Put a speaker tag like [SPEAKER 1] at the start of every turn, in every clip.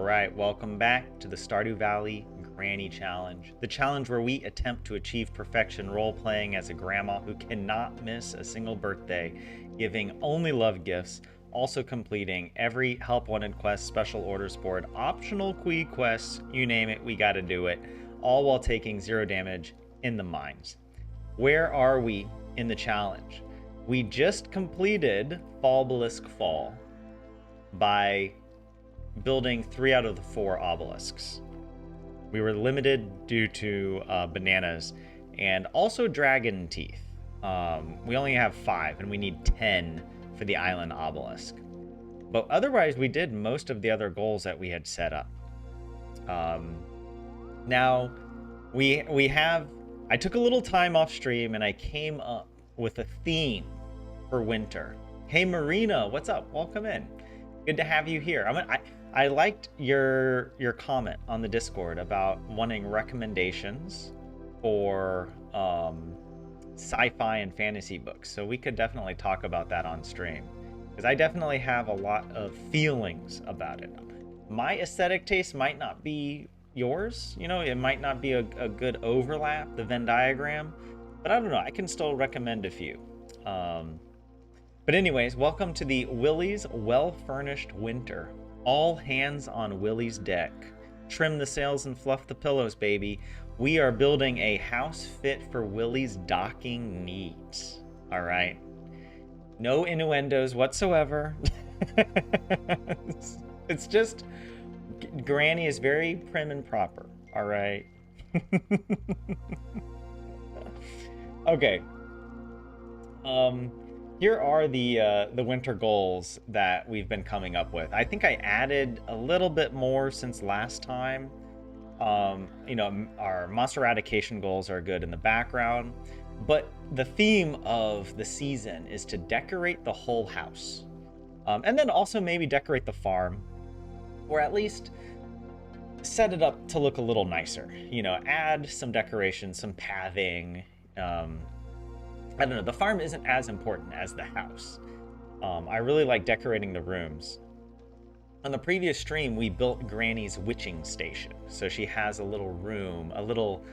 [SPEAKER 1] Alright, welcome back to the Stardew Valley Granny Challenge. The challenge where we attempt to achieve perfection role-playing as a grandma who cannot miss a single birthday, giving only love gifts, also completing every help wanted quest, special orders board, optional Qui quests, you name it, we gotta do it, all while taking 0 damage in the mines. Where are we in the challenge? We just completed Falbelisk Fall by building 3 out of the 4 obelisks. We were limited due to bananas and also dragon teeth. We only have 5 and we need 10 for the island obelisk. But otherwise, we did most of the other goals that we had set up. Now, I took a little time off stream and I came up with a theme for winter. Hey Marina, what's up? Welcome in. Good to have you here. I liked your comment on the Discord about wanting recommendations for sci-fi and fantasy books. So we could definitely talk about that on stream, because I definitely have a lot of feelings about it. My aesthetic taste might not be yours. You know, it might not be a good overlap, the Venn diagram, but I don't know. I can still recommend a few. But anyways, welcome to the Willie's Well-Furnished Winter. All hands on Willie's deck. Trim the sails and fluff the pillows, baby. We are building a house fit for Willie's docking needs. All right. No innuendos whatsoever. It's just, Granny is very prim and proper. All right. Okay. Here are the winter goals that we've been coming up with. I think I added a little bit more since last time. You know, our monster eradication goals are good in the background, but the theme of the season is to decorate the whole house. And then also maybe decorate the farm, or at least set it up to look a little nicer. You know, add some decoration, some pathing. I don't know, the farm isn't as important as the house. I really like decorating the rooms. On the previous stream, we built Granny's witching station. So she has a little room, a little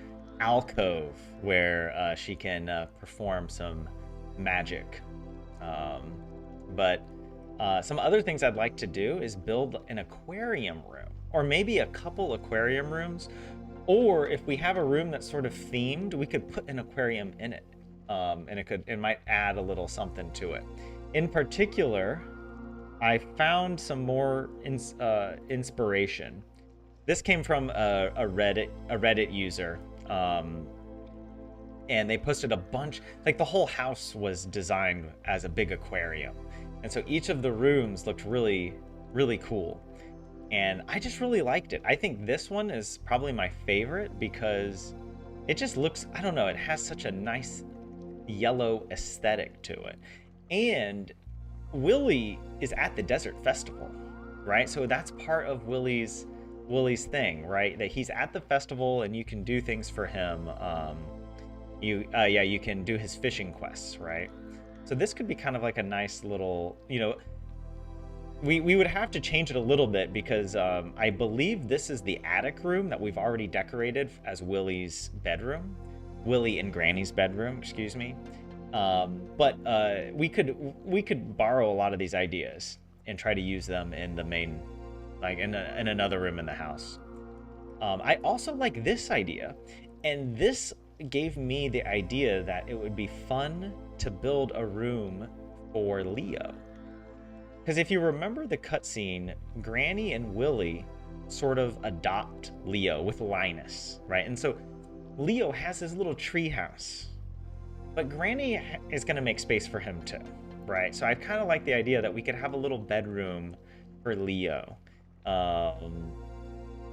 [SPEAKER 1] alcove where she can perform some magic. But some other things I'd like to do is build an aquarium room, or maybe a couple aquarium rooms. Or if we have a room that's sort of themed, we could put an aquarium in it. And it might add a little something to it. In particular, I found some more inspiration. This came from a Reddit user, and they posted a bunch. Like, the whole house was designed as a big aquarium, and so each of the rooms looked really, really cool. And I just really liked it. I think this one is probably my favorite because it just looks, I don't know, it has such a nice yellow aesthetic to it. And Willie is at the desert festival, right? So that's part of Willie's thing, right? That he's at the festival and you can do things for him. You can do his fishing quests, right? So this could be kind of like a nice little, you know, we would have to change it a little bit because I believe this is the attic room that we've already decorated as Willie's bedroom. Willie and Granny's bedroom, excuse me. But we could borrow a lot of these ideas and try to use them in the main, like in another room in the house. I also like this idea, and this gave me the idea that it would be fun to build a room for Leo. Because if you remember the cutscene, Granny and Willie sort of adopt Leo with Linus, right? And so Leo has his little tree house, but Granny is going to make space for him too, right? So I kind of like the idea that we could have a little bedroom for Leo,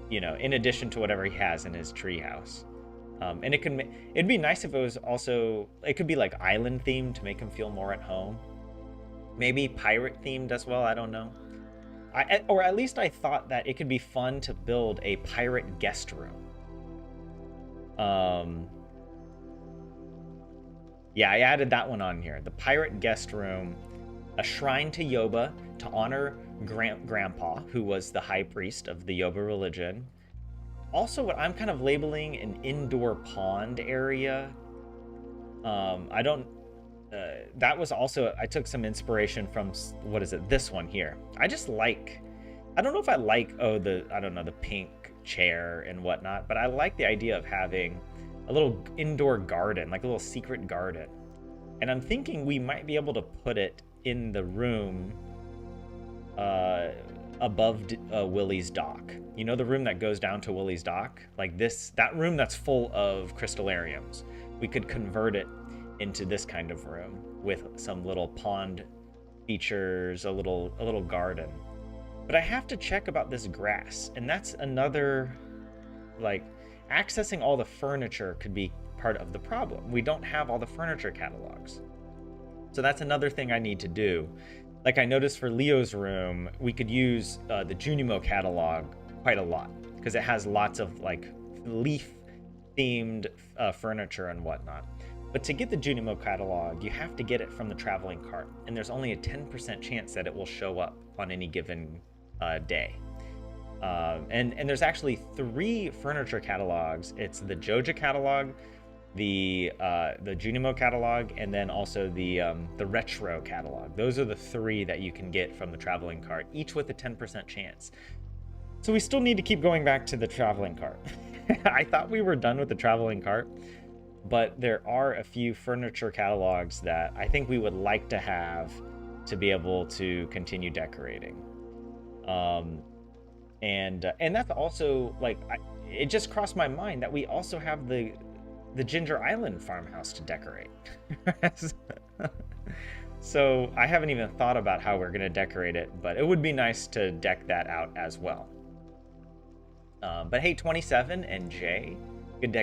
[SPEAKER 1] you know, in addition to whatever he has in his tree house. And it'd be nice if it was also, it could be like island themed to make him feel more at home. Maybe pirate themed as well, I don't know. Or at least I thought that it could be fun to build a pirate guest room. Yeah, I added that one on here. The pirate guest room, a shrine to Yoba to honor grandpa, who was the high priest of the Yoba religion. Also, what I'm kind of labeling an indoor pond area. I don't. That was also, I took some inspiration from, what is it? This one here. I just like. I don't know if I like, I don't know, the pink chair and whatnot, but I like the idea of having a little indoor garden, like a little secret garden. And I'm thinking we might be able to put it in the room above Willie's dock. You know, the room that goes down to Willie's dock? Like that room that's full of crystallariums. We could convert it into this kind of room with some little pond features, a little garden. But I have to check about this grass, and that's another, like, accessing all the furniture could be part of the problem. We don't have all the furniture catalogs. So that's another thing I need to do. Like I noticed for Leo's room, we could use the Junimo catalog quite a lot because it has lots of like leaf themed furniture and whatnot. But to get the Junimo catalog, you have to get it from the traveling cart, and there's only a 10% chance that it will show up on any given day. And there's actually 3 furniture catalogs. It's the Joja catalog, the Junimo catalog, and then also the retro catalog. Those are the 3 that you can get from the traveling cart, each with a 10% chance. So we still need to keep going back to the traveling cart. I thought we were done with the traveling cart, but there are a few furniture catalogs that I think we would like to have to be able to continue decorating. And that's also like, it just crossed my mind that we also have the Ginger Island farmhouse to decorate. So I haven't even thought about how we're gonna decorate it, but it would be nice to deck that out as well. But hey, 27 and Jay, good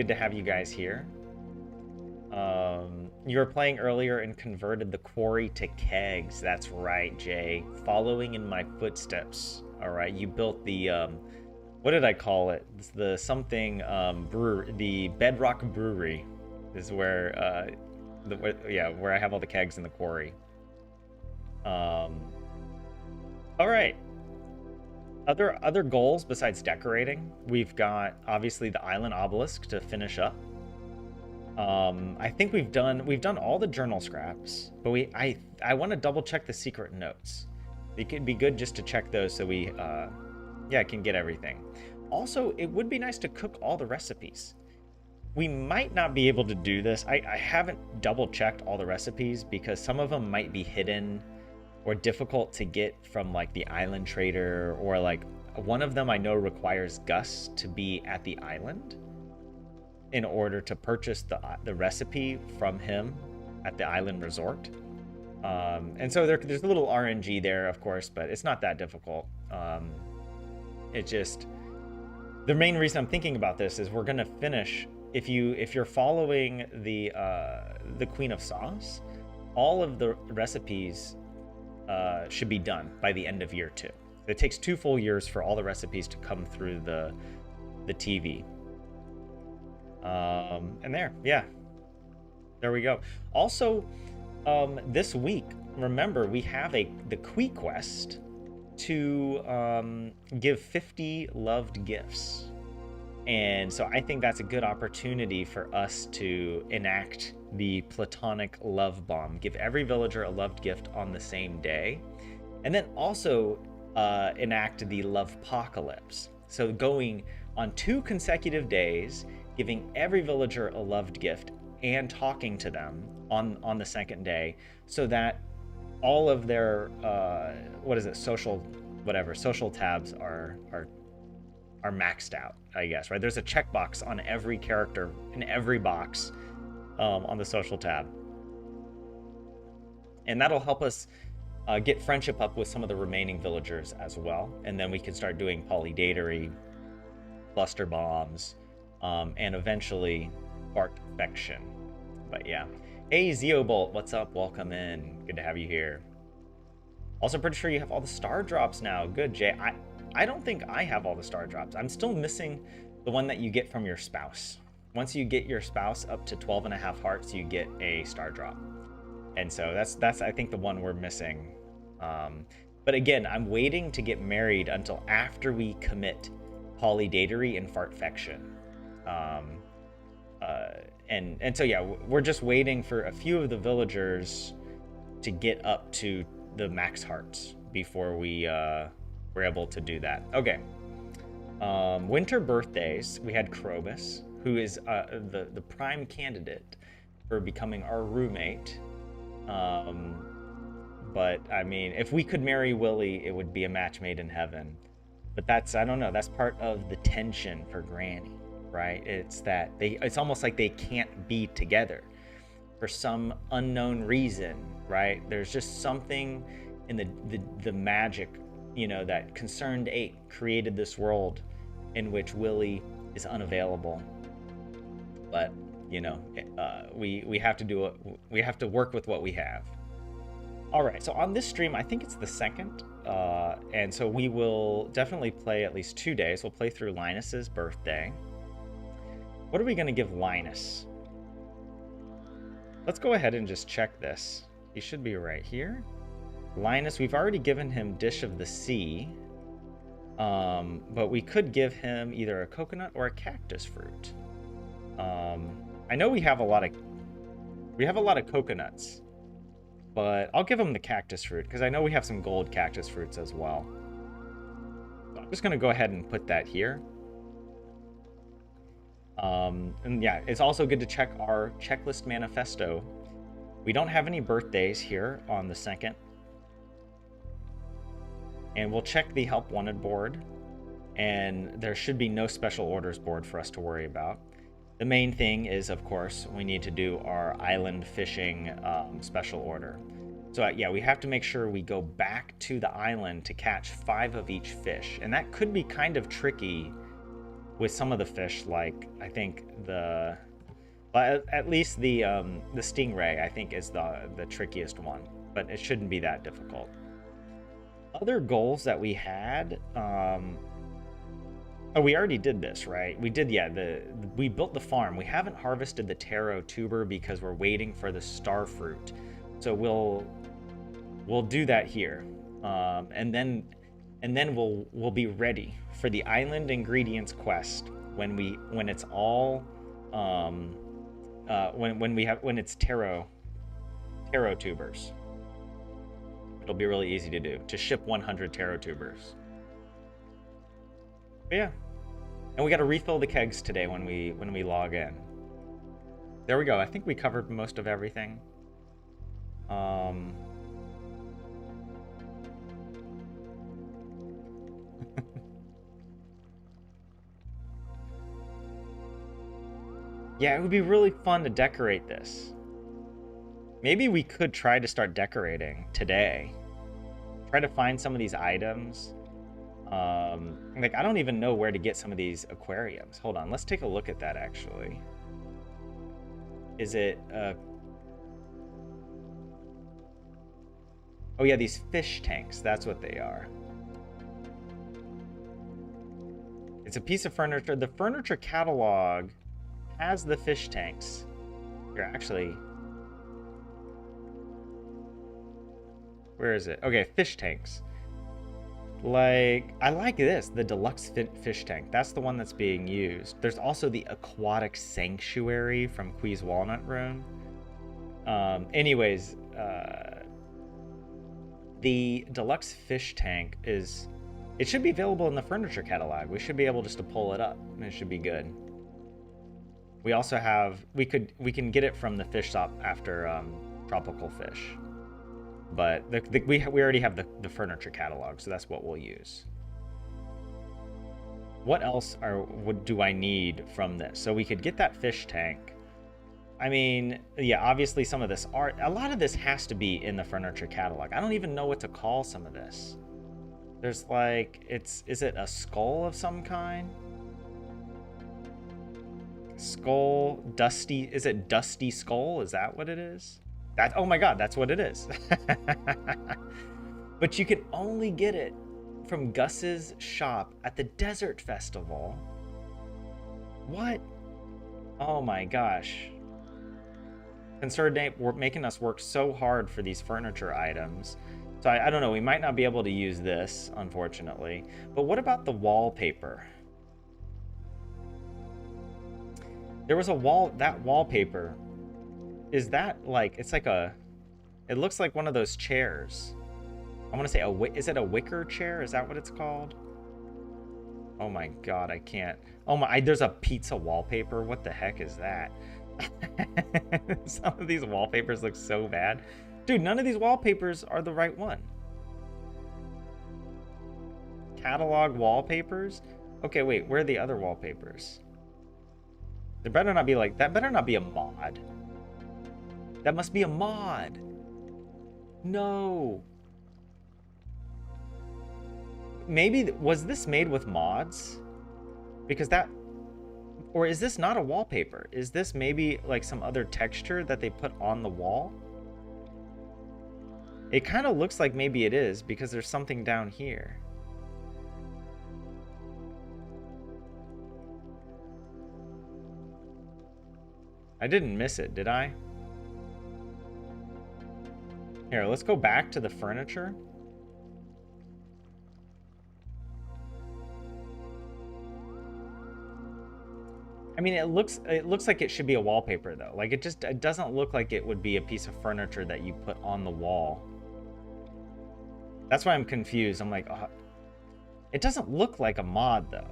[SPEAKER 1] to have you guys here. You were playing earlier and converted the quarry to kegs. That's right, Jay. Following in my footsteps. All right, you built the what did I call it? It's the something brewery, the Bedrock Brewery is where where I have all the kegs in the quarry. All right. Other goals besides decorating, we've got obviously the island obelisk to finish up. I think we've done all the journal scraps, but I want to double check the secret notes. It could be good just to check those so we can get everything. Also, it would be nice to cook all the recipes. We might not be able to do this. I haven't double checked all the recipes because some of them might be hidden or difficult to get from like the island trader, or like one of them I know requires Gus to be at the island in order to purchase the recipe from him at the island resort. And so there's a little RNG there, of course, but it's not that difficult. It just, the main reason I'm thinking about this is we're gonna finish, if you're following the Queen of Sauce, all of the recipes should be done by the end of year 2. It takes 2 full years for all the recipes to come through the TV. And there we go. Also, this week, remember, we have the Quee quest to give 50 loved gifts. And so I think that's a good opportunity for us to enact the platonic love bomb. Give every villager a loved gift on the same day. And then also enact the love apocalypse. So going on 2 consecutive days, giving every villager a loved gift and talking to them on the second day, so that all of their social tabs are maxed out, I guess, right? There's a checkbox on every character in every box on the social tab. And that'll help us get friendship up with some of the remaining villagers as well. And then we can start doing polydatery, cluster bombs, and eventually Barkfection. But yeah. Hey, Zeobolt, what's up? Welcome in. Good to have you here. Also, pretty sure you have all the star drops now. Good, Jay. I don't think I have all the star drops. I'm still missing the one that you get from your spouse. Once you get your spouse up to 12.5 hearts, you get a star drop. And so that's I think the one we're missing. But again, I'm waiting to get married until after we commit polydatery and fartfection. Um, and so yeah, we're just waiting for a few of the villagers to get up to the max hearts before we're able to do that. Okay. Winter birthdays. We had Krobus, who is the prime candidate for becoming our roommate. But I mean, if we could marry Willie, it would be a match made in heaven. But that's, I don't know, that's part of the tension for Granny, right? It's that it's almost like they can't be together for some unknown reason, right? There's just something in the magic, that Concerned 8 created this world in which Willie is unavailable. But, we have to do it. We have to work with what we have. All right, so on this stream, I think it's the 2nd, and so we will definitely play at least 2 days. We'll play through Linus's birthday. What are we going to give Linus? Let's go ahead and just check this. He should be right here. Linus, we've already given him Dish of the Sea, but we could give him either a coconut or a cactus fruit. I know we have a lot of coconuts. But I'll give him the cactus fruit, because I know we have some gold cactus fruits as well. So I'm just going to go ahead and put that here. And yeah, it's also good to check our checklist manifesto. We don't have any birthdays here on the 2nd. And we'll check the help wanted board. And there should be no special orders board for us to worry about. The main thing is, of course, we need to do our island fishing special order. So yeah, we have to make sure we go back to the island to catch 5 of each fish. And that could be kind of tricky with some of the fish, like I think at least the stingray, I think, is the trickiest one. But it shouldn't be that difficult. Other goals that we had... Oh, we already did this, right? We did, yeah, we built the farm. We haven't harvested the taro tuber because we're waiting for the star fruit. So we'll do that here. And then we'll be ready for the island ingredients quest when it's all when it's taro tubers. It'll be really easy to do, to ship 100 taro tubers. But yeah. And we got to refill the kegs today when we log in. There we go. I think we covered most of everything. Yeah, it would be really fun to decorate this. Maybe we could try to start decorating today. Try to find some of these items. Like, I don't even know where to get some of these aquariums. Hold on, let's take a look at that, actually. Is it, oh yeah, these fish tanks, that's what they are. It's a piece of furniture. The furniture catalog has the fish tanks. Here, actually. Where is it? Okay, fish tanks. Like, I like this, the deluxe fish tank. That's the one that's being used. There's also the aquatic sanctuary from Quee's Walnut Room. Anyways, the deluxe fish tank it should be available in the furniture catalog. We should be able just to pull it up, and it should be good. We also have, we can get it from the fish shop after tropical fish. But we already have the furniture catalog, so that's what we'll use. What else do I need from this? So we could get that fish tank. I mean, yeah, obviously some of this art, a lot of this has to be in the furniture catalog. I don't even know what to call some of this. There's like, is it a skull of some kind? Skull, dusty, is it Dusty Skull? Is that what it is? Oh my god, that's what it is. But you can only get it from Gus's shop at the Desert Festival. What? Oh my gosh. Concerned Ape, we're making us work so hard for these furniture items So I don't know, we might not be able to use this, unfortunately. But what about the wallpaper? There was a that wallpaper. Is that like, it's like a, it looks like one of those chairs. I want to say, is it a wicker chair? Is that what it's called? Oh my God, I can't. Oh my, there's a pizza wallpaper. What the heck is that? Some of these wallpapers look so bad. Dude, none of these wallpapers are the right one. Catalog wallpapers? Okay, wait, where are the other wallpapers? There better not be like, that better not be a mod. That must be a mod. No. Maybe, was this made with mods? Because that, or is this not a wallpaper? Is this maybe like some other texture that they put on the wall? It kind of looks like maybe it is because there's something down here. I didn't miss it, did I? Here, let's go back to the furniture. I mean, it looks like it should be a wallpaper though. Like it doesn't look like it would be a piece of furniture that you put on the wall. That's why I'm confused. I'm like, oh, it doesn't look like a mod though.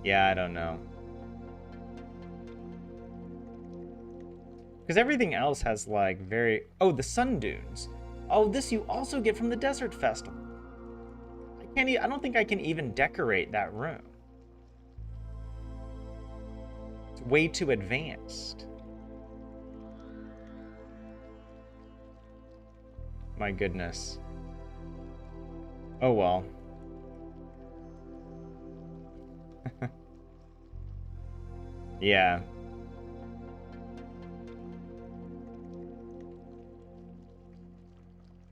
[SPEAKER 1] Yeah, I don't know. Because everything else has like very, oh, the sun dunes. Oh, this you also get from the desert festival. I don't think I can even decorate that room. It's way too advanced. My goodness. Oh well. Yeah.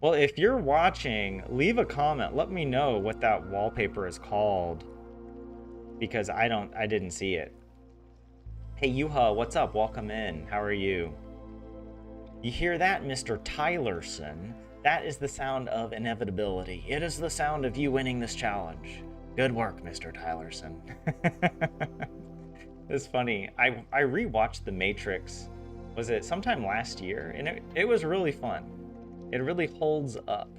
[SPEAKER 1] Well, if you're watching, leave a comment. Let me know what that wallpaper is called. Because I didn't see it. Hey, Yuha, what's up? Welcome in. How are you? You hear that, Mr. Tylerson? That is the sound of inevitability. It is the sound of you winning this challenge. Good work, Mr. Tylerson. It's funny. I rewatched The Matrix. Was it sometime last year? And it was really fun. It really holds up.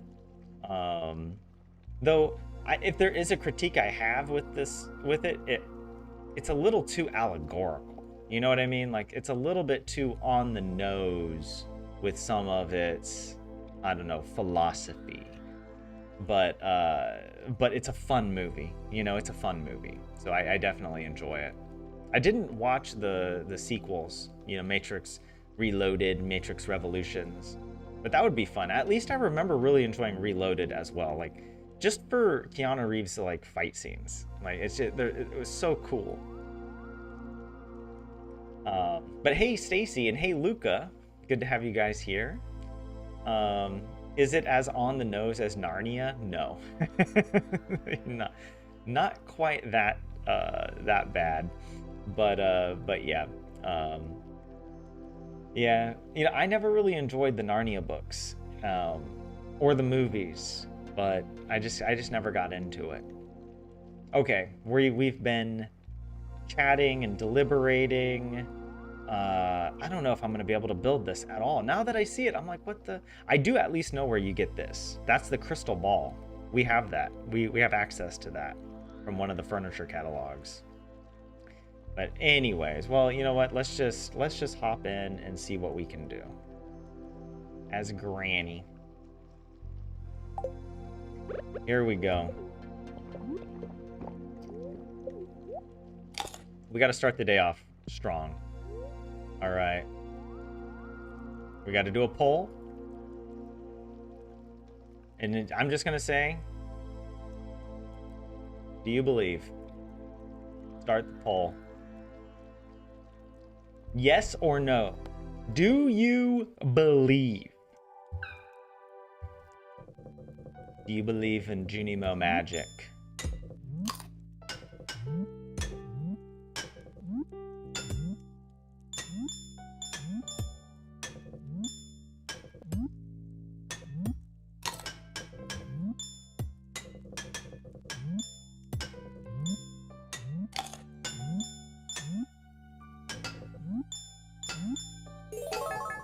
[SPEAKER 1] Though, if there is a critique I have with it, it's a little too allegorical. You know what I mean? Like, it's a little bit too on the nose with some of its, I don't know, philosophy. But it's a fun movie. You know, it's a fun movie. So I definitely enjoy it. I didn't watch the sequels, you know, Matrix Reloaded, Matrix Revolutions. But that would be fun. At least I remember really enjoying Reloaded as well. Like, just for Keanu Reeves' like fight scenes. Like, it was so cool. But hey, Stacy, and hey, Luca. Good to have you guys here. Is it as on the nose as Narnia? No. not quite that bad. But yeah. Yeah, you know, I never really enjoyed the Narnia books, or the movies, but I just never got into it. Okay, we've been chatting and deliberating. I don't know if I'm gonna be able to build this at all. Now that I see it, I'm like, what the? I do at least know where you get this. That's the crystal ball. We have that. We have access to that from one of the furniture catalogs. But anyways, well, you know what? Let's just hop in and see what we can do as Granny. Here we go. We got to start the day off strong. All right. We got to do a poll. And I'm just going to say, do you believe? Start the poll. Yes or no? Do you believe? Do you believe in Junimo magic?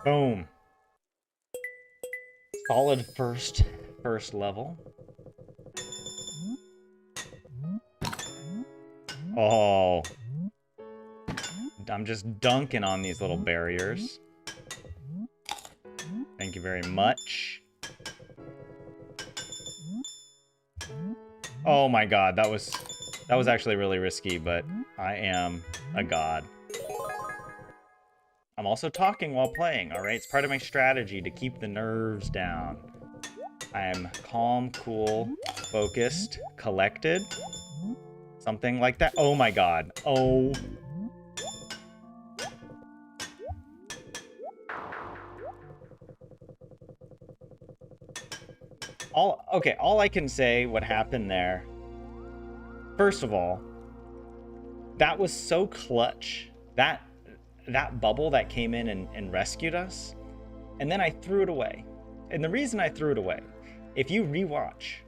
[SPEAKER 1] Boom. Solid first level. Oh. I'm just dunking on these little barriers. Thank you very much. Oh my god, that was actually really risky, but I am a god. I'm also talking while playing, alright? It's part of my strategy to keep the nerves down. I am calm, cool, focused, collected. Something like that. Oh my god. Oh. All I can say what happened there. First of all, that was so clutch. That bubble that came in and rescued us, and then I threw it away. And the reason I threw it away, if you rewatch,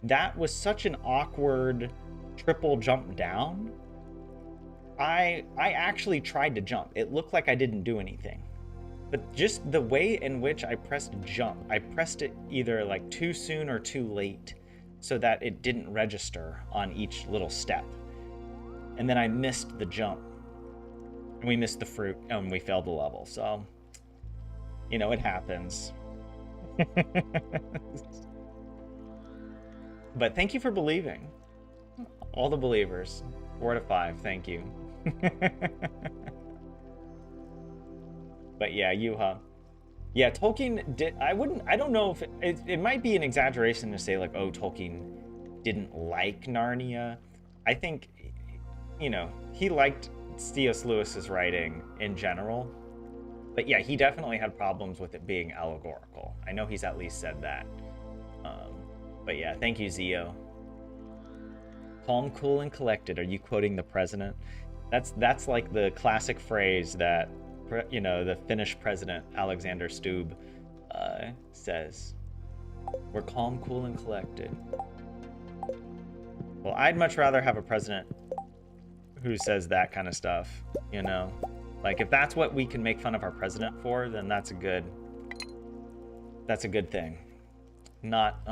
[SPEAKER 1] that was such an awkward triple jump down. I actually tried to jump. It looked like I didn't do anything. But just the way in which I pressed jump, I pressed it either like too soon or too late so that it didn't register on each little step. And then I missed the jump. And we missed the fruit and we failed the level. So, you know, it happens. But thank you for believing. All the believers. 4 out of 5, thank you. But yeah, Yuha. Yeah, Tolkien did. I don't know if it might be an exaggeration to say like, oh, Tolkien didn't like Narnia. I think, you know, he liked C.S. Lewis's writing in general. But yeah, he definitely had problems with it being allegorical. I know he's at least said that. But yeah, thank you, Zio. Calm, cool, and collected. Are you quoting the president? That's like the classic phrase that, you know, the Finnish president Alexander Stubb says. We're calm, cool, and collected. Well, I'd much rather have a president who says that kind of stuff, you know? Like, if that's what we can make fun of our president for, then that's a good thing. Not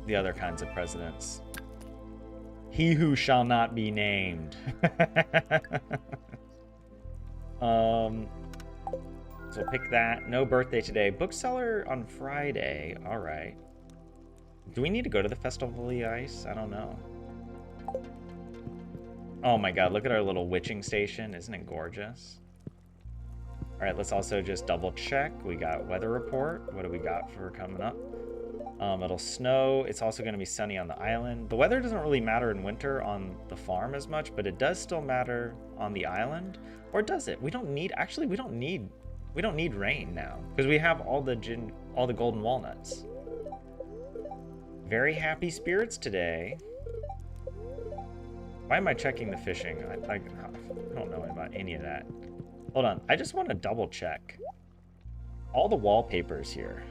[SPEAKER 1] the other kinds of presidents. He who shall not be named. So pick that. No birthday today. Bookseller on Friday. All right. Do we need to go to the Festival of the Ice? I don't know. Oh my god, look at our little witching station. Isn't it gorgeous? All right, let's also just double check. We got weather report. What do we got for coming up? It'll snow. It's also going to be sunny on the island. The weather doesn't really matter in winter on the farm as much, but it does still matter on the island. Or does it? We don't need rain now because we have all the golden walnuts. Very happy spirits today. Why am I checking the fishing? I don't know about any of that. Hold on. I just want to double check all the wallpapers here.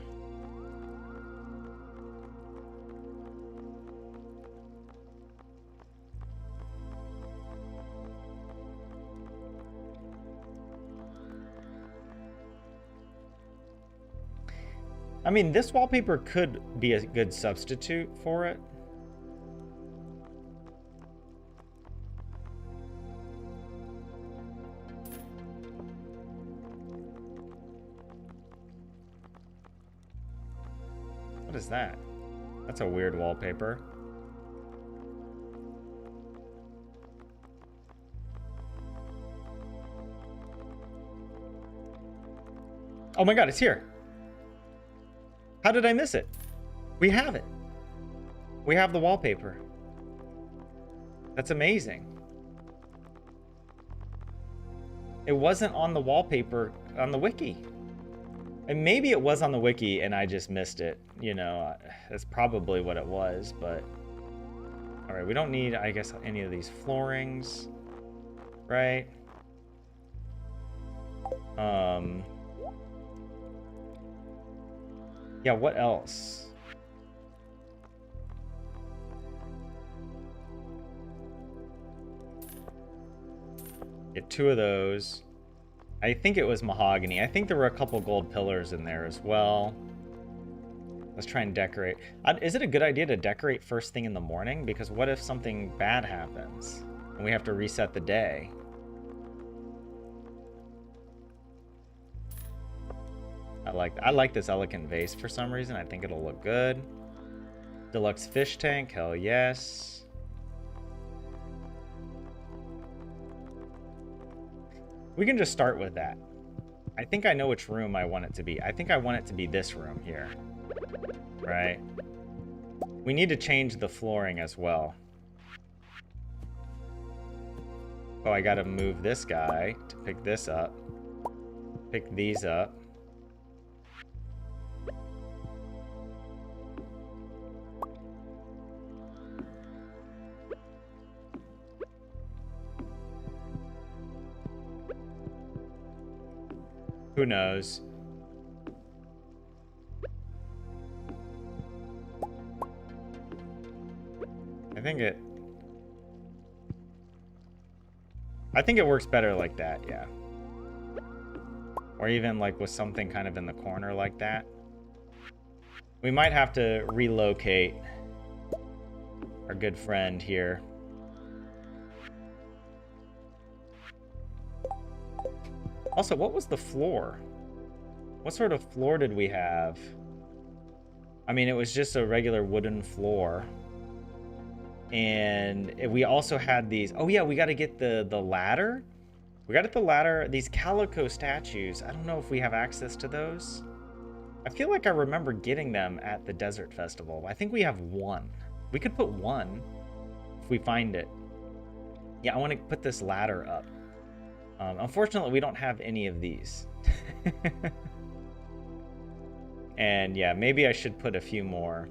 [SPEAKER 1] I mean, this wallpaper could be a good substitute for it. What is that? That's a weird wallpaper. Oh my god, it's here. How did I miss it? We have it. We have the wallpaper. That's amazing. It wasn't on the wallpaper on the wiki. And maybe it was on the wiki and I just missed it. You know, that's probably what it was, but... Alright, we don't need, I guess, any of these floorings. Right? Yeah, what else? Get 2 of those. I think it was mahogany. I think there were a couple gold pillars in there as well. Let's try and decorate. Is it a good idea to decorate first thing in the morning? Because what if something bad happens and we have to reset the day? I like this elegant vase for some reason. I think it'll look good. Deluxe fish tank, hell yes. We can just start with that. I think I know which room I want it to be. I think I want it to be this room here. Right? We need to change the flooring as well. Oh, I gotta move this guy to pick this up. Pick these up. Who knows? I think it works better like that, yeah. Or even like with something kind of in the corner like that. We might have to relocate our good friend here. Also, what was the floor? What sort of floor did we have? I mean, it was just a regular wooden floor. And we also had these... Oh, yeah, we got to get the ladder. We got to get the ladder. These calico statues. I don't know if we have access to those. I feel like I remember getting them at the Desert Festival. I think we have one. We could put one if we find it. Yeah, I want to put this ladder up. Unfortunately, we don't have any of these. And yeah, maybe I should put a few more.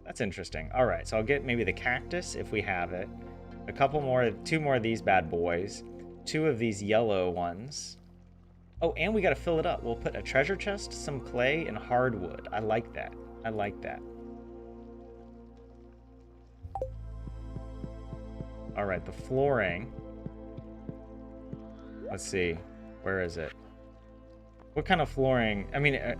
[SPEAKER 1] That's interesting. All right, so I'll get maybe the cactus if we have it. A couple more, 2 more of these bad boys. 2 of these yellow ones. Oh, and we got to fill it up. We'll put a treasure chest, some clay, and hardwood. I like that. I like that. All right, the flooring. Let's see. Where is it? What kind of flooring? I mean, it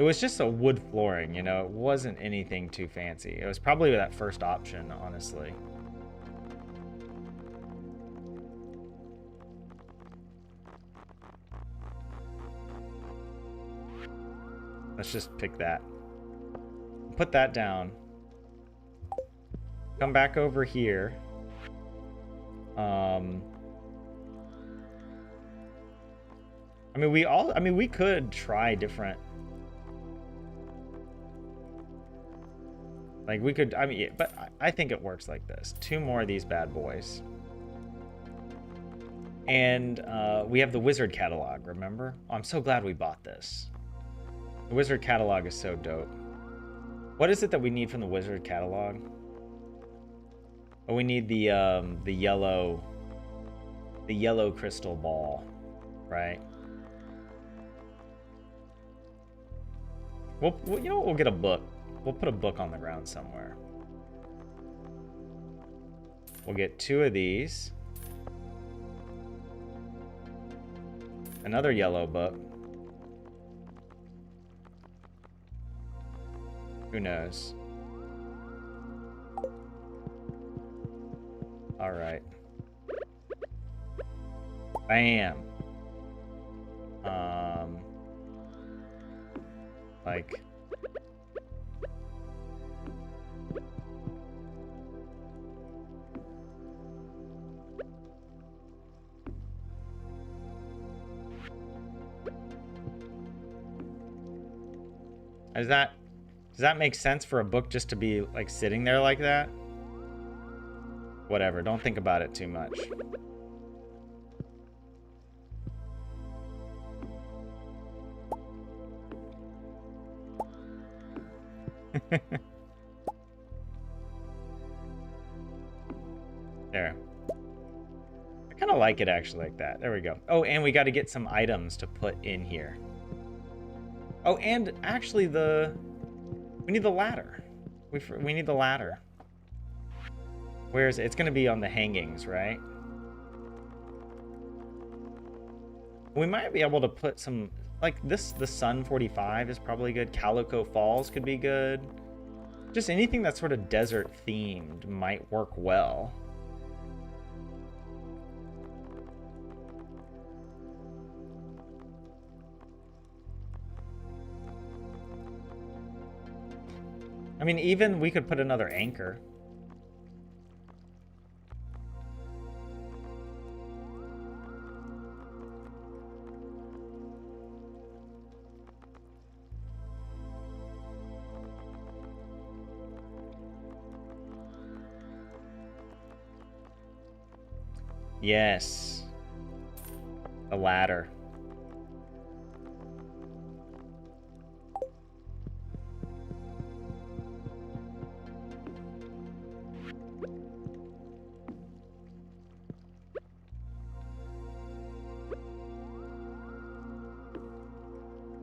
[SPEAKER 1] was just a wood flooring, you know? It wasn't anything too fancy. It was probably that first option, honestly. Let's just pick that. Put that down. Come back over here. I mean, we could try different. Like, we could, I mean, yeah, but I think it works like this. 2 more of these bad boys. And we have the wizard catalog, remember? Oh, I'm so glad we bought this. The wizard catalog is so dope. What is it that we need from the wizard catalog? Oh, we need the yellow crystal ball, right? Well, you know what? We'll get a book. We'll put a book on the ground somewhere. We'll get 2 of these. Another yellow book. Who knows? All right. Bam. Like... Does that make sense for a book just to be like sitting there like that? Whatever, don't think about it too much. There. I kind of like it actually like that. There we go. Oh, and we got to get some items to put in here. Oh, and actually we need the ladder. We need the ladder. Where is it? It's going to be on the hangings, right? We might be able to put some, like this, the Sun 45 is probably good. Calico Falls could be good. Just anything that's sort of desert themed might work well. I mean, even we could put another anchor. Yes. A ladder.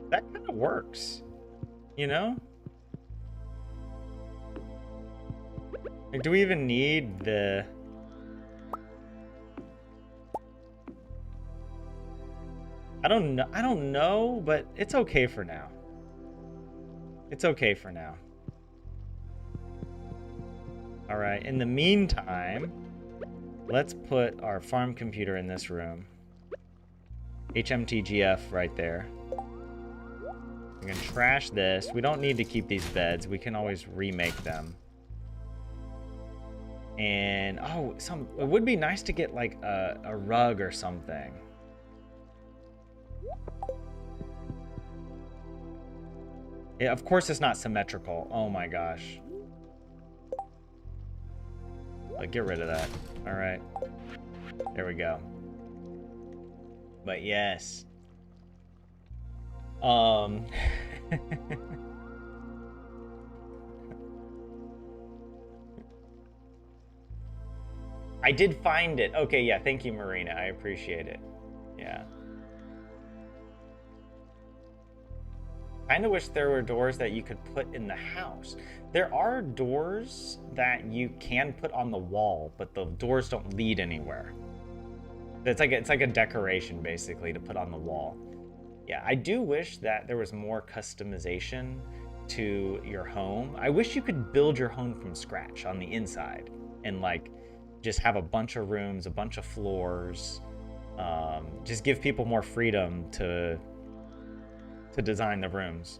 [SPEAKER 1] That kind of works, you know? Like, do we even need the... I don't know, but it's okay for now. It's okay for now. All right, in the meantime, let's put our farm computer in this room. HMTGF right there. We can trash this. We don't need to keep these beds. We can always remake them. And, oh, it would be nice to get like a rug or something. Yeah, of course it's not symmetrical. Oh my gosh. Get rid of that. All right. There we go. But yes. I did find it. Okay, yeah, thank you, Marina. I appreciate it. Yeah. Kind of wish there were doors that you could put in the house. There are doors that you can put on the wall, but the doors don't lead anywhere. It's like a decoration basically to put on the wall. Yeah, I do wish that there was more customization to your home. I wish you could build your home from scratch on the inside and like just have a bunch of rooms, a bunch of floors. Just give people more freedom to design the rooms.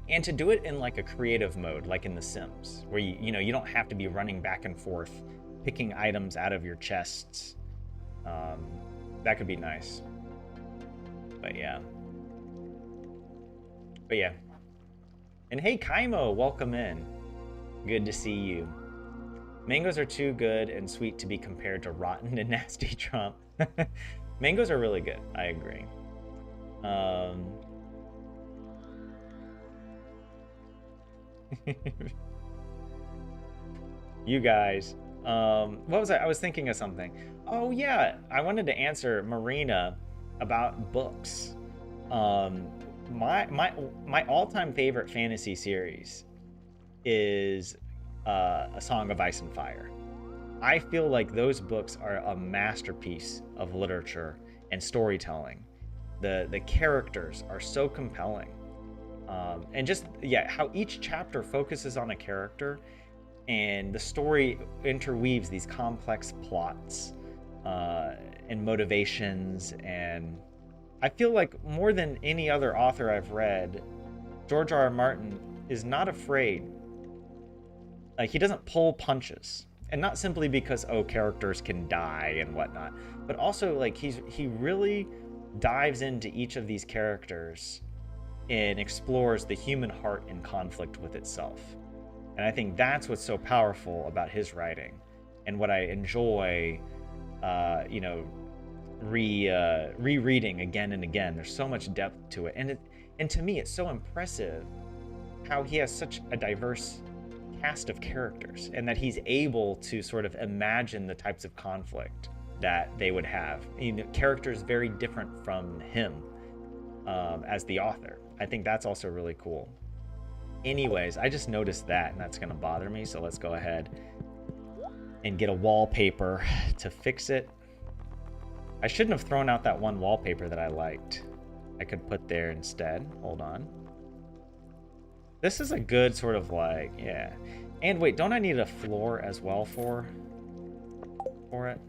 [SPEAKER 1] And to do it in like a creative mode, like in The Sims, where you don't have to be running back and forth, picking items out of your chests. That could be nice. But yeah. And hey, Kaimo, welcome in. Good to see you. Mangoes are too good and sweet to be compared to rotten and nasty Trump. Mangoes are really good. I agree. You guys. What was I was thinking of something. Oh yeah, I wanted to answer Marina about books. My all-time favorite fantasy series is A Song of Ice and Fire. I feel like those books are a masterpiece of literature and storytelling. The characters are so compelling. And just, yeah, how each chapter focuses on a character and the story interweaves these complex plots and motivations. And I feel like more than any other author I've read, George R.R. Martin is not afraid. Like, he doesn't pull punches. And not simply because, oh, characters can die and whatnot, but also like he really dives into each of these characters and explores the human heart in conflict with itself. And I think that's what's so powerful about his writing and what I enjoy, rereading again and again. There's so much depth to it. And to me, it's so impressive how he has such a diverse cast of characters and that he's able to sort of imagine the types of conflict that they would have. Characters very different from him as the author. I think that's also really cool. Anyways, I just noticed that and that's going to bother me. So let's go ahead and get a wallpaper to fix it. I shouldn't have thrown out that one wallpaper that I liked. I could put there instead. Hold on. This is a good sort of like, yeah. And wait, don't I need a floor as well for it?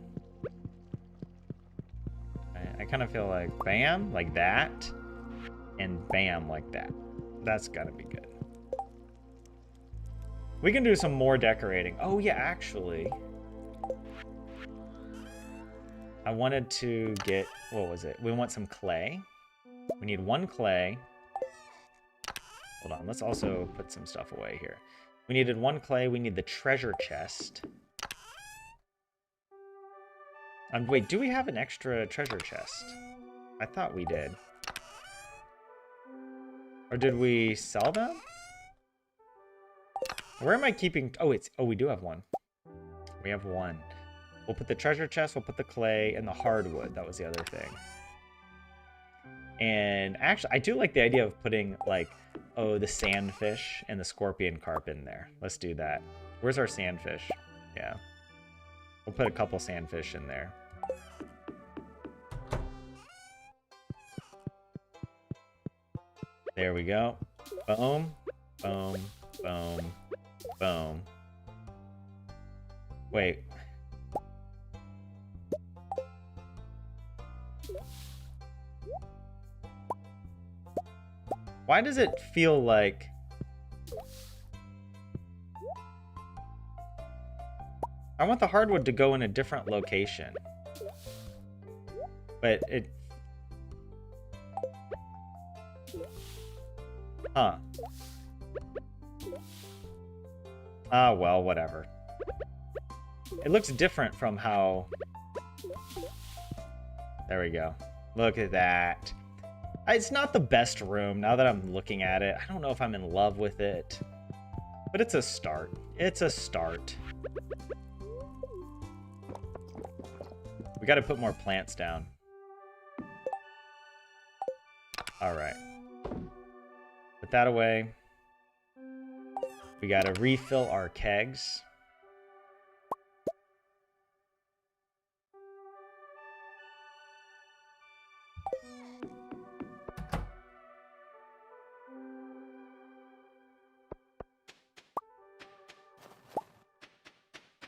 [SPEAKER 1] I kind of feel like bam, like that, and bam, like that. That's gotta be good. We can do some more decorating. Oh yeah, actually. I wanted to get, what was it? We want some clay. We need 1 clay. Hold on, let's also put some stuff away here. We needed 1 clay, we need the treasure chest. Wait, do we have an extra treasure chest? I thought we did. Or did we sell them? Where am I keeping... Oh, we do have 1. We have 1. We'll put the treasure chest, we'll put the clay, and the hardwood. That was the other thing. And actually, I do like the idea of putting, like, oh, the sandfish and the scorpion carp in there. Let's do that. Where's our sandfish? Yeah. We'll put a couple sandfish in there. There we go. Boom, boom, boom, boom. Wait. Why does it feel like... I want the hardwood to go in a different location. But it... Huh. Ah, well, whatever. It looks different from how... There we go. Look at that. It's not the best room now that I'm looking at it. I don't know if I'm in love with it. But it's a start. It's a start. We gotta put more plants down. Alright. Put that away. We gotta refill our kegs.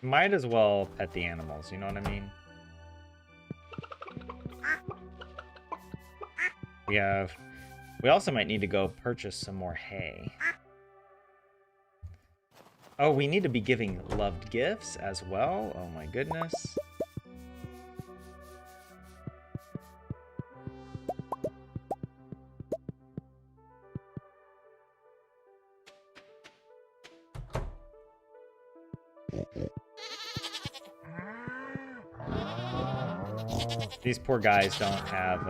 [SPEAKER 1] Might as well pet the animals, you know what I mean? We also might need to go purchase some more hay. Oh, we need to be giving loved gifts as well. Oh my goodness. These poor guys don't have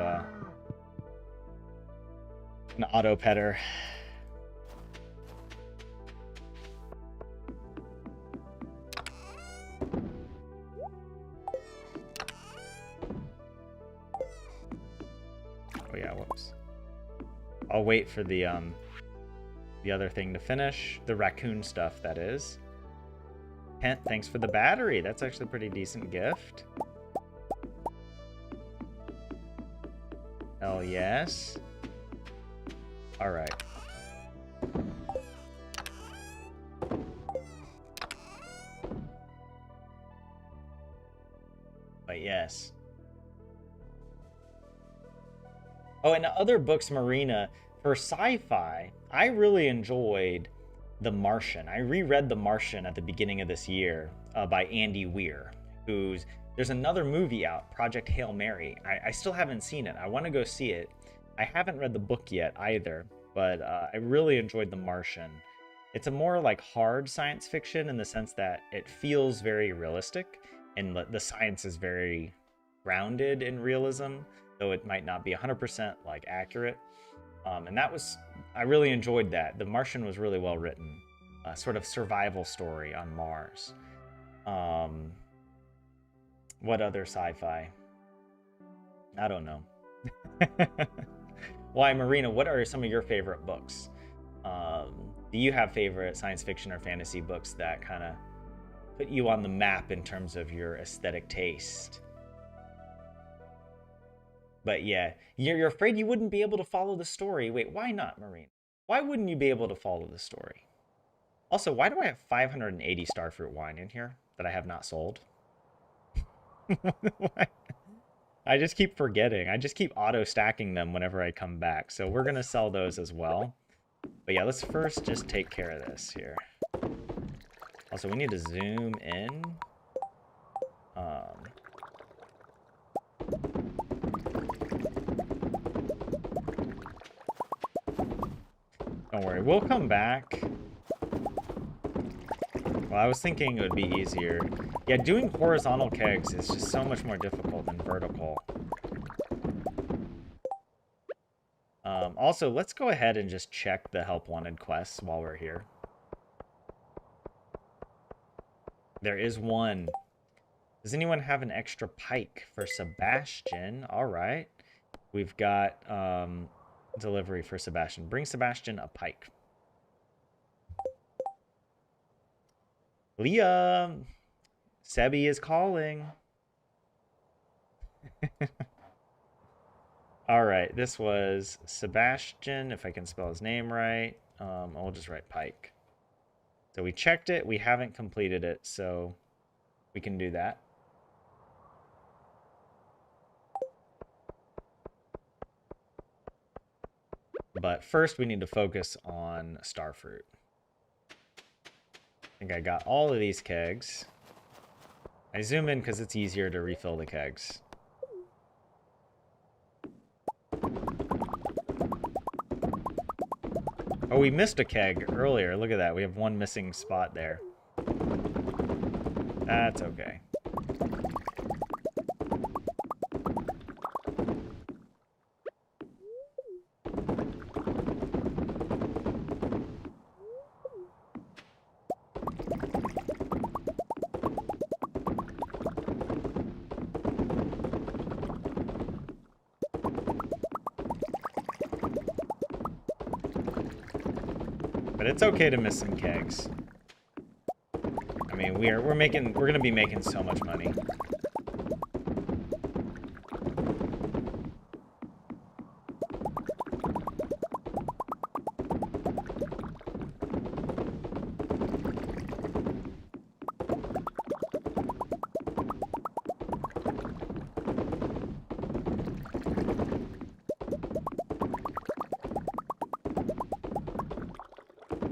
[SPEAKER 1] an auto petter. Oh yeah, whoops. I'll wait for the other thing to finish. The raccoon stuff, that is. Kent, thanks for the battery. That's actually a pretty decent gift. Hell yes. All right. But yes. Oh, and other books, Marina, for sci-fi, I really enjoyed The Martian. I reread The Martian at the beginning of this year by Andy Weir, there's another movie out, Project Hail Mary. I still haven't seen it. I want to go see it. I haven't read the book yet either, but I really enjoyed The Martian. It's a more like hard science fiction in the sense that it feels very realistic, and the science is very grounded in realism, though it might not be 100% like accurate. And I really enjoyed that. The Martian was really well written, sort of survival story on Mars. What other sci-fi? I don't know. Why, Marina, what are some of your favorite books? Do you have favorite science fiction or fantasy books that kind of put you on the map in terms of your aesthetic taste? But yeah, you're afraid you wouldn't be able to follow the story. Wait, why not, Marine? Why wouldn't you be able to follow the story? Also, why do I have 580 starfruit wine in here that I have not sold? I just keep forgetting. I just keep auto stacking them whenever I come back. So we're gonna sell those as well. But yeah, let's first just take care of this here. Also, we need to zoom in. Um, don't worry, we'll come back. Well, I was thinking it would be easier. Yeah, doing horizontal kegs is just so much more difficult than vertical. Also, let's go ahead and just check the help wanted quests while we're here. There is one. Does anyone have an extra pike for Sebastian? All right. We've got delivery for Sebastian. Bring Sebastian a pike. Leah, Sebi is calling. All right, this was Sebastian, if I can spell his name right. I'll just write pike. So we checked it. We haven't completed it, so we can do that. But first, we need to focus on starfruit. I think I got all of these kegs. I zoom in because it's easier to refill the kegs. Oh, we missed a keg earlier. Look at that. We have one missing spot there. That's okay. But it's okay to miss some kegs. I mean, we're gonna be making so much money.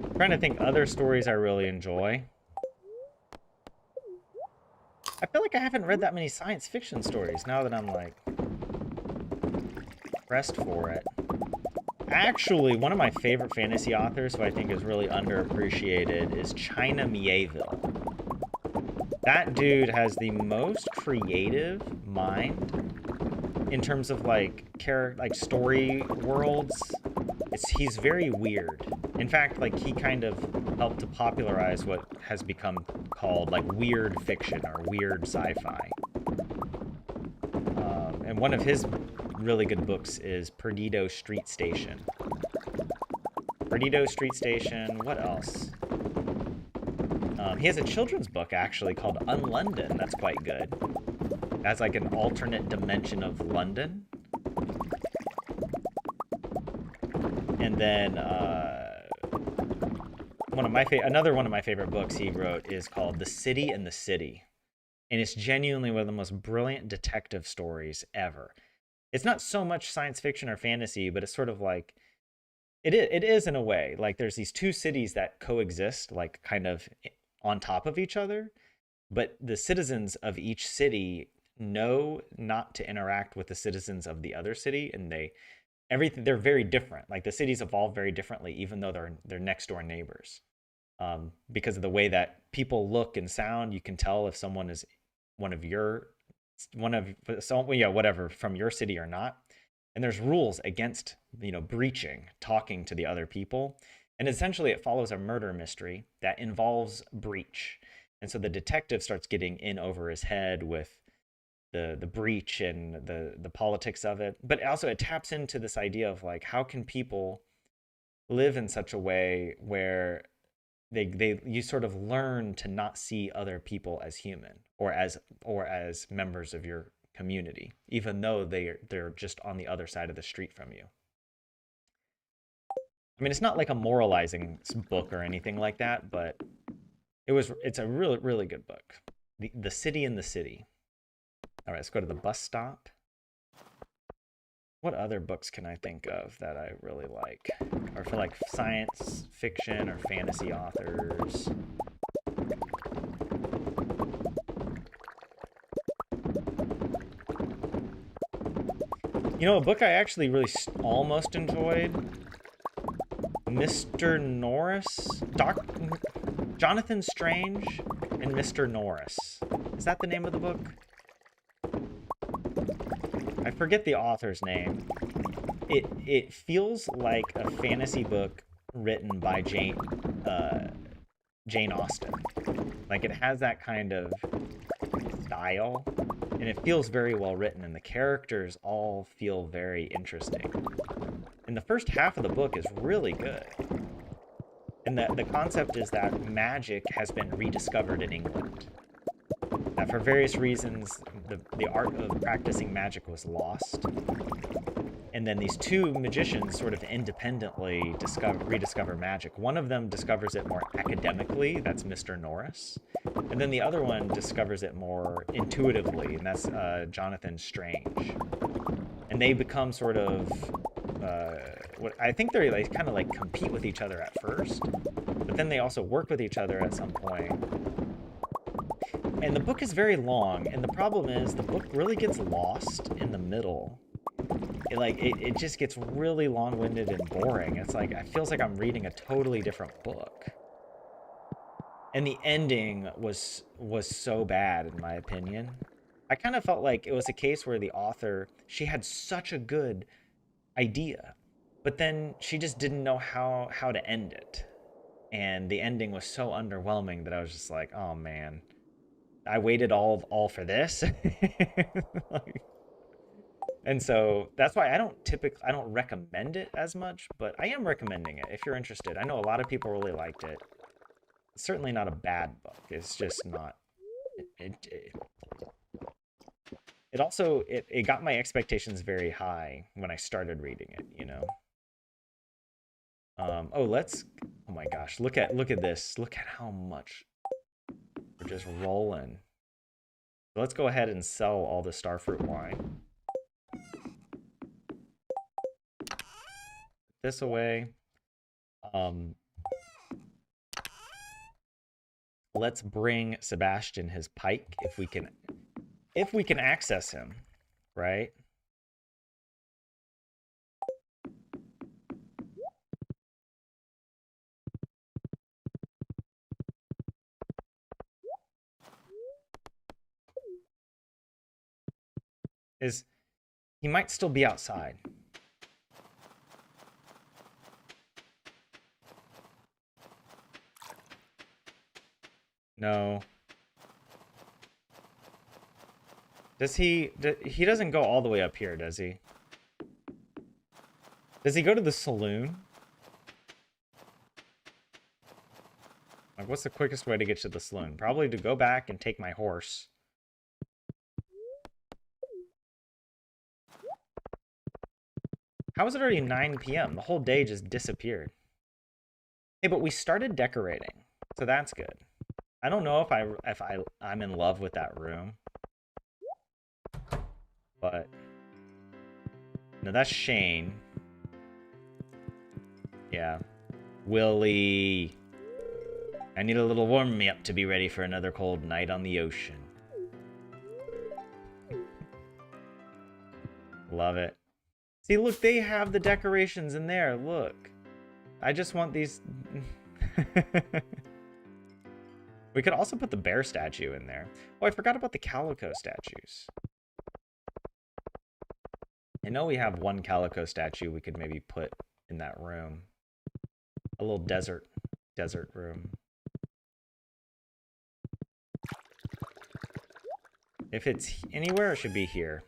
[SPEAKER 1] I'm trying to think other stories I really enjoy. I feel like I haven't read that many science fiction stories now that I'm like pressed for it. Actually, one of my favorite fantasy authors who I think is really underappreciated is China Mieville. That dude has the most creative mind in terms of like story worlds. He's very weird. In fact, like he kind of helped to popularize what has become called like weird fiction or weird sci-fi. And one of his really good books is Perdido Street Station. Perdido Street Station. What else? He has a children's book actually called Unlondon. That's quite good. That's like an alternate dimension of London. And then another one of my favorite books he wrote is called The City and the City. And it's genuinely one of the most brilliant detective stories ever. It's not so much science fiction or fantasy, but it's sort of like it is in a way. Like there's these two cities that coexist, like kind of on top of each other, but the citizens of each city know not to interact with the citizens of the other city, and they're very different. Like the cities evolve very differently, even though they're next door neighbors. Because of the way that people look and sound, you can tell if someone is whatever from your city or not. And there's rules against breaching, talking to the other people, and essentially it follows a murder mystery that involves breach. And so the detective starts getting in over his head with the breach and the politics of it. But also it taps into this idea of like how can people live in such a way where you sort of learn to not see other people as human or as members of your community, even though they're just on the other side of the street from you. I mean, it's not like a moralizing book or anything like that, but it's a really, really good book. The City in the City. All right, let's go to the bus stop. What other books can I think of that I really like? Or for like science fiction or fantasy authors? You know, a book I actually really almost enjoyed? Mr. Norris? Jonathan Strange and Mr. Norris. Is that the name of the book? I forget the author's name. It feels like a fantasy book written by Jane Austen. Like, it has that kind of style, and it feels very well written, and the characters all feel very interesting. And the first half of the book is really good. And the concept is that magic has been rediscovered in England. That for various reasons, the art of practicing magic was lost. And then these two magicians sort of independently rediscover magic. One of them discovers it more academically, that's Mr. Norris. And then the other one discovers it more intuitively, and that's Jonathan Strange. And they become sort of, what I think they like, kind of like compete with each other at first, but then they also work with each other at some point. And the book is very long, and the problem is the book really gets lost in the middle. It just gets really long-winded and boring. It's like, it feels like I'm reading a totally different book. And the ending was so bad, in my opinion. I kind of felt like it was a case where the author, she had such a good idea, but then she just didn't know how to end it. And the ending was so underwhelming that I was just like, oh man, I waited all for this. Like, and so that's why I don't recommend it as much, but I am recommending it if you're interested. I know a lot of people really liked it. It's certainly not a bad book. It's just not. It also it got my expectations very high when I started reading it. You know. Oh my gosh, look at this. Look at how much we're just rolling. So let's go ahead and sell all the starfruit wine. This away. Let's bring Sebastian his pike if we can access him, right? He might still be outside. No. He doesn't go all the way up here, does he? Does he go to the saloon? Like, what's the quickest way to get to the saloon? Probably to go back and take my horse. How is it already 9 p.m.? The whole day just disappeared. Hey, but we started decorating, so that's good. I don't know if I'm in love with that room. But no, that's Shane. Yeah. Willie. I need a little warm me up to be ready for another cold night on the ocean. Love it. See, look, they have the decorations in there. Look. I just want these. We could also put the bear statue in there. Oh, I forgot about the calico statues. I know we have one calico statue we could maybe put in that room. A little desert room. If it's anywhere, it should be here.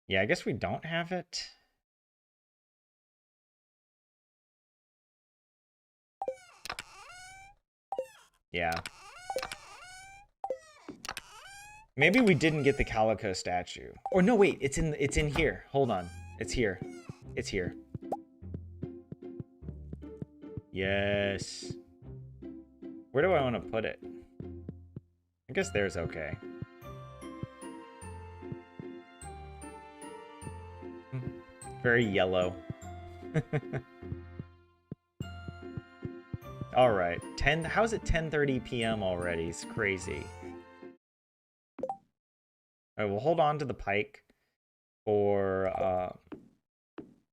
[SPEAKER 1] Yeah, I guess we don't have it. Yeah. Maybe we didn't get the calico statue. Or no, wait, it's in here. Hold on. It's here. It's here. Yes. Where do I want to put it? I guess there's okay. Very yellow. All right. 10 How's it 10:30 p.m. already? It's crazy. All right, we'll hold on to the pike for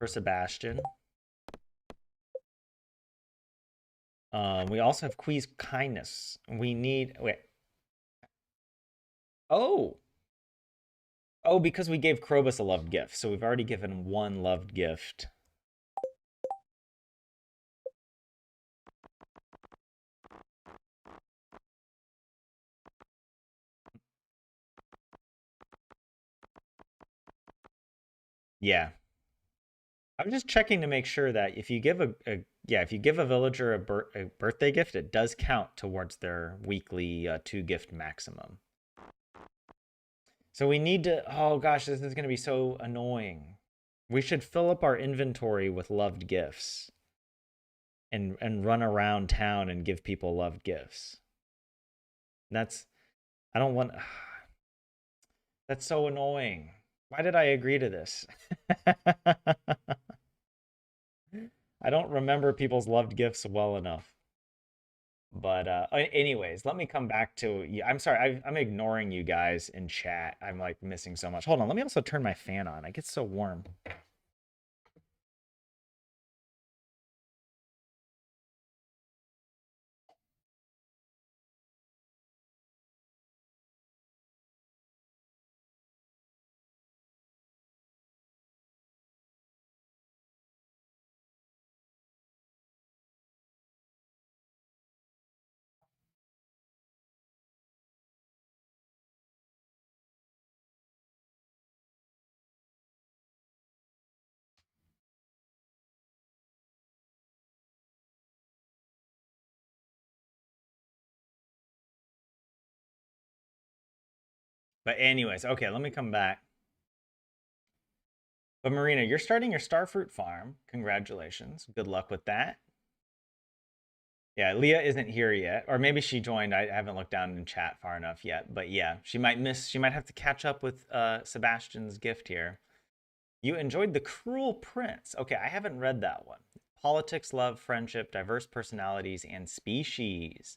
[SPEAKER 1] Sebastian. We also have Quee's kindness. We need wait. Oh. Oh, because we gave Krobus a loved gift, so we've already given one loved gift. Yeah. I'm just checking to make sure that if you give if you give a villager a birthday gift, it does count towards their weekly 2 gift maximum. So we need to, oh gosh, this is going to be so annoying. We should fill up our inventory with loved gifts and run around town and give people loved gifts. That's, I don't want, that's so annoying. Why did I agree to this? I don't remember people's loved gifts well enough. But anyways, let me come back to you. I'm sorry, I'm ignoring you guys in chat. I'm like missing so much. Hold on, let me also turn my fan on. I get so warm. But anyways, okay, let me come back. But Marina, you're starting your starfruit farm. Congratulations. Good luck with that. Yeah, Leah isn't here yet, or maybe she joined. I haven't looked down in chat far enough yet, but yeah, she might have to catch up with Sebastian's gift here. You enjoyed The Cruel Prince. Okay, I haven't read that one. Politics, love, friendship, diverse personalities, and species.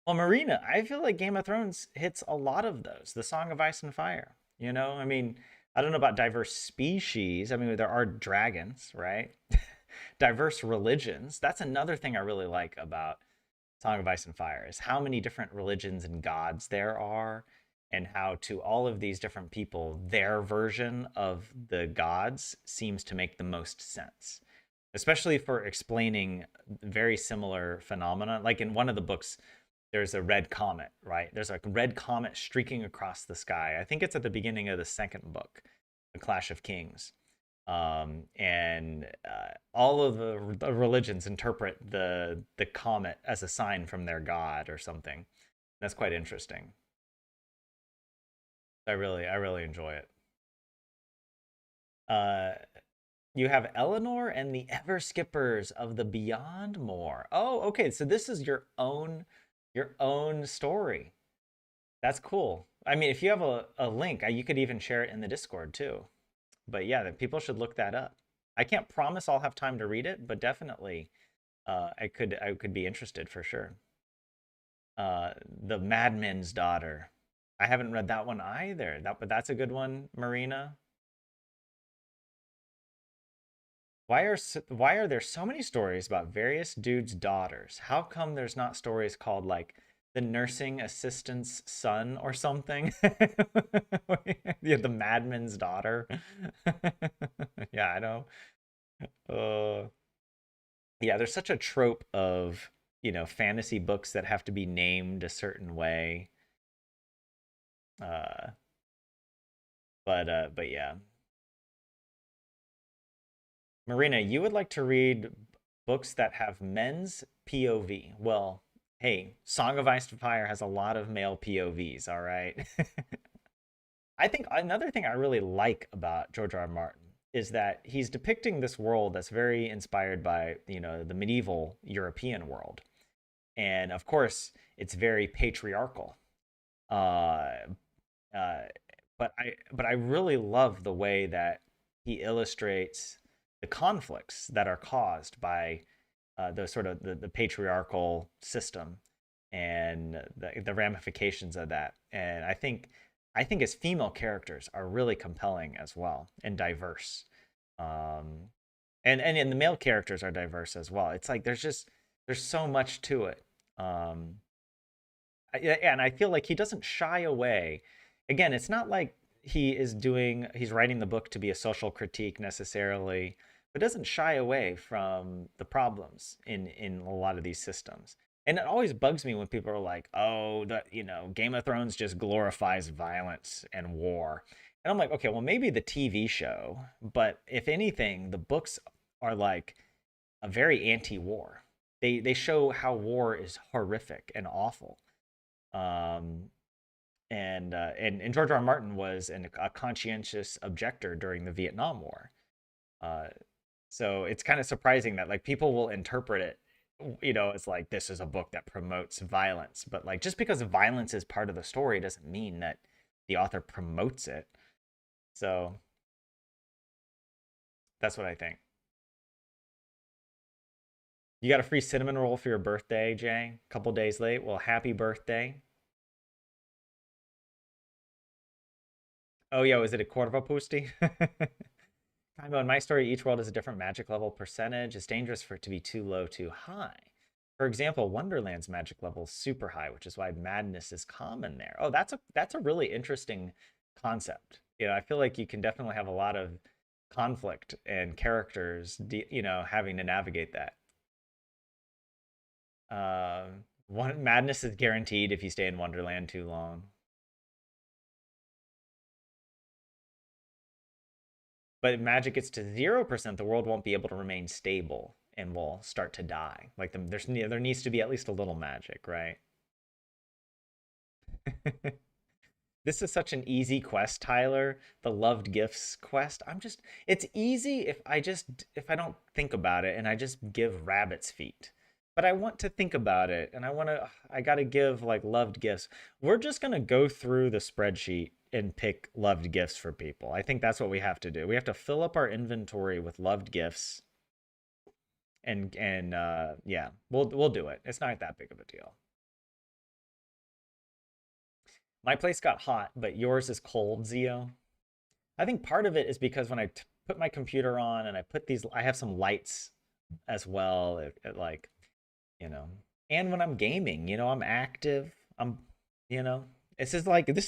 [SPEAKER 1] Well, Marina, I feel like Game of Thrones hits a lot of those. The Song of Ice and Fire. You know, I mean, I don't know about diverse species. I mean, there are dragons, right? Diverse religions. That's another thing I really like about Song of Ice and Fire is how many different religions and gods there are, and how to all of these different people, their version of the gods seems to make the most sense, especially for explaining very similar phenomena. Like in one of the books, there's a red comet, right? There's a red comet streaking across the sky. I think it's at the beginning of the second book, The Clash of Kings. And all of the religions interpret the comet as a sign from their god or something. That's quite interesting. I really enjoy it. Uh, you have Eleanor and the Ever Skippers of the Beyond More. Oh, okay. So this is your own story. That's cool. I mean, if you have a link, you could even share it in the Discord too. But yeah, people should look that up. I can't promise I'll have time to read it, but definitely I could be interested for sure. The Madman's Daughter. I haven't read that one either. But that's a good one, Marina. Why are there so many stories about various dudes' daughters? How come there's not stories called like the nursing assistant's son or something? Yeah, the madman's daughter. Yeah, I know. Uh, yeah, there's such a trope of, fantasy books that have to be named a certain way. Uh, but yeah. Marina, you would like to read books that have men's POV. Well, hey, Song of Ice and Fire has a lot of male POVs, all right? I think another thing I really like about George R. R. Martin is that he's depicting this world that's very inspired by, the medieval European world. And of course, it's very patriarchal. Uh, uh, but I really love the way that he illustrates the conflicts that are caused by the sort of the patriarchal system and the ramifications of that. And I think his female characters are really compelling as well and diverse. Um, and the male characters are diverse as well. It's like there's so much to it. Um, yeah, and I feel like he doesn't shy away. Again, it's not like he's writing the book to be a social critique necessarily, but doesn't shy away from the problems in a lot of these systems. And it always bugs me when people are like, "Oh, Game of Thrones just glorifies violence and war." And I'm like, "Okay, well maybe the TV show, but if anything, the books are like a very anti-war. They show how war is horrific and awful. Um, and George R. R. Martin was a conscientious objector during the Vietnam War. Uh, so it's kind of surprising that like people will interpret it, as like this is a book that promotes violence, but like just because violence is part of the story doesn't mean that the author promotes it. So that's what I think. You got a free cinnamon roll for your birthday, Jay. A couple days late. Well, happy birthday. Oh yeah, was it a Corva Pusti? Kind of in my story, each world has a different magic level percentage. It's dangerous for it to be too low, too high. For example, Wonderland's magic level is super high, which is why madness is common there. Oh, that's a really interesting concept. I feel like you can definitely have a lot of conflict and characters, having to navigate that. One madness is guaranteed if you stay in Wonderland too long. But if magic gets to 0%, the world won't be able to remain stable and will start to die. Like there needs to be at least a little magic, right? This is such an easy quest, Tyler. The loved gifts quest. It's easy if I don't think about it and I just give rabbit's feet. But I want to think about it and I got to give like loved gifts. We're just going to go through the spreadsheet and pick loved gifts for people. I think that's what we have to do. We have to fill up our inventory with loved gifts and yeah, we'll do it. It's not that big of a deal. My place got hot, but yours is cold, Zio. I think part of it is because when I put my computer on and I have some lights as well. Like, you know, and when I'm gaming, I'm active. You know, this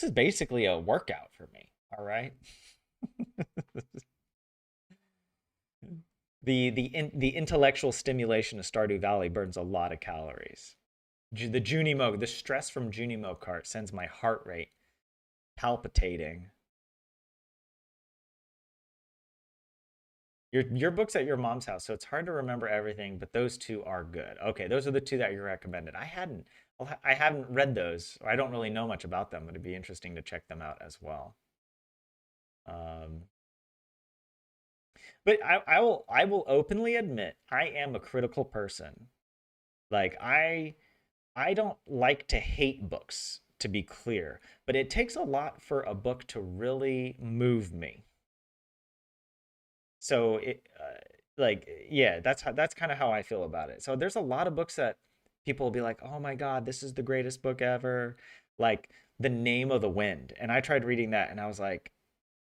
[SPEAKER 1] is basically a workout for me. All right. The intellectual stimulation of Stardew Valley burns a lot of calories. The stress from Junimo cart sends my heart rate palpitating. Your book's at your mom's house, so it's hard to remember everything, but those two are good. Okay, those are the two that you recommended. I hadn't read those. Or I don't really know much about them, but it'd be interesting to check them out as well. Um, but I will openly admit I am a critical person. Like I don't like to hate books, to be clear, but it takes a lot for a book to really move me. So like yeah, that's kind of how I feel about it. So there's a lot of books that people will be like, "Oh my God, this is the greatest book ever." Like The Name of the Wind. And I tried reading that and I was like,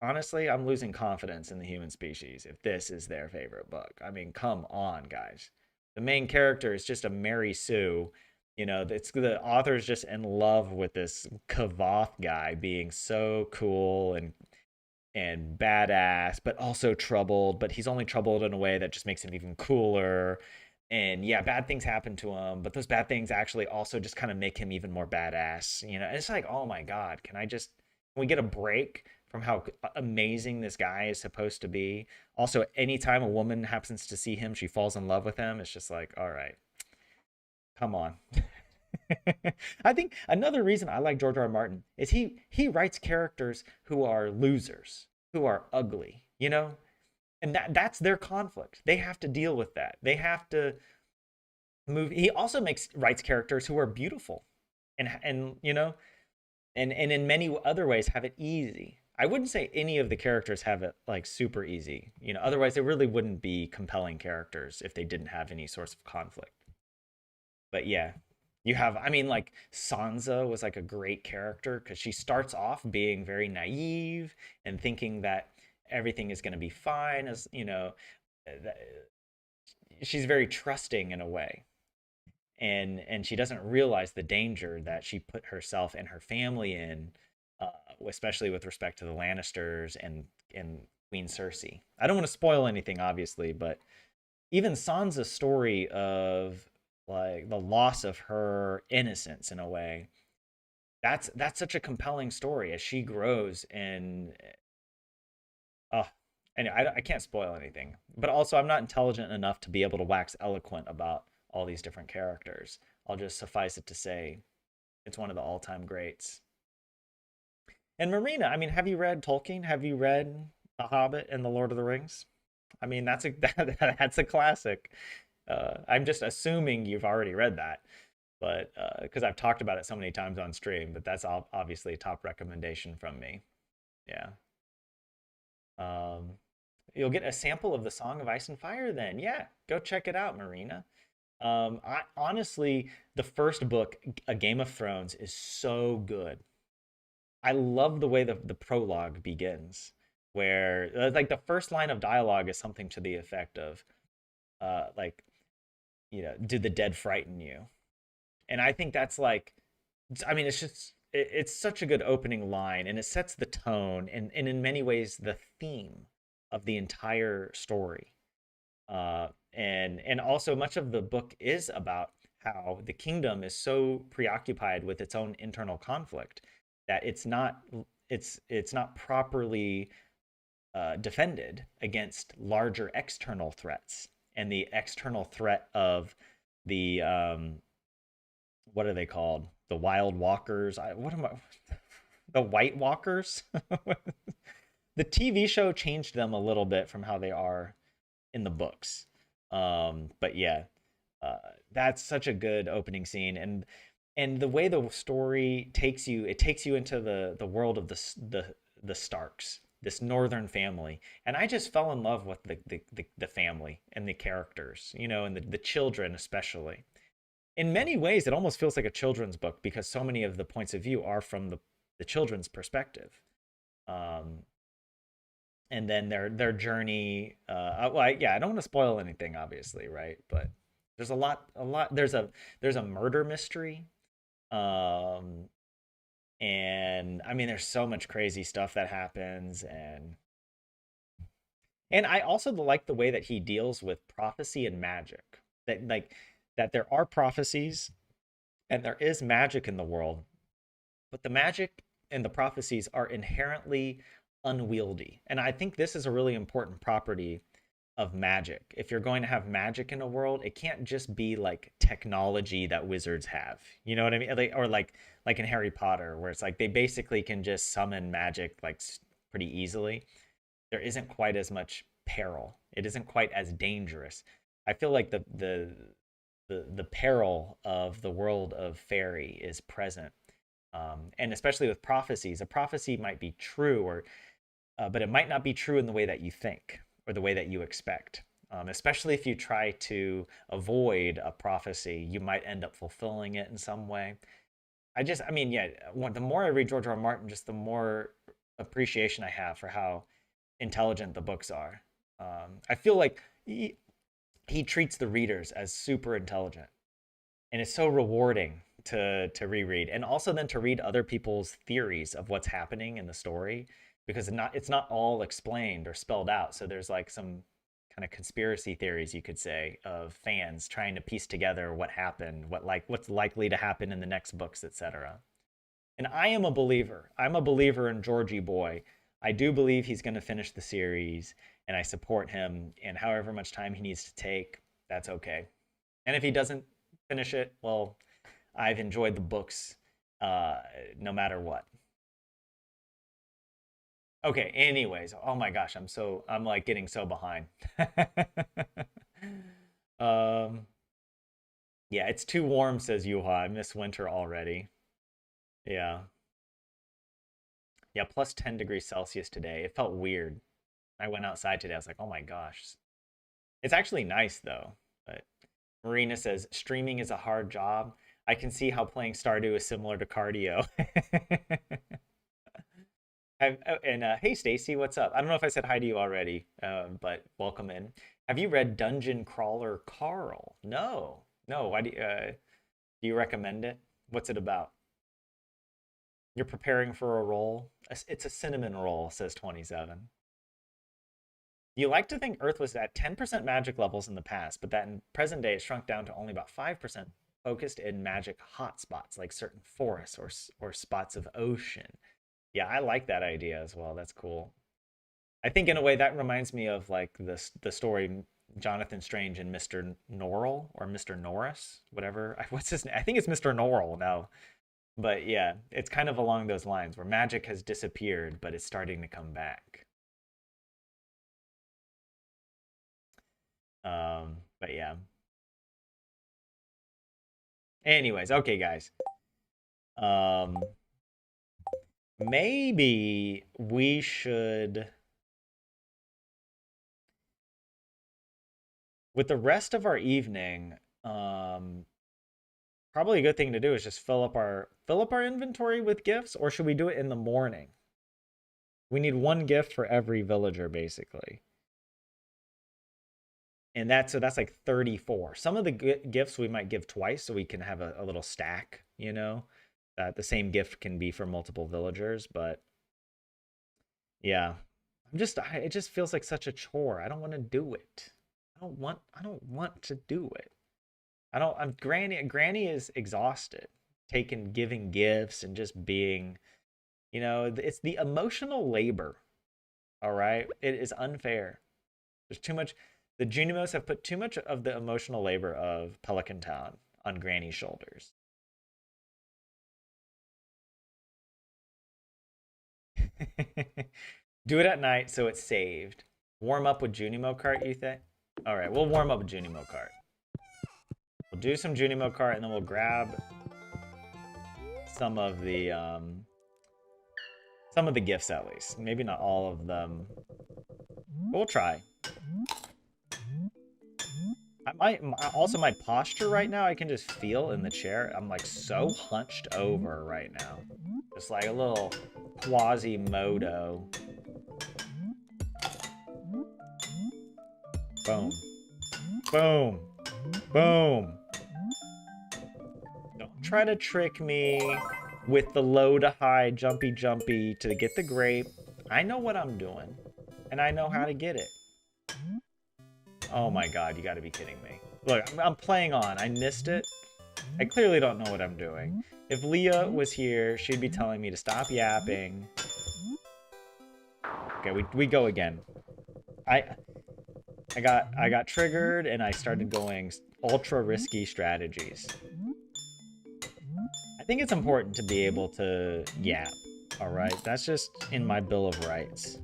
[SPEAKER 1] honestly, I'm losing confidence in the human species if this is their favorite book. I mean, come on, guys. The main character is just a Mary Sue. The author is just in love with this Kavoth guy being so cool and badass, but also troubled. But he's only troubled in a way that just makes him even cooler. And yeah, bad things happen to him, but those bad things actually also just kind of make him even more badass. And it's like, oh my God, can we get a break from how amazing this guy is supposed to be? Also, anytime a woman happens to see him, she falls in love with him. It's just like, all right, come on. I think another reason I like George R. R. Martin is he writes characters who are losers, who are ugly, you know? And that's their conflict. They have to deal with that. They have to move. He also makes writes characters who are beautiful and you know, and in many other ways have it easy. I wouldn't say any of the characters have it like super easy, you know, otherwise they really wouldn't be compelling characters if they didn't have any sorts of conflict. But yeah, you have, I mean, like Sansa was like a great character because she starts off being very naive and thinking that everything is going to be fine, as you know, she's very trusting in a way, and she doesn't realize the danger that she put herself and her family in, especially with respect to the Lannisters and Queen Cersei. I don't want to spoil anything, obviously, but even Sansa's story of like the loss of her innocence in a way, that's such a compelling story as she grows and oh, and I can't spoil anything, but also I'm not intelligent enough to be able to wax eloquent about all these different characters. I'll just suffice it to say it's one of the all-time greats. And Marina, I mean, have you read Tolkien? Have you read The Hobbit and The Lord of the Rings? I mean, that's a that's a classic. I'm just assuming you've already read that, but because I've talked about it so many times on stream, but that's obviously a top recommendation from me. Yeah. Um, you'll get a sample of the Song of Ice and Fire then. Yeah, go check it out, Marina. I honestly, the first book, A Game of Thrones, is so good. I love the way the prologue begins, where like the first line of dialogue is something to the effect of, like, you know, do the dead frighten you? And I think that's like, I mean, it's just, it's such a good opening line and it sets the tone and in many ways the theme of the entire story. And also much of the book is about how the kingdom is so preoccupied with its own internal conflict that it's not properly defended against larger external threats, and the external threat of the what are they called, the wild walkers, what am I, the white walkers. The TV show changed them a little bit from how they are in the books. But yeah, uh, that's such a good opening scene, and the way the story takes you, it takes you into the world of the Starks, this northern family, and I just fell in love with the family and the characters, you know, and the children especially. In many ways, it almost feels like a children's book because so many of the points of view are from the children's perspective. Um, and then their journey. Well, yeah, I don't want to spoil anything, obviously, right? But there's a lot. There's a murder mystery, um, and I mean, there's so much crazy stuff that happens, and I also like the way that he deals with prophecy and magic. That like that there are prophecies and there is magic in the world, but the magic and the prophecies are inherently unwieldy. And I think this is a really important property of magic. If you're going to have magic in a world, it can't just be like technology that wizards have. You know what I mean? Or like in Harry Potter, where it's like they basically can just summon magic like pretty easily. There isn't quite as much peril. It isn't quite as dangerous. I feel like the peril of the world of fairy is present, and especially with prophecies. A prophecy might be true, or but it might not be true in the way that you think or the way that you expect. Especially if you try to avoid a prophecy, you might end up fulfilling it in some way. I mean, yeah, the more I read George R. R. Martin, just the more appreciation I have for how intelligent the books are. I feel like he treats the readers as super intelligent, and it's so rewarding to reread, and also then to read other people's theories of what's happening in the story, because it's not all explained or spelled out. So there's like some kind of conspiracy theories, you could say, of fans trying to piece together what happened, what's likely to happen in the next books, etc. And I am a believer. I'm a believer in Georgie Boy. I do believe he's going to finish the series, and I support him. And however much time he needs to take, that's okay. And if he doesn't finish it, well, I've enjoyed the books no matter what. Okay, anyways, oh my gosh, I'm like getting so behind. um yeah, it's too warm, says Yuha. I miss winter already. Yeah. Yeah, plus 10 degrees Celsius today. It felt weird. I went outside today. I was like, "Oh my gosh." It's actually nice though. But Marina says streaming is a hard job. I can see how playing Stardew is similar to cardio. And hey, Stacy, what's up? I don't know if I said hi to you already, but welcome in. Have you read Dungeon Crawler Carl? No, no. Why do you recommend it? What's it about? You're preparing for a roll. It's a cinnamon roll, says 27. You like to think Earth was at 10% magic levels in the past, but that in present day it shrunk down to only about 5% focused in magic hotspots like certain forests or spots of ocean. Yeah, I like that idea as well. That's cool. I think in a way that reminds me of like the story Jonathan Strange and Mr. Norrell or Mr. Norris, whatever. What's his name? I think it's Mr. Norrell now. But yeah, it's kind of along those lines where magic has disappeared, but it's starting to come back. But yeah. Anyways, okay, guys. Um, maybe we should, with the rest of our evening, probably a good thing to do is just fill up our inventory with gifts, or should we do it in the morning? We need one gift for every villager, basically. And that's like 34. Some of the gifts we might give twice so we can have a little stack, you know? That the same gift can be for multiple villagers, but yeah. It just feels like such a chore. I don't want to do it. I don't want to do it. I'm Granny is exhausted. Giving gifts and just being, it's the emotional labor. All right? It is unfair. There's too much. The Junimos have put too much of the emotional labor of Pelican Town on Granny's shoulders. Do it at night so it's saved. Warm up with Junimo cart, you think? All right, we'll warm up with Junimo cart. We'll do some Junimo cart and then we'll grab some of the gifts at least. Maybe not all of them. But we'll try. Also my posture right now, I can just feel in the chair. I'm like so hunched over right now. Just like a little Quasimodo. Boom. Boom. Boom. Don't try to trick me with the low to high, jumpy jumpy to get the grape. I know what I'm doing, and I know how to get it. Oh my god, you gotta be kidding me. Look, I'm playing on. I missed it. I clearly don't know what I'm doing. If Leah was here, she'd be telling me to stop yapping. Okay, we go again. I got triggered and I started going ultra risky strategies. I think it's important to be able to yap, alright? That's just in my Bill of Rights.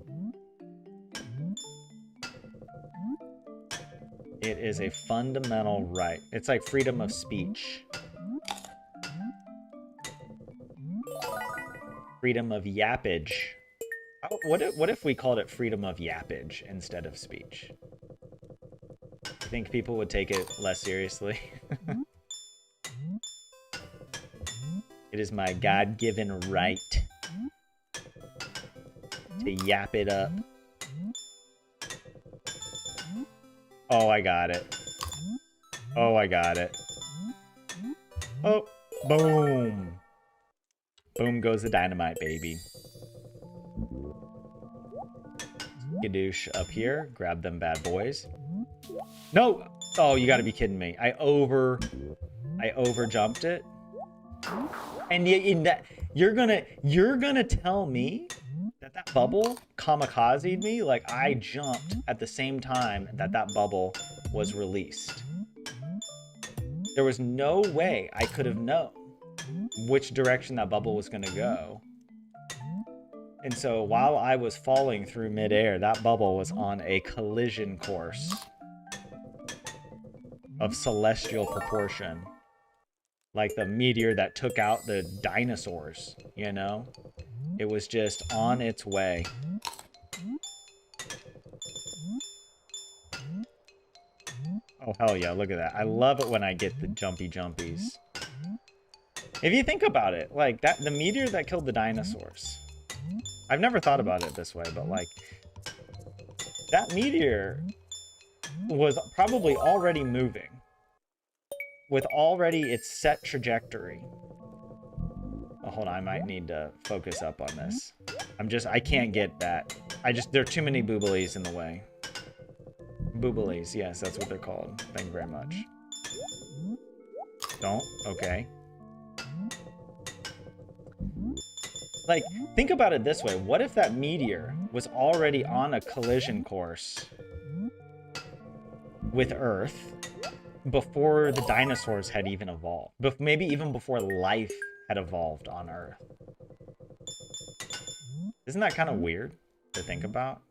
[SPEAKER 1] It is a fundamental right. It's like freedom of speech. Freedom of yappage. Oh, what if we called it freedom of yappage instead of speech? I think people would take it less seriously. It is my God-given right to yap it up. Oh, I got it. Oh, I got it. Oh, boom. Boom goes the dynamite, baby. Skadoosh up here. Grab them bad boys. No! Oh, you gotta be kidding me. I over jumped it. And in that, you're gonna tell me that bubble kamikazed me? Like, I jumped at the same time that bubble was released. There was no way I could have known which direction that bubble was going to go. And so while I was falling through midair, that bubble was on a collision course of celestial proportion. Like the meteor that took out the dinosaurs, you know? It was just on its way. Oh, hell yeah, look at that. I love it when I get the jumpy jumpies. If you think about it, like that, the meteor that killed the dinosaurs. I've never thought about it this way, but like that meteor was probably already moving with already its set trajectory. Oh, hold on, I might need to focus up on this. I can't get that. There are too many booblies in the way. Booblies, yes, that's what they're called. Thank you very much. Don't? Okay. Like, think about it this way. What if that meteor was already on a collision course with Earth before the dinosaurs had even evolved? Maybe even before life had evolved on Earth. Isn't that kind of weird to think about?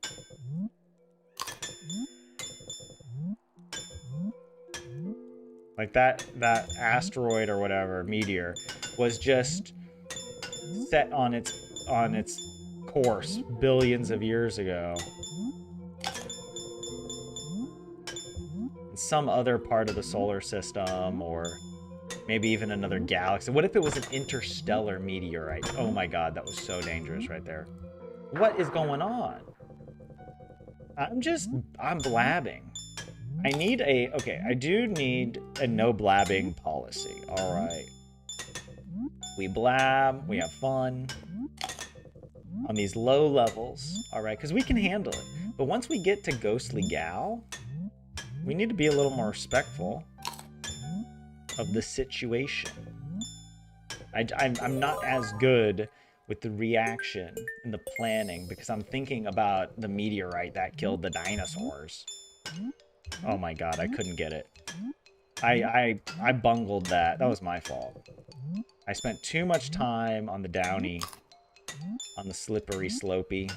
[SPEAKER 1] Like that asteroid or whatever, meteor, was just set on its course billions of years ago. In some other part of the solar system, or maybe even another galaxy. What if it was an interstellar meteorite? Oh my god, that was so dangerous right there. What is going on? I'm blabbing. I do need a no blabbing policy. All right. We blab, we have fun on these low levels, all right, because we can handle it. But once we get to Ghostly Gal, we need to be a little more respectful of the situation. I'm not as good with the reaction and the planning because I'm thinking about the meteorite that killed the dinosaurs. Oh my god, I couldn't get it. I bungled that. That was my fault. I spent too much time on the downy, on the slippery slopey.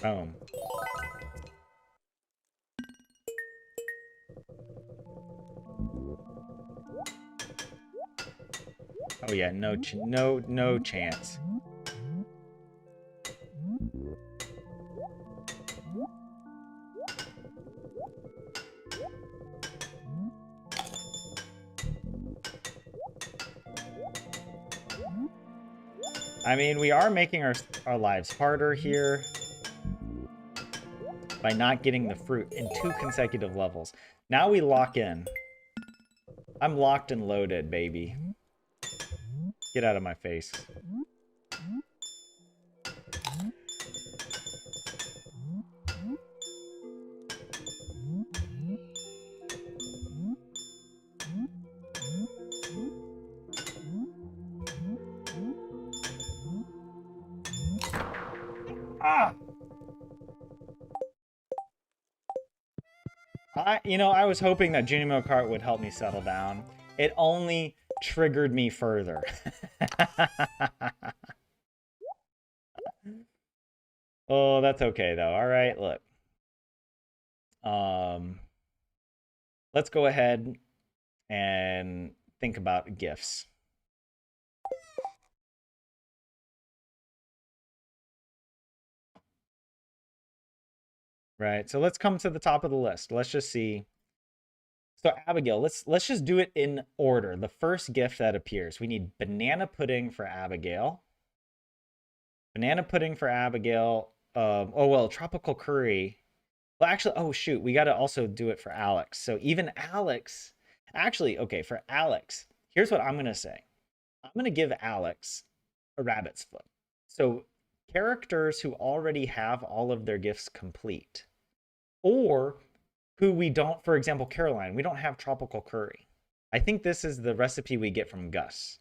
[SPEAKER 1] Boom. Oh yeah, no chance. I mean, we are making our lives harder here by not getting the fruit in 2 consecutive levels. Now we lock in. I'm locked and loaded, baby. Get out of my face. Ah! I was hoping that Junimo Kart would help me settle down. It only triggered me further. Oh, that's okay though. All right, look. Let's go ahead and think about gifts. Right, so let's come to the top of the list. Let's just see. So Abigail, let's just do it in order. The first gift that appears, we need banana pudding for Abigail. Banana pudding for Abigail. Oh well, tropical curry. Well, actually, oh shoot, we got to also do it for Alex. So even Alex, actually, okay, for Alex, here's what I'm gonna say. I'm gonna give Alex a rabbit's foot. So characters who already have all of their gifts complete, or who we don't, for example, Caroline, we don't have tropical curry. I think this is the recipe we get from Gus.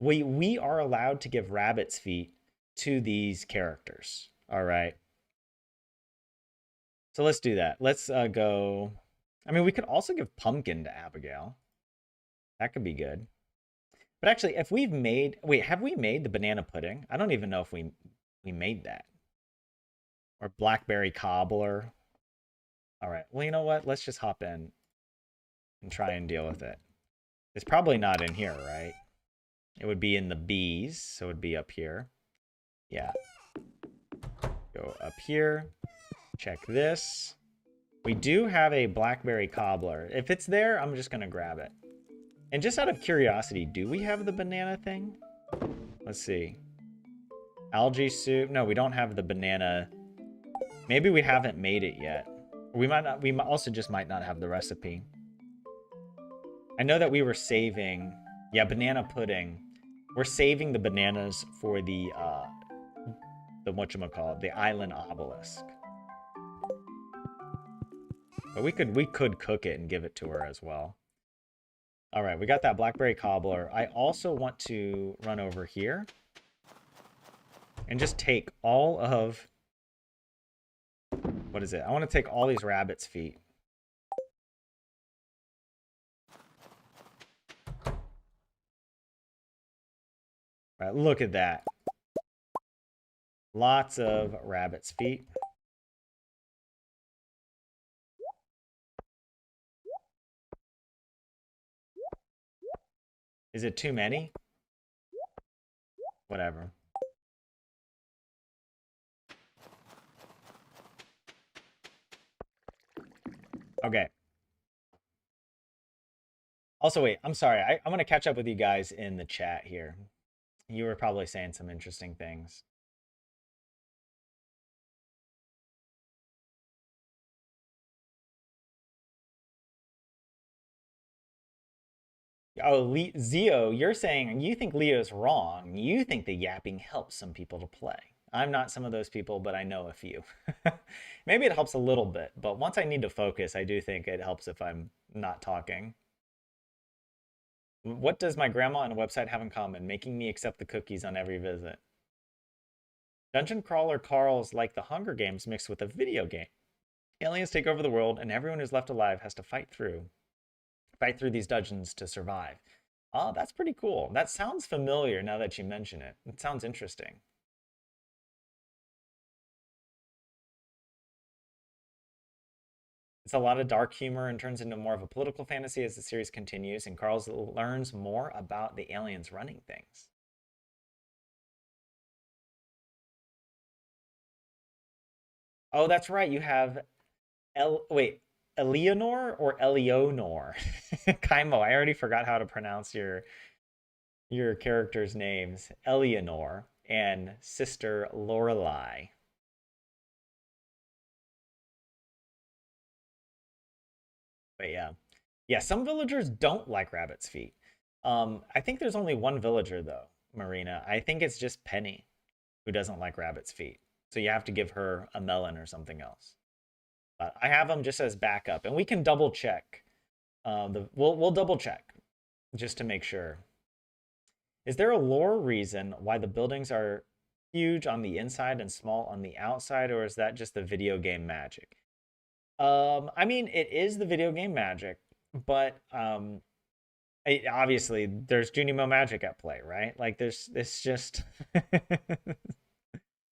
[SPEAKER 1] We are allowed to give rabbit's feet to these characters, all right? So let's do that. Let's go. I mean, we could also give pumpkin to Abigail. That could be good. But actually, if we've made, wait, have we made the banana pudding? I don't even know if we made that. Or blackberry cobbler. All right. Well, you know what? Let's just hop in and try and deal with it. It's probably not in here, right? It would be in the B's, so it would be up here. Yeah. Go up here. Check this. We do have a blackberry cobbler. If it's there, I'm just gonna grab it. And just out of curiosity, do we have the banana thing? Let's see. Algae soup. No, we don't have the banana. Maybe we haven't made it yet. We might not. We also just might not have the recipe. I know that we were saving. Yeah, banana pudding. We're saving the bananas for the whatchamacallit, the island obelisk. But we could cook it and give it to her as well. All right, we got that blackberry cobbler. I also want to run over here and just take all of, what is it? I want to take all these rabbit's feet. All right, look at that. Lots of rabbit's feet. Is it too many? Whatever. Okay. Also, wait, I'm sorry. I'm going to catch up with you guys in the chat here. You were probably saying some interesting things. Oh, Zio, you're saying you think Leo's wrong. You think the yapping helps some people to play. I'm not some of those people, but I know a few. Maybe it helps a little bit, but once I need to focus, I do think it helps if I'm not talking. What does my grandma and a website have in common? Making me accept the cookies on every visit. Dungeon Crawler Carl's like the Hunger Games mixed with a video game. Aliens take over the world, and everyone who's left alive has to fight through these dungeons to survive. Oh, that's pretty cool. That sounds familiar now that you mention it. It sounds interesting. It's a lot of dark humor and turns into more of a political fantasy as the series continues, and Carl learns more about the aliens running things. Oh, that's right. You have Eleanor or Eleonor? Kaimo, I already forgot how to pronounce your characters' names. Eleanor and sister Lorelei. But yeah. Yeah, some villagers don't like rabbit's feet. I think there's only one villager though, Marina. I think it's just Penny who doesn't like rabbit's feet. So you have to give her a melon or something else. But I have them just as backup, and we can double check. We'll double check just to make sure. Is there a lore reason why the buildings are huge on the inside and small on the outside, or is that just the video game magic? I mean, it is the video game magic, but obviously there's Junimo magic at play, right? Like there's it's just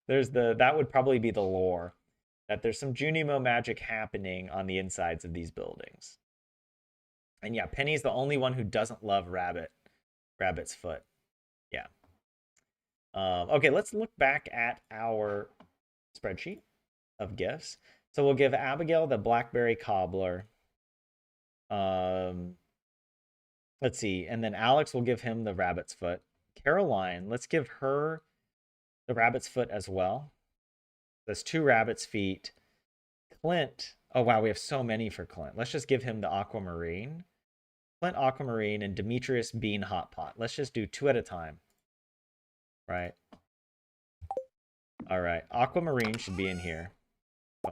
[SPEAKER 1] there's that would probably be the lore that there's some Junimo magic happening on the insides of these buildings. And yeah, Penny's the only one who doesn't love Rabbit's foot. Yeah. Okay, let's look back at our spreadsheet of gifts. So we'll give Abigail the blackberry cobbler. Let's see, and then Alex will give him the rabbit's foot. Caroline, let's give her the rabbit's foot as well. That's 2 rabbit's feet. Clint, oh wow, we have so many for Clint. Let's just give him the aquamarine. Clint aquamarine and Demetrius bean hot pot. Let's just do 2 at a time. Right. All right, aquamarine should be in here.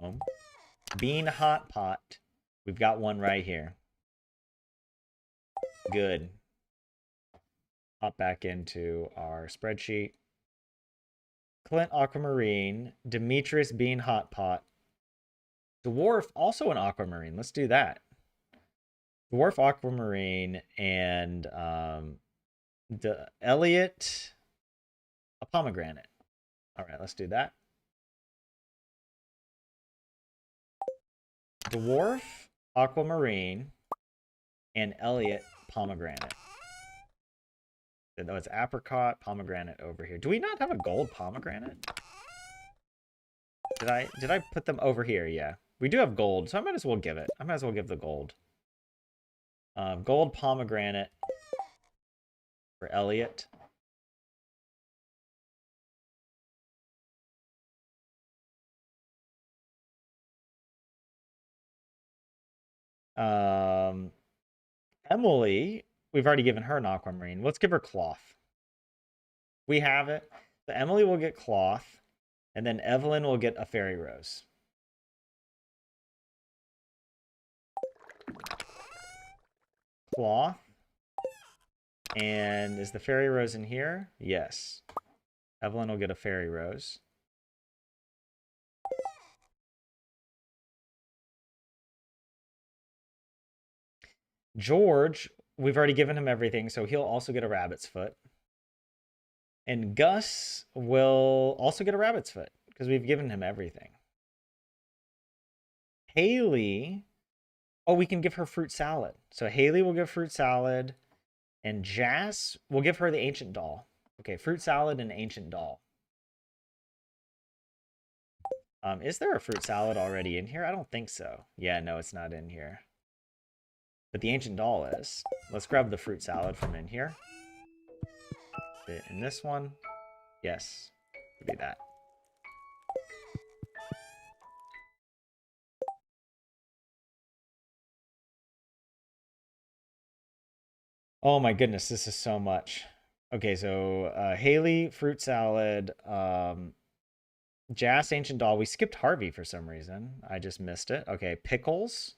[SPEAKER 1] Boom. Bean hot pot. We've got one right here. Good. Hop back into our spreadsheet. Clint aquamarine, Demetrius bean hot pot. Dwarf, also an aquamarine. Let's do that. Dwarf aquamarine and Elliot, a pomegranate. All right, let's do that. Dwarf, aquamarine, and Elliot, pomegranate. No, it's apricot, pomegranate over here. Do we not have a gold pomegranate? Did I put them over here? Yeah. We do have gold, so I might as well give it. I might as well give the gold. Gold pomegranate for Elliot. Emily, we've already given her an aquamarine. Let's give her cloth. We have it. So Emily will get cloth, and then Evelyn will get a fairy rose. Cloth. And is the fairy rose in here? Yes. Evelyn will get a fairy rose. George, we've already given him everything, so he'll also get a rabbit's foot. And Gus will also get a rabbit's foot because we've given him everything. Haley, oh, we can give her fruit salad. So Haley will give fruit salad, and Jas will give her the ancient doll. Okay, fruit salad and ancient doll. Is there a fruit salad already in here? I don't think so. Yeah, no, it's not in here. But the ancient doll is. Let's grab the fruit salad from in here. Fit in this one. Yes, do that. Oh my goodness, this is so much. Okay, so Haley, fruit salad, Jas, ancient doll. We skipped Harvey for some reason. I just missed it. Okay, pickles.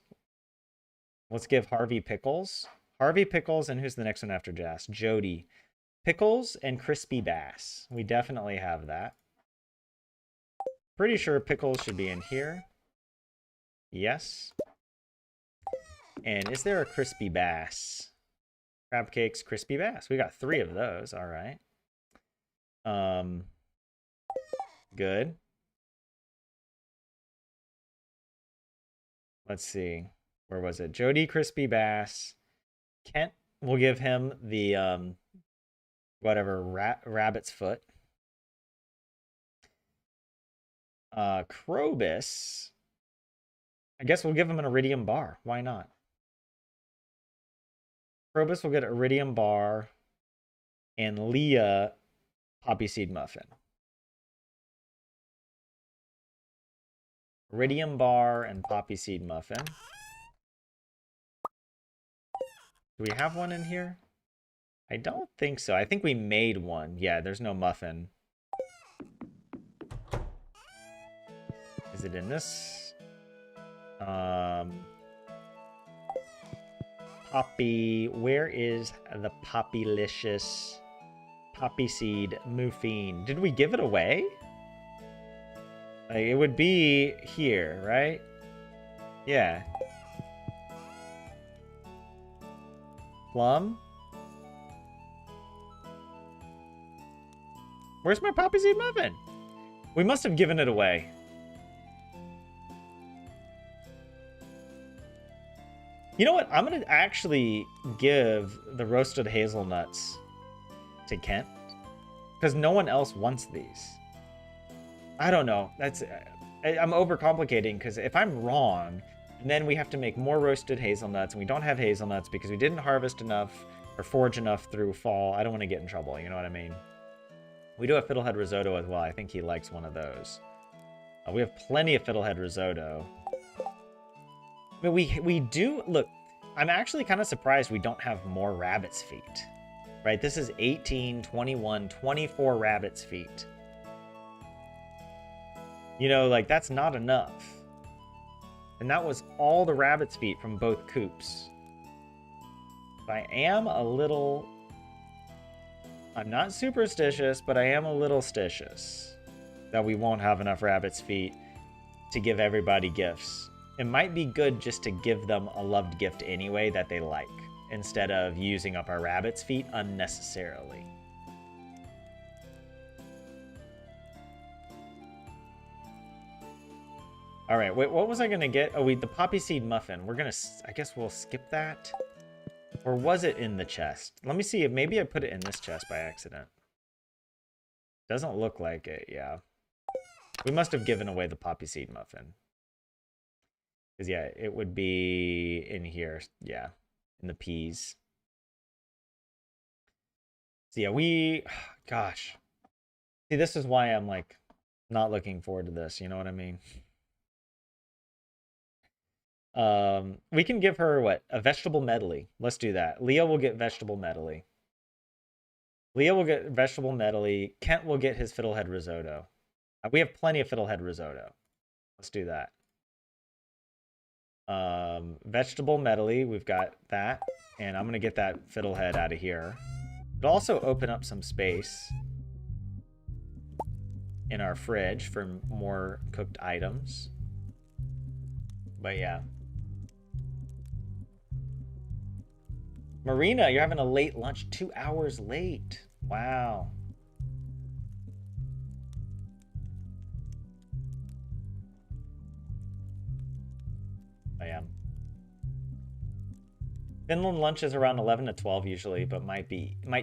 [SPEAKER 1] Let's give Harvey pickles. Harvey pickles, and who's the next one after Jas? Jody. Pickles and crispy bass. We definitely have that. Pretty sure pickles should be in here. Yes. And is there a crispy bass? Crab cakes, crispy bass. We got 3 of those. All right. Good. Let's see. Where was it? Jody, crispy bass. Kent, we'll give him the whatever rabbit's foot. Krobus, I guess we'll give him an iridium bar. Why not? Krobus will get iridium bar, and Leah, poppy seed muffin. Iridium bar and poppy seed muffin. Do we have one in here? I don't think so. I think we made one. Yeah, there's no muffin. Is it in this? Poppy. Where is the poppylicious poppy seed muffin? Did we give it away? Like, it would be here, right? Yeah. Plum? Where's my poppy seed muffin? We must have given it away. You know what? I'm going to actually give the roasted hazelnuts to Kent, because no one else wants these. I don't know. I'm overcomplicating, because if I'm wrong, and then we have to make more roasted hazelnuts, and we don't have hazelnuts because we didn't harvest enough or forage enough through fall, I don't want to get in trouble. You know what I mean? We do have fiddlehead risotto as well. I think he likes one of those. We have plenty of fiddlehead risotto. But we do... Look, I'm actually kind of surprised we don't have more rabbit's feet. Right? This is 18, 21, 24 rabbit's feet. You know, like, that's not enough. And that was all the rabbit's feet from both coops. I am a little... I'm not superstitious, but I am a little stitious that we won't have enough rabbit's feet to give everybody gifts. it might be good just to give them a loved gift anyway that they like, instead of using up our rabbit's feet unnecessarily. All right, wait, what was I gonna get? Oh, the poppy seed muffin. We're gonna, I guess we'll skip that. Or was it in the chest? Let me see if maybe I put it in this chest by accident. Doesn't look like it, yeah. We must have given away the poppy seed muffin. Because, yeah, it would be in here, yeah, in the peas. So, yeah, gosh. See, this is why I'm, like, not looking forward to this, you know what I mean? We can give her, what, a vegetable medley. Let's do that. Leah will get vegetable medley. Leah will get vegetable medley. Kent will get his fiddlehead risotto. We have plenty of fiddlehead risotto. Let's do that. Vegetable medley, we've got that. And I'm going to get that fiddlehead out of here. It'll also open up some space in our fridge for more cooked items. But yeah. Marina, you're having a late lunch, 2 hours late. Wow. I am. Finland lunch is around 11 to 12 usually, but might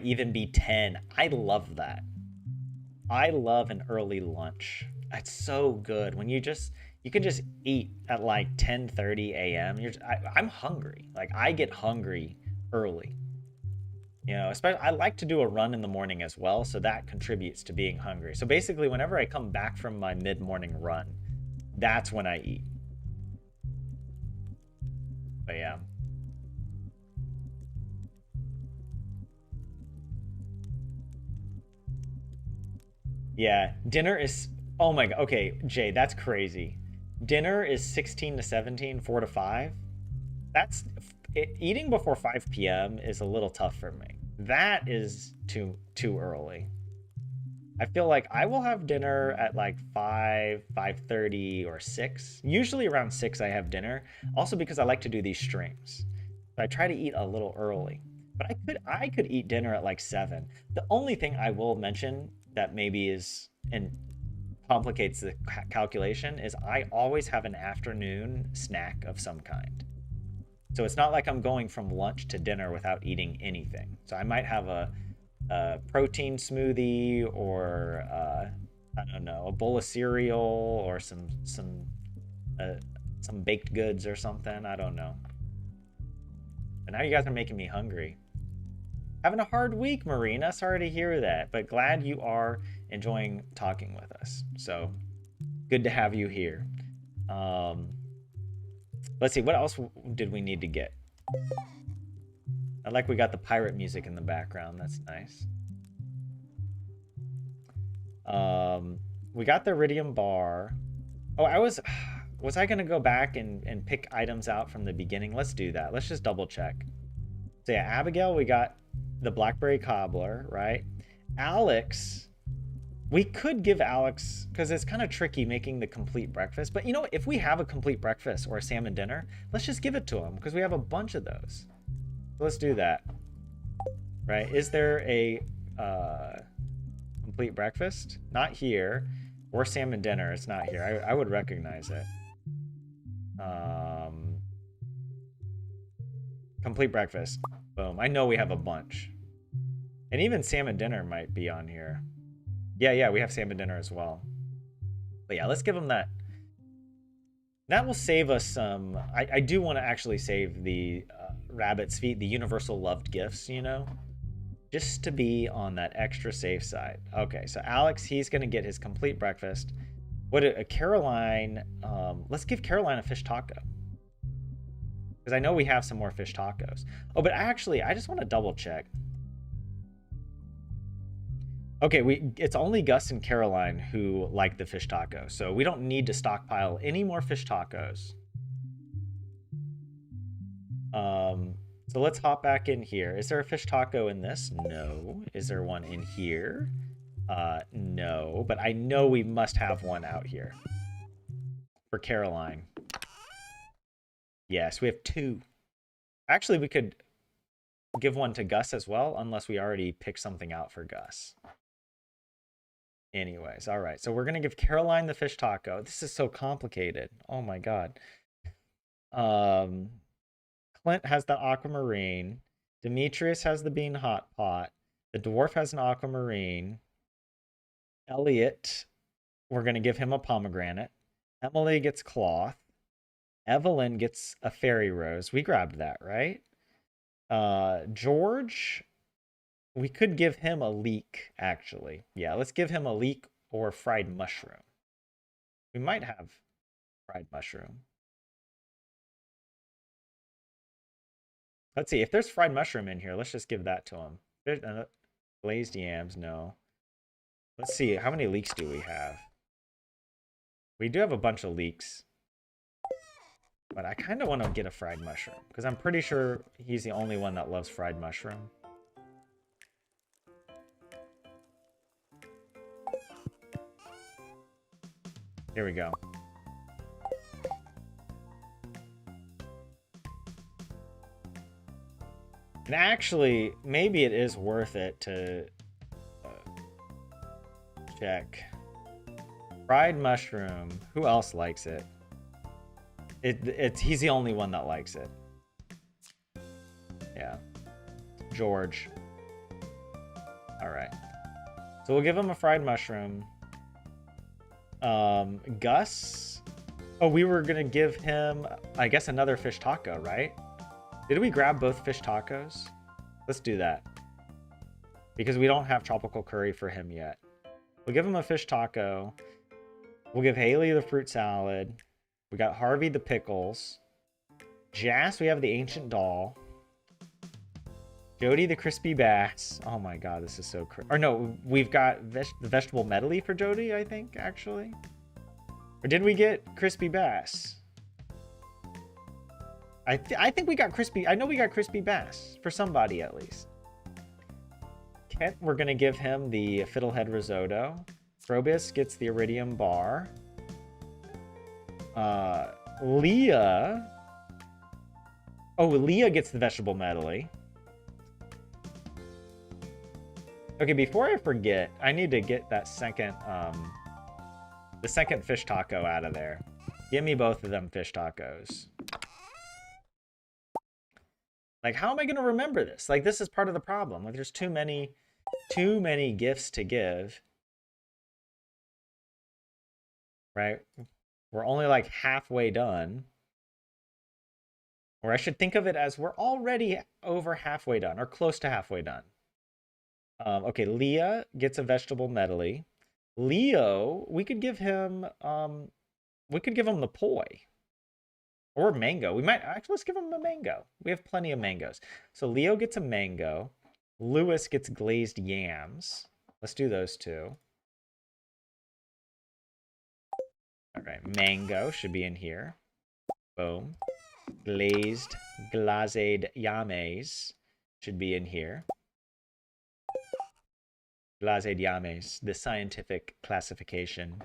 [SPEAKER 1] even be 10. I love that. I love an early lunch. It's so good when you can just eat at like 10:30 a.m. I'm hungry. Like I get hungry early. You know, especially I like to do a run in the morning as well, so that contributes to being hungry. So basically, whenever I come back from my mid-morning run, that's when I eat. But yeah. Yeah, dinner is, oh my god, okay, Jay, that's crazy. Dinner is 16 to 17, 4 to 5. Eating before 5 p.m. is a little tough for me. That is too early. I feel like I will have dinner at like 5, 5:30 or 6. Usually around 6 I have dinner, also because I like to do these streams. So I try to eat a little early. But I could eat dinner at like 7. The only thing I will mention that maybe is and complicates the calculation is I always have an afternoon snack of some kind. So it's not like I'm going from lunch to dinner without eating anything. So I might have a protein smoothie or I don't know, a bowl of cereal or some baked goods or something. I don't know. But now you guys are making me hungry. Having a hard week, Marina. Sorry to hear that, but glad you are enjoying talking with us. So good to have you here. Let's see, what else did we need to get? I like we got the pirate music in the background. That's nice. We got the iridium bar. Oh, was I gonna go back and pick items out from the beginning? Let's do that. Let's just double check. So yeah, Abigail, we got the blackberry cobbler, right? Alex, we could give Alex, because it's kind of tricky making the complete breakfast, but you know, if we have a complete breakfast or a salmon dinner, let's just give it to him because we have a bunch of those. So let's do that, right? Is there a complete breakfast? Not here. Or salmon dinner, it's not here. I would recognize it. Complete breakfast. Boom. I know we have a bunch. And even salmon dinner might be on here. Yeah, we have salmon dinner as well. But yeah, let's give them that. That will save us some. I do want to actually save the rabbit's feet, the universal loved gifts, you know? Just to be on that extra safe side. Okay, so Alex, he's going to get his complete breakfast. Caroline, let's give Caroline a fish taco. Because I know we have some more fish tacos. Oh, but actually, I just want to double check. Okay, it's only Gus and Caroline who like the fish taco, so we don't need to stockpile any more fish tacos. So let's hop back in here. Is there a fish taco in this? No. Is there one in here? No, but I know we must have one out here for Caroline. Yes, we have 2. Actually, we could give one to Gus as well, unless we already picked something out for Gus. Anyways, all right. So we're going to give Caroline the fish taco. This is so complicated. Oh my God. Um, Clint has the aquamarine. Demetrius has the bean hot pot. The dwarf has an aquamarine. Elliot, we're going to give him a pomegranate. Emily gets cloth. Evelyn gets a fairy rose. We grabbed that, right? George, we could give him a leek, actually. Yeah, let's give him a leek or fried mushroom. We might have fried mushroom. Let's see. If there's fried mushroom in here, let's just give that to him. Glazed yams, no. Let's see. How many leeks do we have? We do have a bunch of leeks. But I kind of want to get a fried mushroom, because I'm pretty sure he's the only one that loves fried mushroom. Here we go. And actually, maybe it is worth it to check. Fried mushroom. Who else likes it? He's the only one that likes it. Yeah. George. All right. So we'll give him a fried mushroom. Gus. Oh, we were gonna give him, I guess, another fish taco, right? Did we grab both fish tacos? Let's do that. Because we don't have tropical curry for him yet. We'll give him a fish taco. We'll give Haley the fruit salad. We got Harvey the pickles. Jas, we have the ancient doll. Jody the crispy bass. Oh my god, this is so or no, we've got the vegetable medley for Jody, I think, actually. Or did we get crispy bass? I think we got crispy. I know we got crispy bass for somebody at least. Kent, we're gonna give him the fiddlehead risotto. Probus gets the iridium bar. Leah. Oh, Leah gets the vegetable medley. Okay, before I forget, I need to get that second, the second fish taco out of there. Give me both of them fish tacos. Like, how am I gonna remember this? Like, this is part of the problem. Like, there's too many gifts to give. Right? We're only like halfway done. Or I should think of it as we're already over halfway done, or close to halfway done. Okay, Leah gets a vegetable medley. Leo, we could give him the poi. Or mango. We might actually, let's give him a mango. We have plenty of mangoes. So Leo gets a mango. Lewis gets glazed yams. Let's do those two. All right, mango should be in here. Boom. Glazed yames should be in here. Glazed yames, the scientific classification.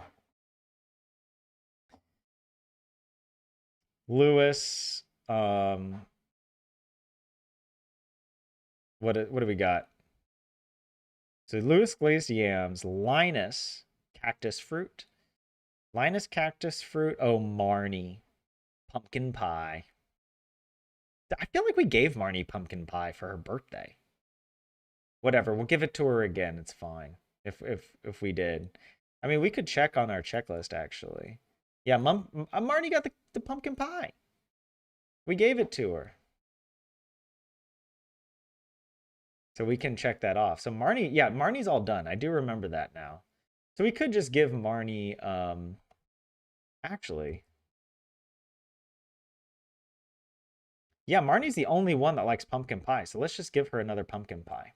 [SPEAKER 1] Lewis, what do we got? So Lewis glazed yams, Linus cactus fruit. Linus cactus fruit. Oh, Marnie pumpkin pie. I feel like we gave Marnie pumpkin pie for her birthday. Whatever, we'll give it to her again. It's fine if we did. I mean, we could check on our checklist actually. Yeah, Marnie got the pumpkin pie. We gave it to her. So we can check that off. So Marnie, yeah, Marnie's all done. I do remember that now. So we could just give Marnie, actually. Yeah, Marnie's the only one that likes pumpkin pie. So let's just give her another pumpkin pie.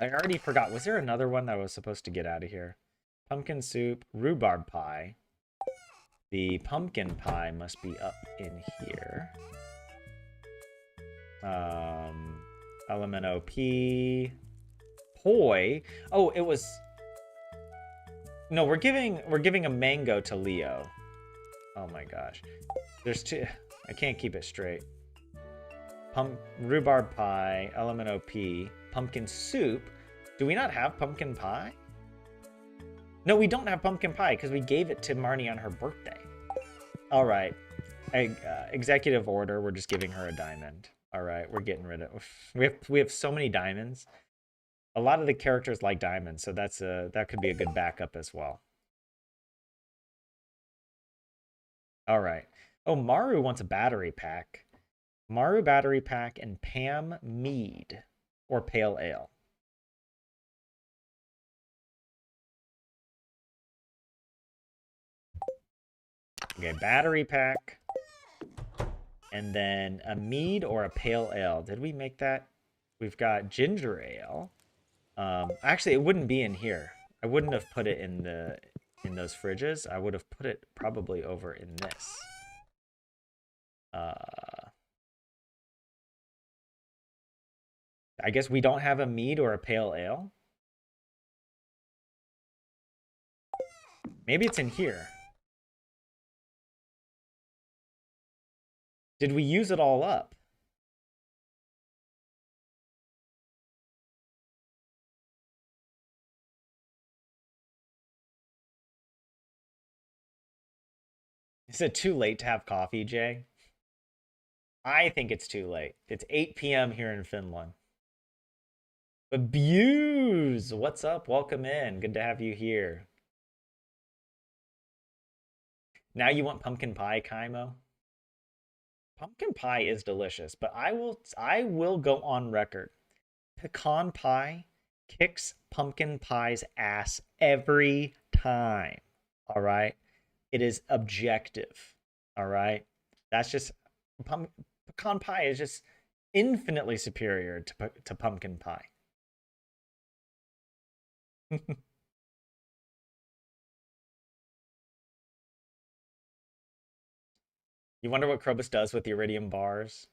[SPEAKER 1] I already forgot. Was there another one that I was supposed to get out of here? Pumpkin soup, rhubarb pie. The pumpkin pie must be up in here. LMNOP. Poi. Oh, it was... No, we're giving a mango to Leo. Oh my gosh. There's two. I can't keep it straight. Rhubarb pie, LMNOP, pumpkin soup. Do we not have pumpkin pie? No, we don't have pumpkin pie because we gave it to Marnie on her birthday. All right. Executive order. We're just giving her a diamond. All right, we're getting rid of. We have so many diamonds. A lot of the characters like diamonds, so that could be a good backup as well. All right. Oh, Maru wants a battery pack. Maru battery pack and Pam mead or pale ale. Okay, battery pack. And then a mead or a pale ale. Did we make that? We've got ginger ale. Actually, it wouldn't be in here. I wouldn't have put it in those fridges. I would have put it probably over in this. I guess we don't have a mead or a pale ale. Maybe it's in here. Did we use it all up? Is it too late to have coffee, Jay? I think it's too late. It's 8 p.m. here in Finland. But Buse, what's up? Welcome in. Good to have you here. Now you want pumpkin pie, Kaimo? Pumpkin pie is delicious, but I will go on record. Pecan pie kicks pumpkin pie's ass every time. All right? It is objective. All right? That's just pecan pie is just infinitely superior to pumpkin pie. You wonder what Krobus does with the iridium bars?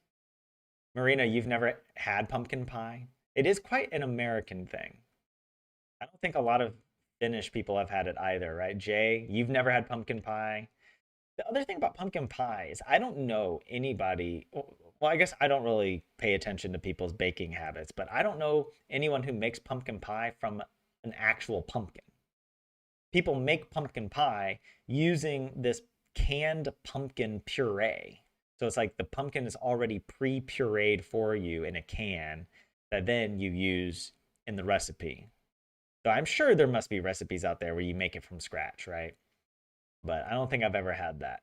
[SPEAKER 1] Marina, you've never had pumpkin pie? It is quite an American thing. I don't think a lot of Finnish people have had it either, right? Jay, you've never had pumpkin pie? The other thing about pumpkin pie is I don't know anybody. Well, I guess I don't really pay attention to people's baking habits, but I don't know anyone who makes pumpkin pie from an actual pumpkin. People make pumpkin pie using this canned pumpkin puree. So it's like the pumpkin is already pre-pureed for you in a can that then you use in the recipe. So I'm sure there must be recipes out there where you make it from scratch, right? But I don't think I've ever had that.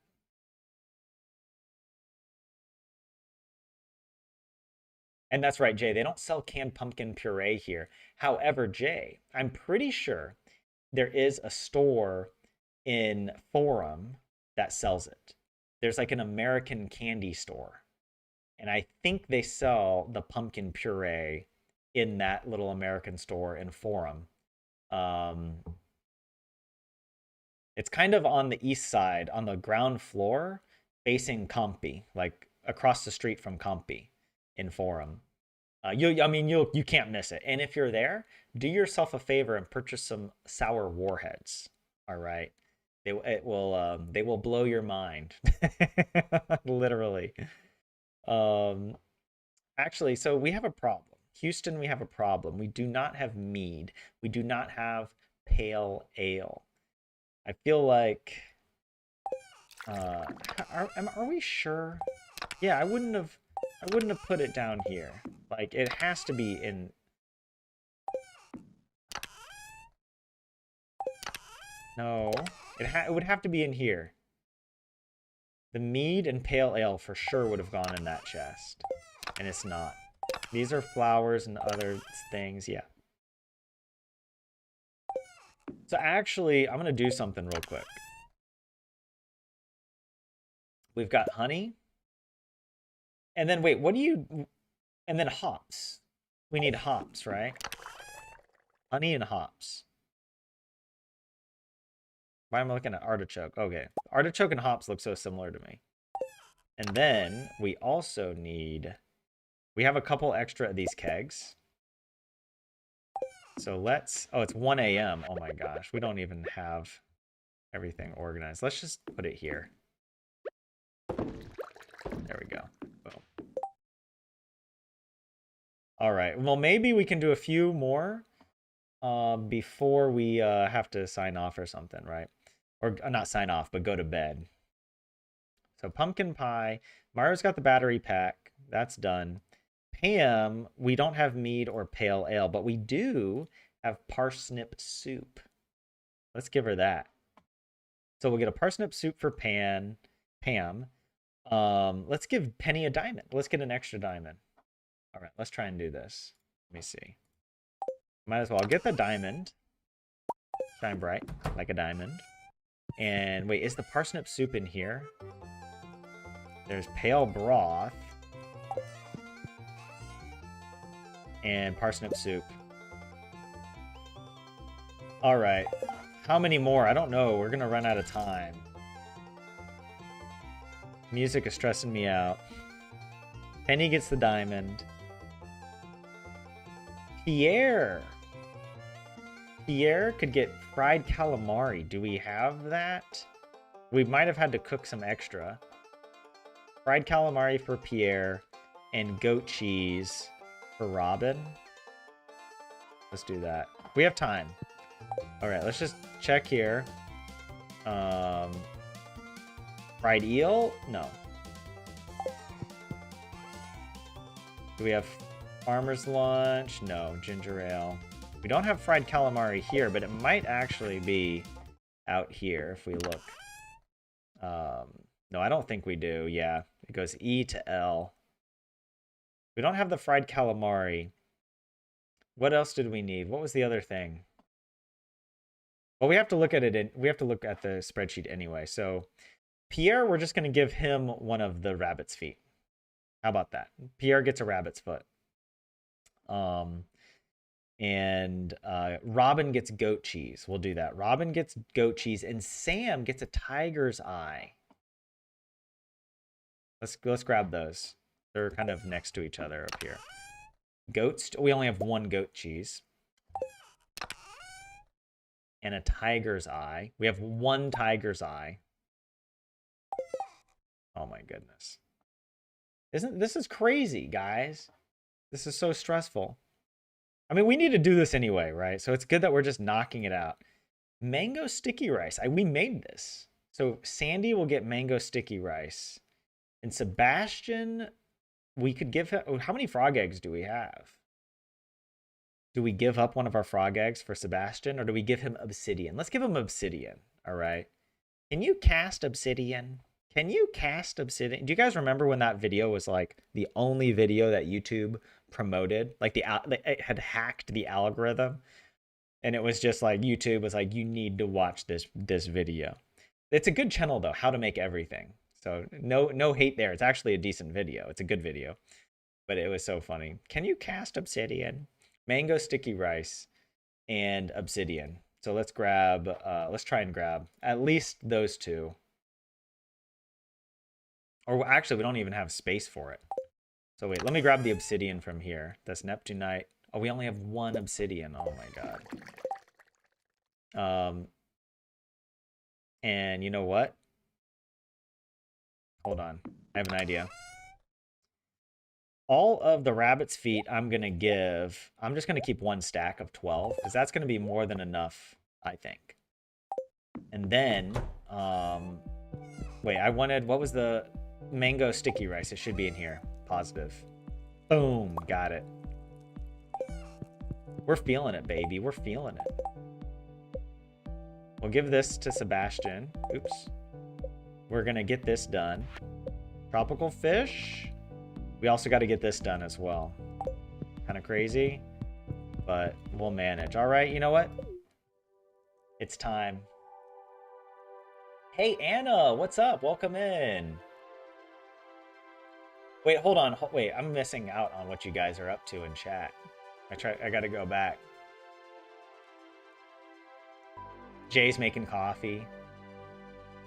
[SPEAKER 1] And that's right, Jay. They don't sell canned pumpkin puree here. However, Jay, I'm pretty sure there is a store in Forum that sells it. There's like an American candy store. And I think they sell the pumpkin puree in that little American store in Forum. Um, it's kind of on the east side, on the ground floor, facing Compy, like across the street from Compy in Forum. You can't miss it. And if you're there, do yourself a favor and purchase some sour warheads. All right, they will blow your mind, literally. Um, Actually, so we have a problem. Houston, we have a problem. We do not have mead. We do not have pale ale. I feel like, uh, are we sure? Yeah, I wouldn't have put it down here. Like, it has to be in. No, it would have to be in here. The mead and pale ale for sure would have gone in that chest, and it's not. These are flowers and other things. Yeah. So actually, I'm gonna do something real quick. We've got honey, and then wait, what do you? And then hops. We need hops, right? Honey and hops. Why am I looking at artichoke? Okay, artichoke and hops look so similar to me. And then we also need. We have a couple extra of these kegs. So let's, oh, it's 1 a.m. Oh my gosh, we don't even have everything organized. Let's just put it here. There we go. Boom. All right, well, maybe we can do a few more before we have to sign off or something, right? Or not sign off, but go to bed. So pumpkin pie. Mario's got the battery pack. That's done. Pam, we don't have mead or pale ale, but we do have parsnip soup. Let's give her that. So we'll get a parsnip soup for Pam. Let's give Penny a diamond. Let's get an extra diamond. All right, let's try and do this. Let me see. Might as well. I'll get the diamond. Shine bright like a diamond. And wait, is the parsnip soup in here? There's pale broth. And parsnip soup. All right. How many more? I don't know. We're going to run out of time. Music is stressing me out. Penny gets the diamond. Pierre could get fried calamari. Do we have that? We might have had to cook some extra. Fried calamari for Pierre and goat cheese for Robin. Let's do that. We have time. All right, let's just check here. Fried eel? No. Do we have farmer's lunch? No. Ginger ale. We don't have fried calamari here, but it might actually be out here if we look. No, I don't think we do. Yeah, it goes E to L. We don't have the fried calamari. What else did we need? What was the other thing? Well, we have to look at it. We have to look at the spreadsheet anyway. So Pierre, we're just going to give him one of the rabbit's feet. How about that? Pierre gets a rabbit's foot. And Robin gets goat cheese. We'll do that. Robin gets goat cheese, and Sam gets a tiger's eye. Let's grab those. They're kind of next to each other up here. Goats. We only have one goat cheese. And a tiger's eye. We have one tiger's eye. Oh my goodness. This is crazy, guys. This is so stressful. I mean, we need to do this anyway, right? So it's good that we're just knocking it out. Mango sticky rice. We made this. So Sandy will get mango sticky rice. And Sebastian, we could give him... Oh, how many frog eggs do we have? Do we give up one of our frog eggs for Sebastian, or do we give him obsidian? Let's give him obsidian, all right? Can you cast obsidian? Can you cast obsidian? Do you guys remember when that video was like the only video that YouTube promoted? Like it had hacked the algorithm, and it was just like YouTube was like, you need to watch this video. It's a good channel though, How to Make Everything. So no hate there. It's actually a decent video. It's a good video, but it was so funny. Can you cast obsidian? Mango sticky rice and obsidian. So let's grab. Let's try and grab at least those two. Or actually, we don't even have space for it. So wait, let me grab the obsidian from here. That's Neptunite. Oh, we only have one obsidian. Oh my god. And you know what? Hold on. I have an idea. All of the rabbit's feet I'm going to give... I'm just going to keep one stack of 12, because that's going to be more than enough, I think. And then... wait, I wanted... What was the... Mango sticky rice. It should be in here. Positive. Boom. Got it. We're feeling it, baby. We're feeling it. We'll give this to Sebastian. Oops. We're going to get this done. Tropical fish. We also got to get this done as well. Kind of crazy, but we'll manage. All right, you know what? It's time. Hey, Anna, what's up? Welcome in. Wait, hold on. Wait, I'm missing out on what you guys are up to in chat. I got to go back. Jay's making coffee.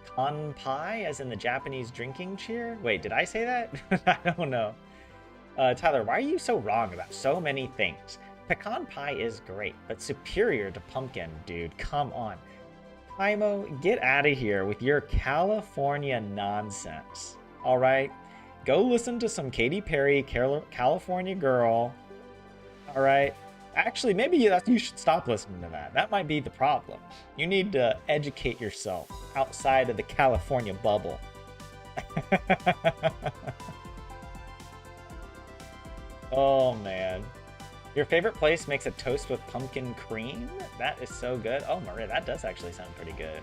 [SPEAKER 1] Kanpai, as in the Japanese drinking cheer? Wait, did I say that? I don't know. Tyler, why are you so wrong about so many things? pecan pie is great, but superior to pumpkin, dude. Come on. Imo, get out of here with your California nonsense. All right? Go listen to some Katy Perry, California Girl. All right? Actually, maybe you should stop listening to that. That might be the problem. You need to educate yourself outside of the California bubble. Oh, man. Your favorite place makes a toast with pumpkin cream? That is so good. Oh, Maria, that does actually sound pretty good.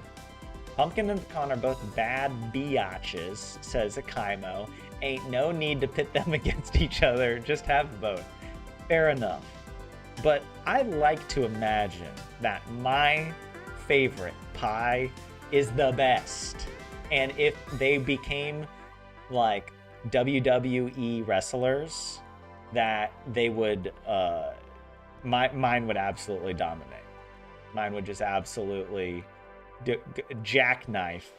[SPEAKER 1] Pumpkin and pecan are both bad biatches, says Akaimo. Ain't no need to pit them against each other. Just have both. Fair enough. But I like to imagine that my favorite pie is the best. And if they became like WWE wrestlers, that they would, mine would absolutely dominate. Mine would just absolutely jackknife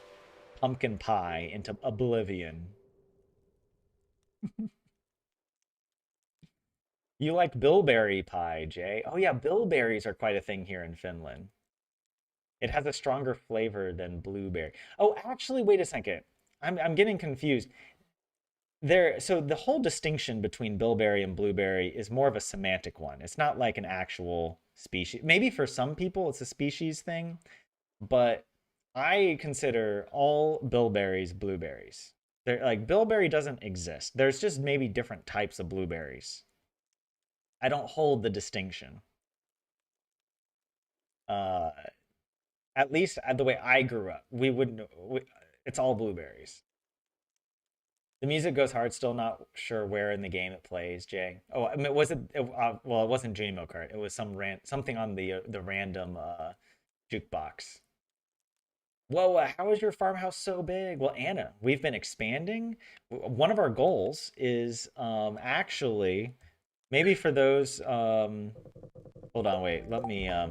[SPEAKER 1] pumpkin pie into oblivion. You like bilberry pie, Jay? Oh yeah, bilberries are quite a thing here in Finland. It has a stronger flavor than blueberry. Oh, actually, wait a second. I'm getting confused. So the whole distinction between bilberry and blueberry is more of a semantic one. It's not like an actual species. Maybe for some people it's a species thing, but I consider all bilberries blueberries. They're like bilberry doesn't exist. There's just maybe different types of blueberries. I don't hold the distinction. Uh, at least the way I grew up, it's all blueberries. The music goes hard. Still not sure where in the game it plays, Jay. Oh, I mean, well, it wasn't Junimo Kart. It was something on the random jukebox. Whoa, how is your farmhouse so big? Well, Anna, we've been expanding. One of our goals is actually maybe for those hold on, wait. Let me I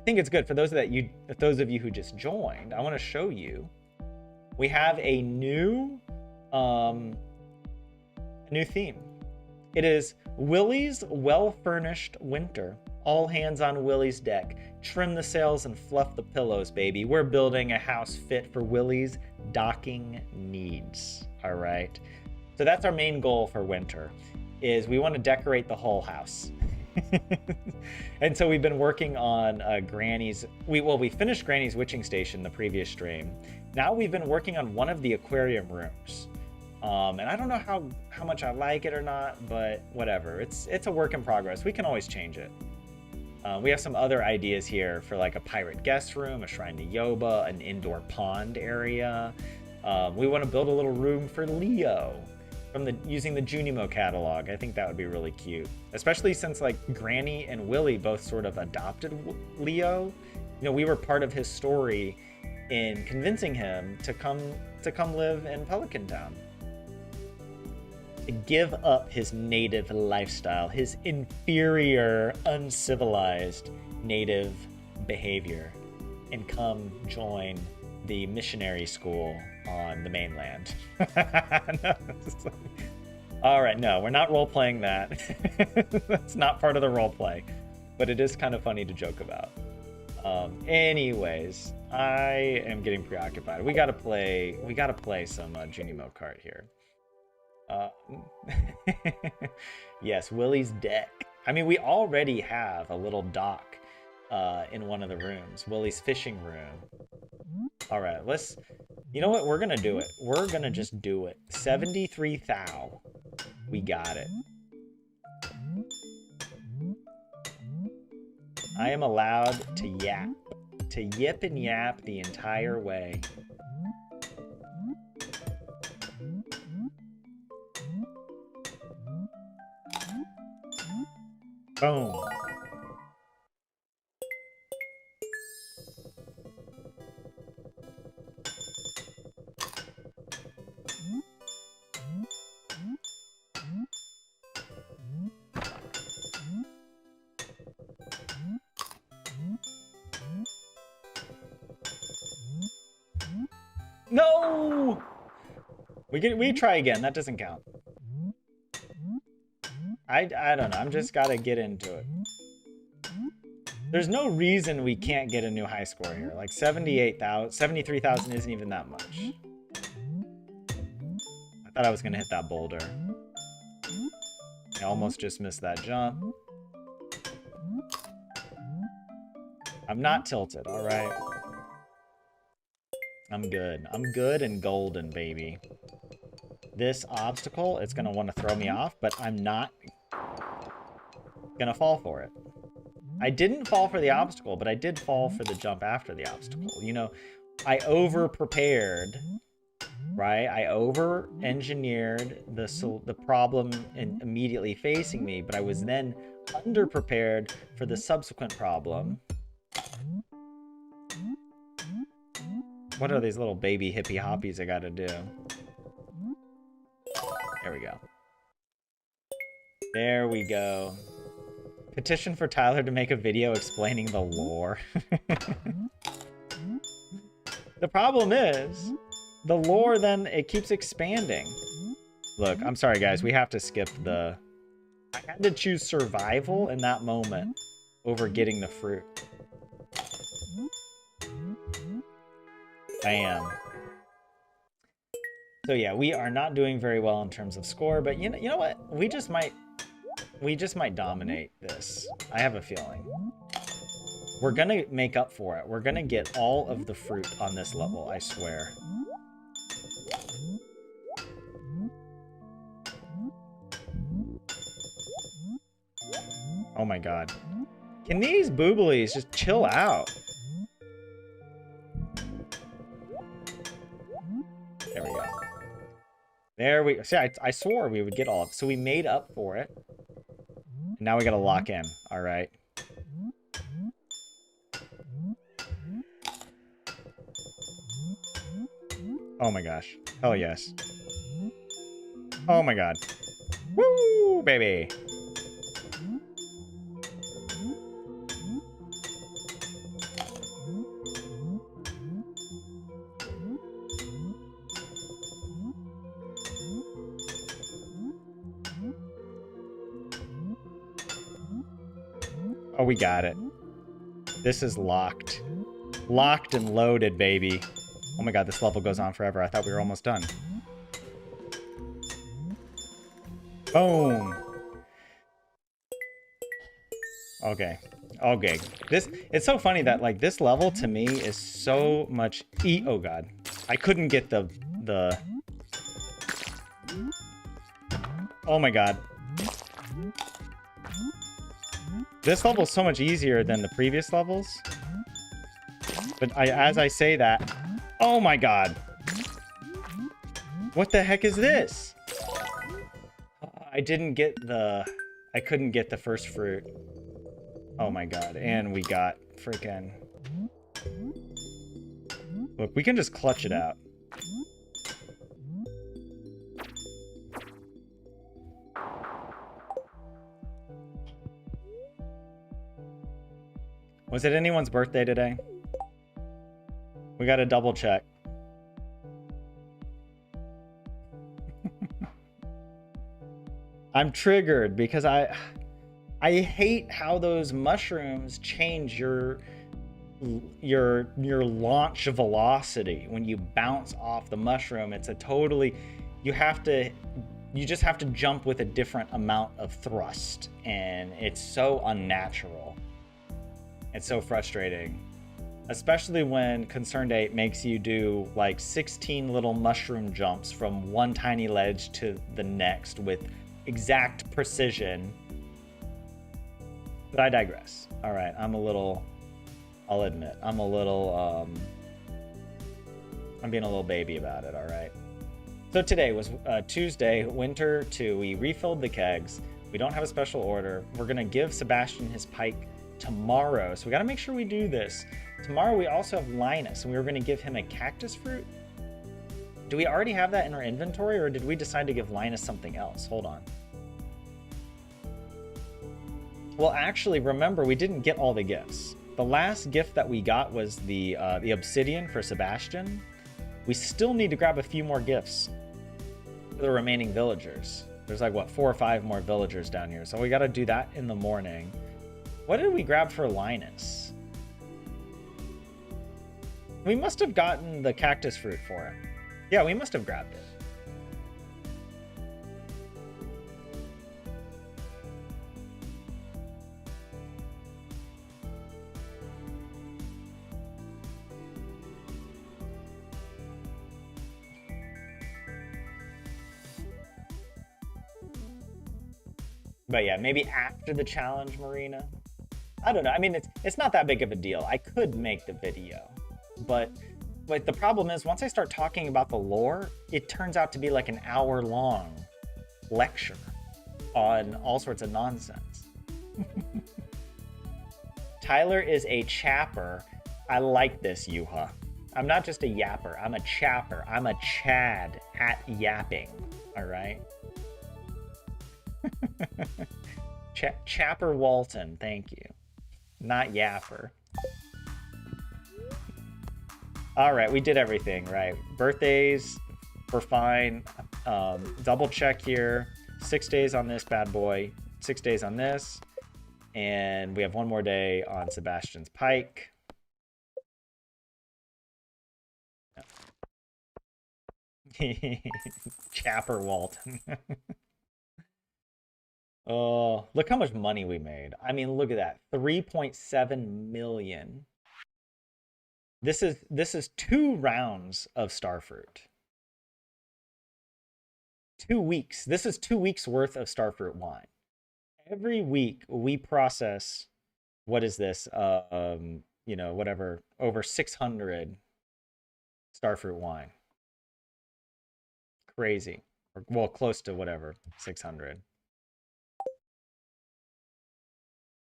[SPEAKER 1] think it's good for those of you who just joined. I want to show you. We have um a new theme. It is Willie's well-furnished winter. All hands on Willie's deck. Trim the sails and fluff the pillows, baby. We're building a house fit for Willie's docking needs. All right. So that's our main goal for winter, is we want to decorate the whole house. And so we've been working on Granny's. We finished Granny's witching station the previous stream. Now we've been working on one of the aquarium rooms. And I don't know how much I like it or not, but whatever. It's a work in progress. We can always change it. We have some other ideas here for like a pirate guest room, a shrine to Yoba, an indoor pond area. We want to build a little room for Leo using the Junimo catalog. I think that would be really cute, especially since like Granny and Willie both sort of adopted Leo. You know, we were part of his story in convincing him to come live in Pelican Town. To give up his native lifestyle, his inferior, uncivilized native behavior, and come join the missionary school on the mainland. No, all right, no, we're not role-playing that. That's not part of the role-play, but it is kind of funny to joke about. Anyways, I am getting preoccupied. We gotta play some Junimo Kart here. Yes, Willie's deck. I mean, we already have a little dock in one of the rooms. Willie's fishing room. All right, you know what? We're gonna do it. We're gonna just do it. 73 thou. We got it. I am allowed to yip and yap the entire way. Boom. No! We try again. That doesn't count. I don't know. I'm just gotta get into it. There's no reason we can't get a new high score here. Like 73,000 isn't even that much. I thought I was gonna hit that boulder. I almost just missed that jump. I'm not tilted, all right? I'm good. I'm good and golden, baby. This obstacle, it's gonna want to throw me off, but I'm not gonna fall for it. I didn't fall for the obstacle, but I did fall for the jump after the obstacle. You know, I over-prepared, right? I over-engineered the problem immediately facing me, but I was then under-prepared for the subsequent problem. What are these little baby hippie hoppies I gotta do? There we go. There we go. Petition for Tyler to make a video explaining the lore. The problem is, the lore then, it keeps expanding. Look, I'm sorry guys, we have to skip the... I had to choose survival in that moment over getting the fruit. Bam. So yeah, we are not doing very well in terms of score, but you know what? We just might dominate this. I have a feeling. We're gonna make up for it. We're gonna get all of the fruit on this level, I swear. Oh my god. Can these booblies just chill out? There we go. There we go. See, I swore we would get all of it. So we made up for it. Now we gotta lock in. All right. Oh my gosh. Hell yes. Oh my god. Woo, baby. Oh, we got it. This is locked. Locked and loaded, baby. Oh my god, this level goes on forever. I thought we were almost done. Boom. Okay. Okay. It's so funny that, like, this level to me is so much oh god. I couldn't get the... Oh my god. This level is so much easier than the previous levels. But as I say that... Oh my god. What the heck is this? I couldn't get the first fruit. Oh my god. And we got freaking... Look, we can just clutch it out. Was it anyone's birthday today? We gotta double check. I'm triggered because I hate how those mushrooms change your launch velocity when you bounce off the mushroom. It's a totally, you just have to jump with a different amount of thrust, and it's so unnatural. It's so frustrating. Especially when Concerned Ape makes you do like 16 little mushroom jumps from one tiny ledge to the next with exact precision. But I digress. All right, I'll admit, I'm being a little baby about it, all right? So today was Tuesday, Winter 2. We refilled the kegs. We don't have a special order. We're gonna give Sebastian his pike tomorrow, so we gotta make sure we do this. Tomorrow we also have Linus, and we were gonna give him a cactus fruit. Do we already have that in our inventory, or did we decide to give Linus something else? Hold on. Well, actually, remember, we didn't get all the gifts. The last gift that we got was the obsidian for Sebastian. We still need to grab a few more gifts for the remaining villagers. There's like, what, 4 or 5 more villagers down here. So we got to do that in the morning. What did we grab for Linus? We must have gotten the cactus fruit for him. Yeah, we must have grabbed it. But yeah, maybe after the challenge, Marina. I don't know. I mean, it's not that big of a deal. I could make the video, but the problem is once I start talking about the lore, it turns out to be like an hour-long lecture on all sorts of nonsense. Tyler is a chapper. I like this, Yuha. I'm not just a yapper. I'm a chapper. I'm a Chad at yapping. All right. Chapper Walton, thank you. Not yapper. All right, we did everything right. Birthdays, we're fine. Double check here. 6 days on this bad boy. 6 days on this. And we have 1 more day on Sebastian's Pike. Chapper Walton. Oh, look how much money we made. I mean, look at that. 3.7 million. This is 2 rounds of Starfruit. 2 weeks. This is 2 weeks worth of Starfruit wine. Every week we process, what is this? You know, whatever, over 600 Starfruit wine. Crazy. Or, well, close to whatever, 600.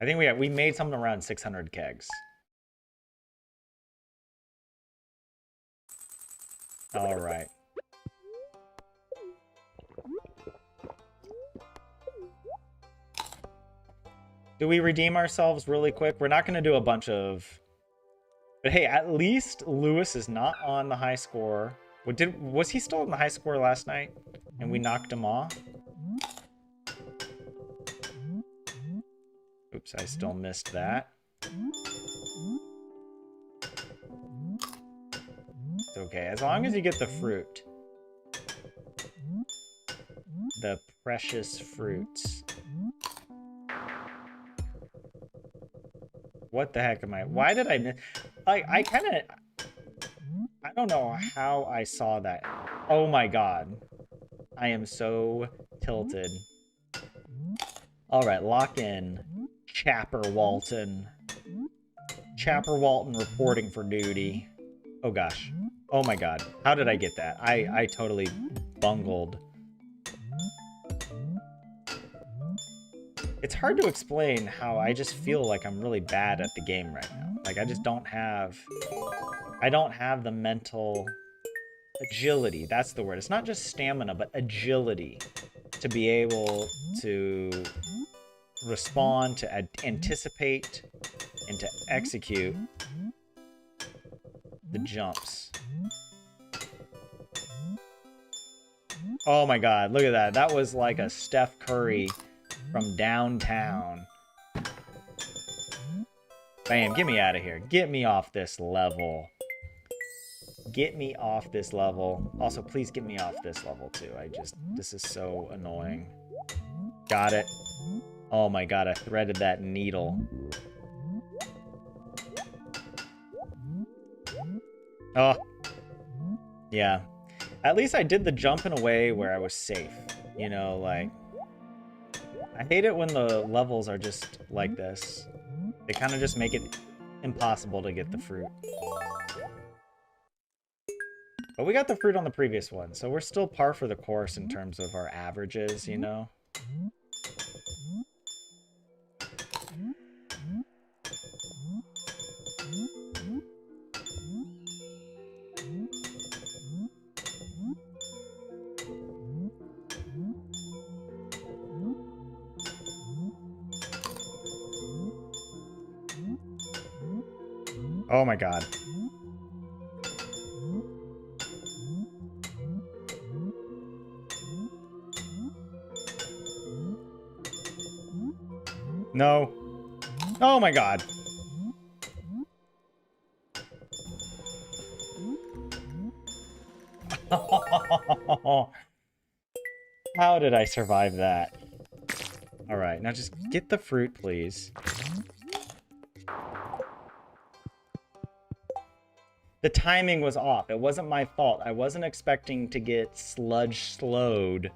[SPEAKER 1] I think we made something around 600 kegs. All right. Do we redeem ourselves really quick? We're not going to do a bunch of... But hey, at least Lewis is not on the high score. Was he still on the high score last night? And we knocked him off? Oops, I still missed that. It's okay, as long as you get the fruit. The precious fruits. What the heck am I? Why did I miss? I kind of... I don't know how I saw that. Oh my god. I am so tilted. Alright, lock in. Chapper Walton. Chapper Walton reporting for duty. Oh gosh. Oh my god. How did I get that? I totally bungled. It's hard to explain how I just feel like I'm really bad at the game right now. Like I just don't have... I don't have the mental agility. That's the word. It's not just stamina, but agility to be able to respond, to anticipate, and to execute the jumps. Oh my god, look at that. That was like a Steph Curry from downtown. Bam, get me out of here. Get me off this level. Get me off this level. Also, please get me off this level too. This is so annoying. Got it. Oh my god, I threaded that needle. Oh. Yeah. At least I did the jump in a way where I was safe. You know, like... I hate it when the levels are just like this. They kind of just make it impossible to get the fruit. But we got the fruit on the previous one, so we're still par for the course in terms of our averages, you know? Oh my god. No. Oh my god. How did I survive that? Alright, now just get the fruit, please. The timing was off. It wasn't my fault. I wasn't expecting to get sludge slowed.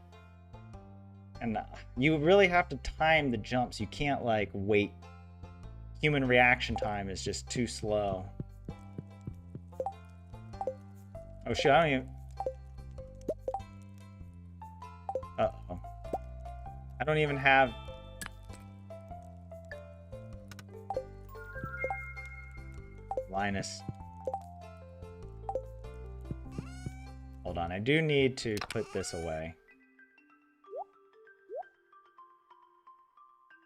[SPEAKER 1] And you really have to time the jumps. You can't, like, wait. Human reaction time is just too slow. Oh, shit, I don't even... Uh-oh. I don't even have... Linus. Hold on, I do need to put this away.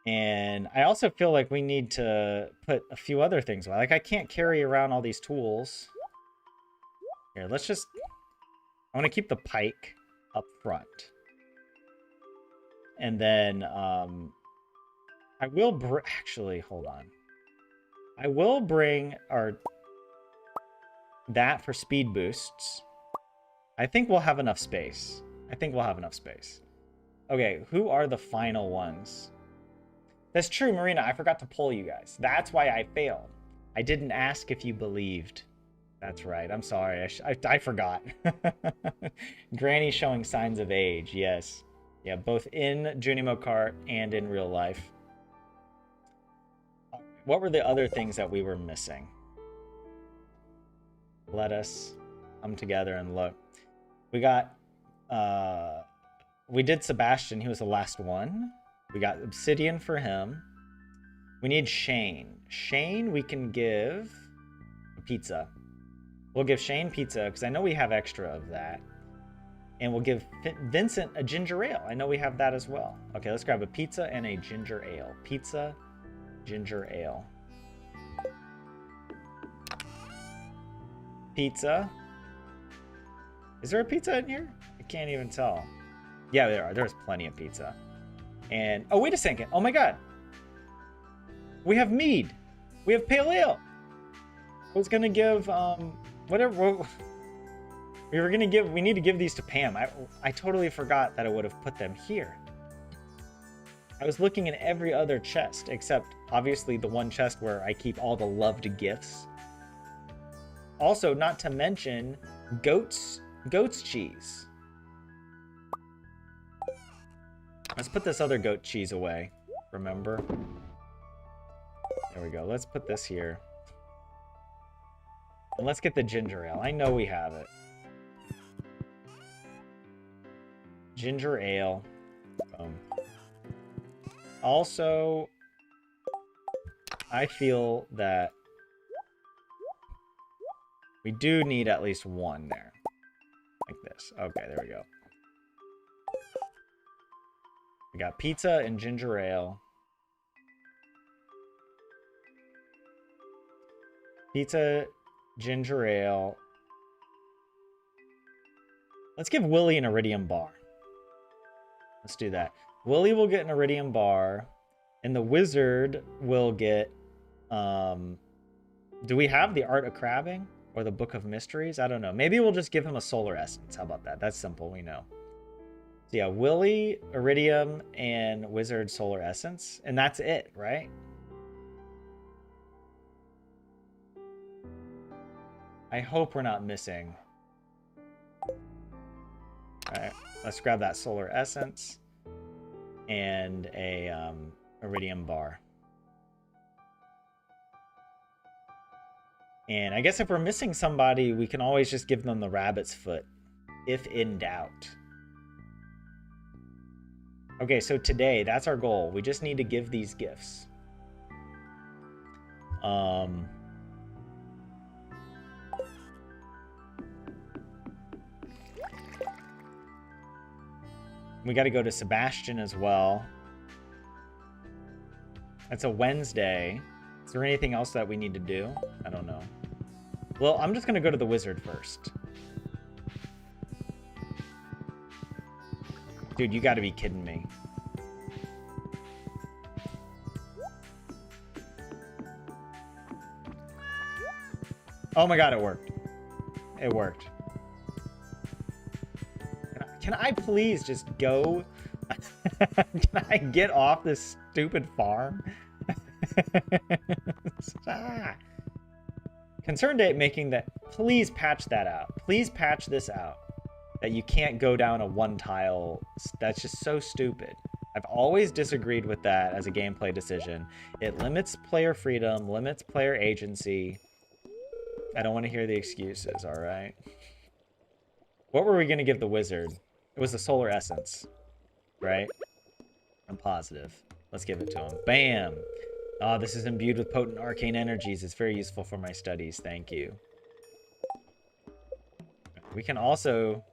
[SPEAKER 1] And I also feel like we need to put a few other things away. Like, I can't carry around all these tools. Here, let's just... I want to keep the pike up front. And then, I will actually, hold on. I will bring that for speed boosts. I think we'll have enough space. Okay, who are the final ones? That's true, Marina. I forgot to poll you guys. That's why I failed. I didn't ask if you believed. That's right. I'm sorry. I forgot. Granny showing signs of age. Yes. Yeah, both in Junimo Kart and in real life. What were the other things that we were missing? Let us come together and look. We got... we did Sebastian. He was the last one. We got obsidian for him. We need Shane. Shane, we can give a pizza. We'll give Shane pizza, because I know we have extra of that. And we'll give Vincent a ginger ale. I know we have that as well. Okay, let's grab a pizza and a ginger ale. Pizza, ginger ale. Pizza. Is there a pizza in here? I can't even tell. Yeah, there are. There's plenty of pizza. And, oh, wait a second. Oh my god. We have mead. We have pale ale. I was gonna give, whatever. We need to give these to Pam. I totally forgot that I would have put them here. I was looking in every other chest, except obviously the one chest where I keep all the loved gifts. Also, not to mention, goat's cheese. Let's put this other goat cheese away. Remember? There we go. Let's put this here. And let's get the ginger ale. I know we have it. Ginger ale. Also, I feel that we do need at least one there. Like this. Okay, there we go. We got pizza and ginger ale. Pizza, ginger ale. Let's give Willie an iridium bar. Let's do that. Willie will get an iridium bar, and the wizard will get... do we have the Art of Crabbing? Or the Book of Mysteries? I don't know. Maybe we'll just give him a solar essence. How about that? That's simple, we know. So yeah, Willie, iridium, and wizard solar essence. And that's it, right? I hope we're not missing. Alright, let's grab that solar essence. And a iridium bar. And I guess if we're missing somebody, we can always just give them the rabbit's foot, if in doubt. Okay, so today, that's our goal. We just need to give these gifts. We got to go to Sebastian as well. That's a Wednesday. Is there anything else that we need to do? I don't know. Well, I'm just going to go to the wizard first. Dude, you got to be kidding me. Oh my god, it worked. It worked. Can I please just go? Can I get off this stupid farm? Concerned at making that. Please patch that out. Please patch this out. That you can't go down a one tile. That's just so stupid. I've always disagreed with that as a gameplay decision. It limits player freedom, limits player agency. I don't want to hear the excuses, all right? What were we going to give the wizard? It was the solar essence, right? I'm positive. Let's give it to him. Bam! Oh, this is imbued with potent arcane energies. It's very useful for my studies. Thank you. We can also...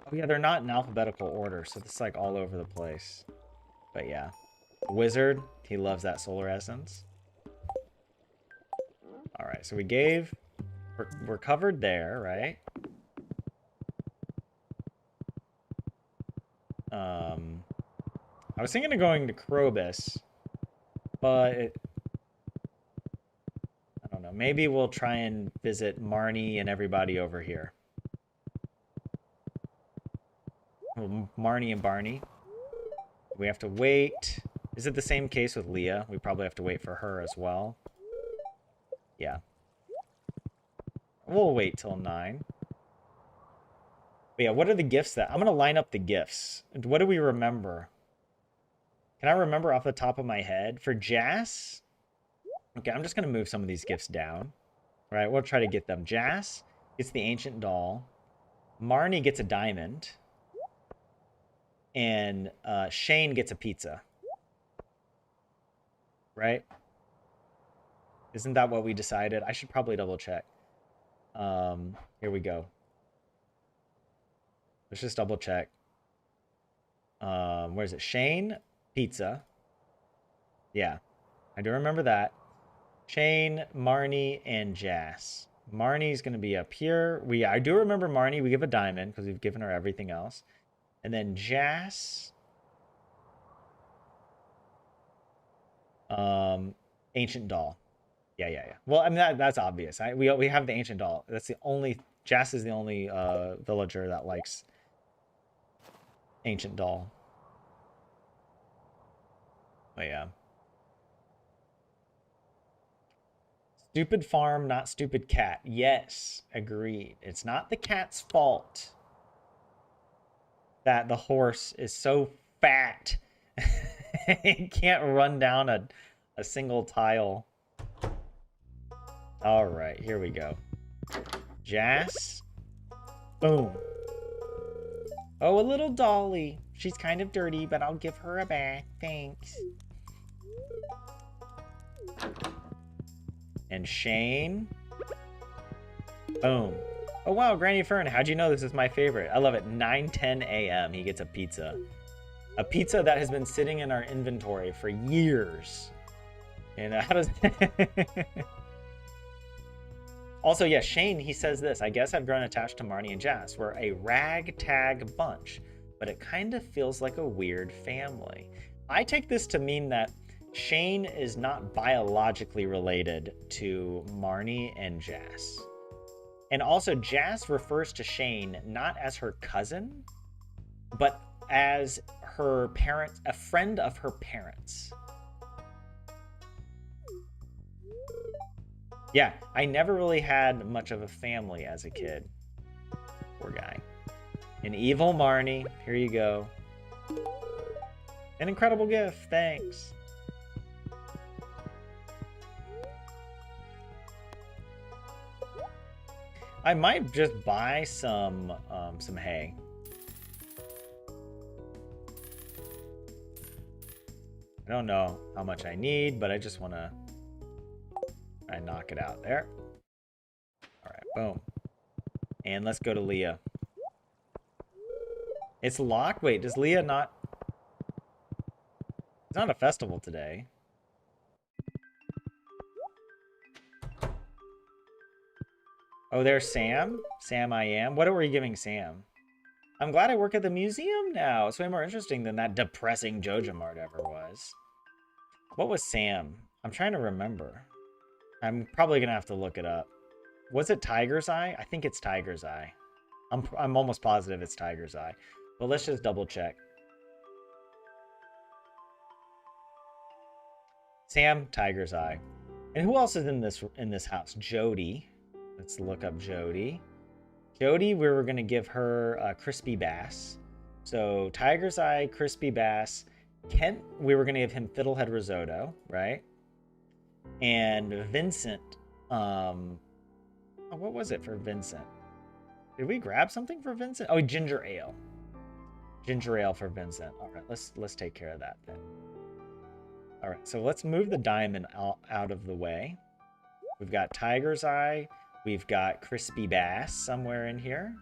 [SPEAKER 1] Oh, yeah, they're not in alphabetical order, so it's like all over the place. But yeah. Wizard, he loves that solar essence. Alright, so we gave... We're covered there, right? I was thinking of going to Krobus, but I don't know. Maybe we'll try and visit Marnie and everybody over here. Well, Marnie and Barney. We have to wait. Is it the same case with Leah? We probably have to wait for her as well. Yeah. We'll wait till 9. But yeah, what are the gifts that... I'm going to line up the gifts. What do we remember? Can I remember off the top of my head? For Jas... Okay, I'm just going to move some of these gifts down. All right, we'll try to get them. Jas gets the ancient doll. Marnie gets a diamond. And Shane gets a pizza. Right? Isn't that what we decided? I should probably double check. Here we go. Let's just double check. Where is it? Shane, pizza. Yeah, I do remember that. Shane, Marnie, and Jas. Marnie's going to be up here. I do remember Marnie. We give a diamond because we've given her everything else. And then Jas. Ancient doll. Yeah. Well, I mean, that's obvious. We have the ancient doll. That's the only... Jas is the only villager that likes ancient doll. Oh, yeah. Stupid farm, not stupid cat. Yes, agreed. It's not the cat's fault that the horse is so fat it can't run down a single tile. All right, here we go. Jas. Boom. Oh, a little dolly. She's kind of dirty, but I'll give her a bath. Thanks. And Shane. Boom. Oh, wow, Granny Fern. How'd you know this is my favorite? I love it. 9:10 a.m. He gets a pizza. A pizza that has been sitting in our inventory for years. And how does... Also, yeah, Shane, he says this. I guess I've grown attached to Marnie and Jas. We're a ragtag bunch, but it kind of feels like a weird family. I take this to mean that Shane is not biologically related to Marnie and Jas. And also, Jas refers to Shane not as her cousin, but as her parent, a friend of her parents. Yeah, I never really had much of a family as a kid. Poor guy. An evil Marnie. Here you go. An incredible gift. Thanks. I might just buy some hay. I don't know how much I need, but I just want to knock it out there. All right, boom. And let's go to Leah. It's locked? Wait, does Leah not... It's not a festival today. Oh, there's Sam. Sam I am. What are you giving Sam? I'm glad I work at the museum now. It's way more interesting than that depressing Joja Mart ever was. What was Sam? I'm trying to remember. I'm probably going to have to look it up. Was it Tiger's Eye? I think it's Tiger's Eye. I'm almost positive it's Tiger's Eye. But let's just double check. Sam, Tiger's Eye. And who else is in this house? Jody. Let's look up Jody. Jody, we were gonna give her a crispy bass. So Tiger's Eye, crispy bass. Kent, we were gonna give him fiddlehead risotto, right? And Vincent, what was it for Vincent? Did we grab something for Vincent? Oh, ginger ale. Ginger ale for Vincent. All right, let's take care of that then. All right, so let's move the diamond out of the way. We've got Tiger's Eye. We've got crispy bass somewhere in here.